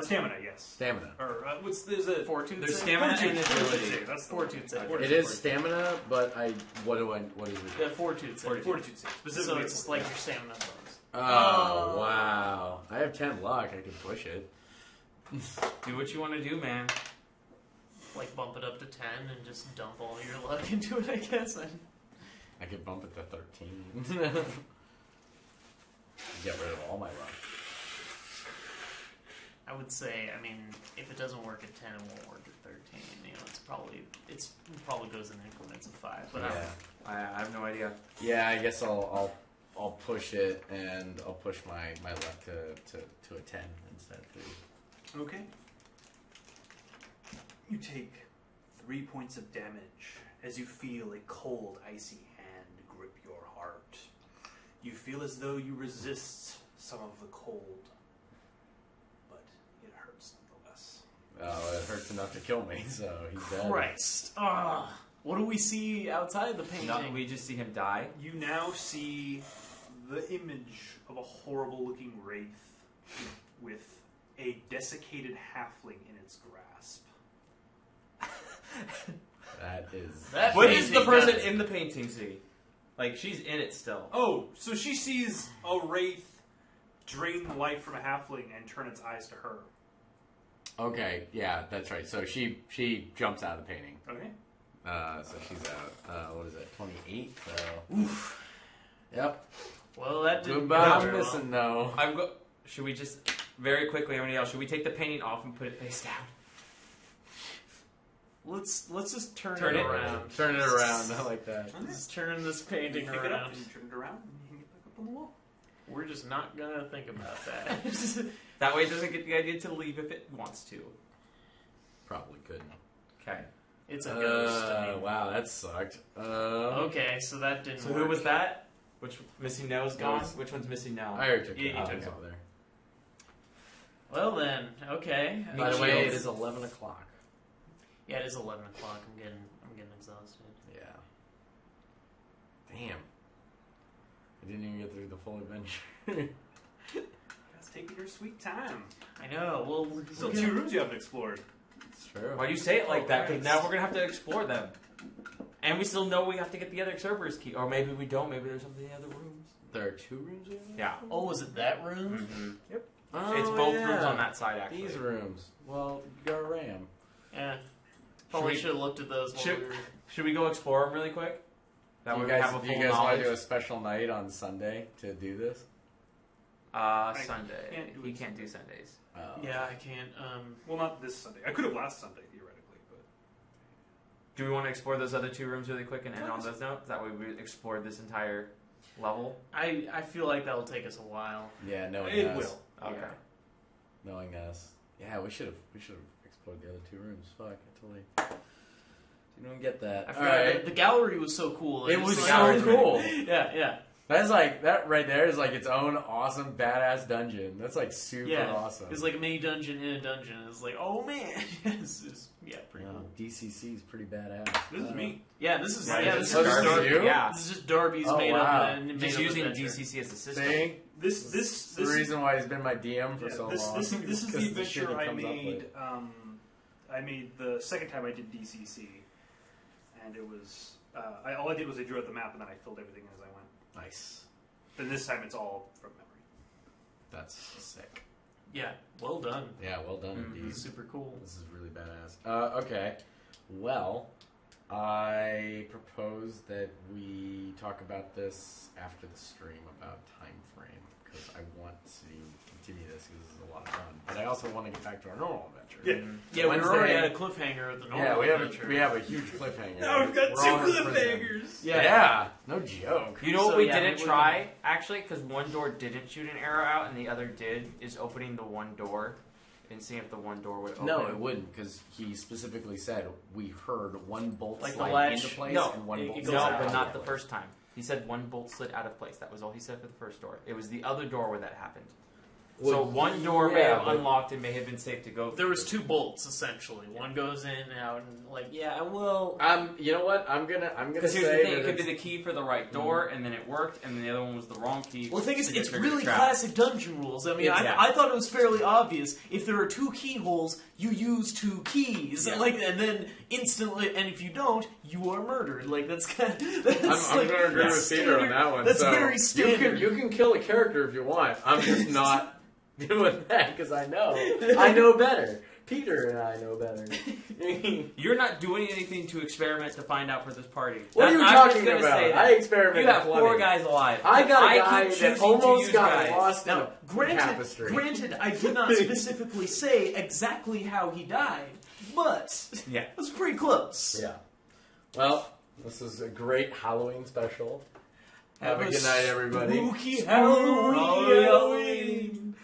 Stamina, yes. Stamina. Or there's a Fortitude There's save? stamina and Fortitude agility. save. That's the Fortitude save. one. It is stamina, but what is it? Yeah, fortitude save. Fortitude save. So Specifically, it's like your stamina bonus. Oh, wow. I have 10 luck. I can push it. Do what you want to do, man. Like bump it up to 10 and just dump all your luck into it, I guess. I could bump it to 13. Get rid of all my luck. I would say, I mean, if it doesn't work at 10, it won't work at 13. You know, it probably goes in increments of 5. But Yeah. I have no idea. Yeah, I guess I'll push it, and I'll push my luck to a 10 instead of 3. Okay. You take 3 points of damage as you feel a cold, icy hand grip your heart. You feel as though you resist some of the cold, but it hurts nonetheless. Oh, it hurts enough to kill me, so he's dead. Christ. What do we see outside the painting? No, we just see him die. You now see the image of a horrible-looking wraith with a desiccated halfling in its grasp. That is... What does the painting person does- in the painting see? Like, she's in it still. Oh, so she sees a wraith drain the life from a halfling and turn its eyes to her. Okay, yeah, that's right. So she jumps out of the painting. Okay. So she's out. What is it? 28. So. Oof. Yep. Well, that didn't Goodbye. go I'm very missing no. Should we just, very quickly, everybody else, should we take the painting off and put it face down? Let's just turn Turn it it around. Turn it around. I like that. Let's turn this painting You pick it up around. and you turn it around and you hang it back up on the wall. We're just not gonna think about that. That way it doesn't get the idea to leave if it wants to. Probably couldn't. Okay. It's a ghost. Wow, that sucked. Okay, so that didn't So work. who was that? Which missing no is gone? Those- Which one's missing now? I already took Yeah, it you out. took It's it. over there. Well then, okay. By the way, it Shields. is 11 o'clock. Yeah, it is 11 o'clock. I'm getting exhausted. Yeah. Damn. I didn't even get through the full adventure. Guys, taking your sweet time. I know. Well, Still we're 2 gonna- rooms you haven't explored. It's true. Why do you say it like that? Because Christ. now we're going to have to explore them. And we still know we have to get the other server's key. Or maybe we don't. Maybe there's something in the other rooms. There are 2 rooms over there? Yeah. Oh, was it that room? Mm-hmm. Oh, It's both yeah. rooms on that side, actually. These rooms. Well, you got a ram. Yeah. Probably we- should have looked at those while should- we were... Should we go explore them really quick? That Do way you we guys, have a do full you guys want knowledge. to do a special night on Sunday to do this? Sunday. can't do He it can't do Sundays. Yeah, I can't. Well, not this Sunday. I could have last Sunday, theoretically, but... Do we want to explore those other 2 rooms really quick and end on those notes? That way we explored this entire level. I feel like that'll take us a while. Yeah, knowing It us. will. Okay. Yeah. Knowing us. Yeah, we should have explored the other 2 rooms. Fuck, I totally didn't even get that. I All feel right. like the gallery was so cool. It was just so like- cool. Yeah. That's like, that right there is like its own awesome badass dungeon. That's like super Yeah. awesome. It's like a mini dungeon in a dungeon. It's like, oh man. Yeah, pretty Yeah, cool. DCC is pretty badass. This is me. Yeah, this is Yeah, this this is is Darby. you? Yeah. This is just Darby's Oh, made wow. up. Made Just up using adventure. DCC as a system. See? This That's the reason why he's been my DM for so long. This is Because the shit he adventure I comes up made. with. I made the second time I did DCC, and it was all I did was I drew out the map and then I filled everything in as I went. Nice. Then this time it's all from memory. That's sick. Yeah, well done. Yeah, well done Mhm. indeed. Super cool. This is really badass. Okay. Well, I propose that we talk about this after the stream about time frame because I want to continue this because this is a lot of fun. But I also want to get back to our normal adventure. Yeah, we're already at a cliffhanger at the normal adventure. We have a huge cliffhanger. Now we've got We're 2 all in cliffhangers. Yeah, no joke. You know what So, we yeah, didn't maybe we try, actually, because one door didn't shoot an arrow out and the other did, is opening the one door and seeing if the one door would open. No, it wouldn't, because he specifically said we heard one bolt Like the slide latch- into place no, and one it bolt goes slide No, out but of not the place. first time. He said one bolt slid out of place. That was all he said for the first door. It was the other door where that happened. So Well, one door may yeah, have but- unlocked and may have been safe to go through. There was 2 bolts essentially. One goes in and out, and like, yeah, well, You know what? I'm gonna Because say here's the thing, that it could be it's- the key for the right door, and then it worked, and then the other one was the wrong key. well, the thing is, so it's triggered really the trap. classic dungeon rules. I mean, It's- I thought it was fairly obvious. If there are 2 keyholes, you use 2 keys, Yeah. and then instantly, and if you don't, you are murdered. Like that's kind of. That's I'm like, going to agree that's with Peter on standard- that one. That's so very standard. You can kill a character if you want. I'm just not doing that because I know better. Peter and I know better. You're not doing anything to experiment to find out for this party. What are you I'm just talking gonna about? say that. I experimented. You have plenty. 4 guys alive. I got a keep guy choosing that to almost use got guys. lost in Now, a tapestry. granted, I did not specifically say exactly how he died, but Yeah. it was pretty close. Yeah. Well, this is a great Halloween special. Have a Have good night, everybody. Spooky Halloween.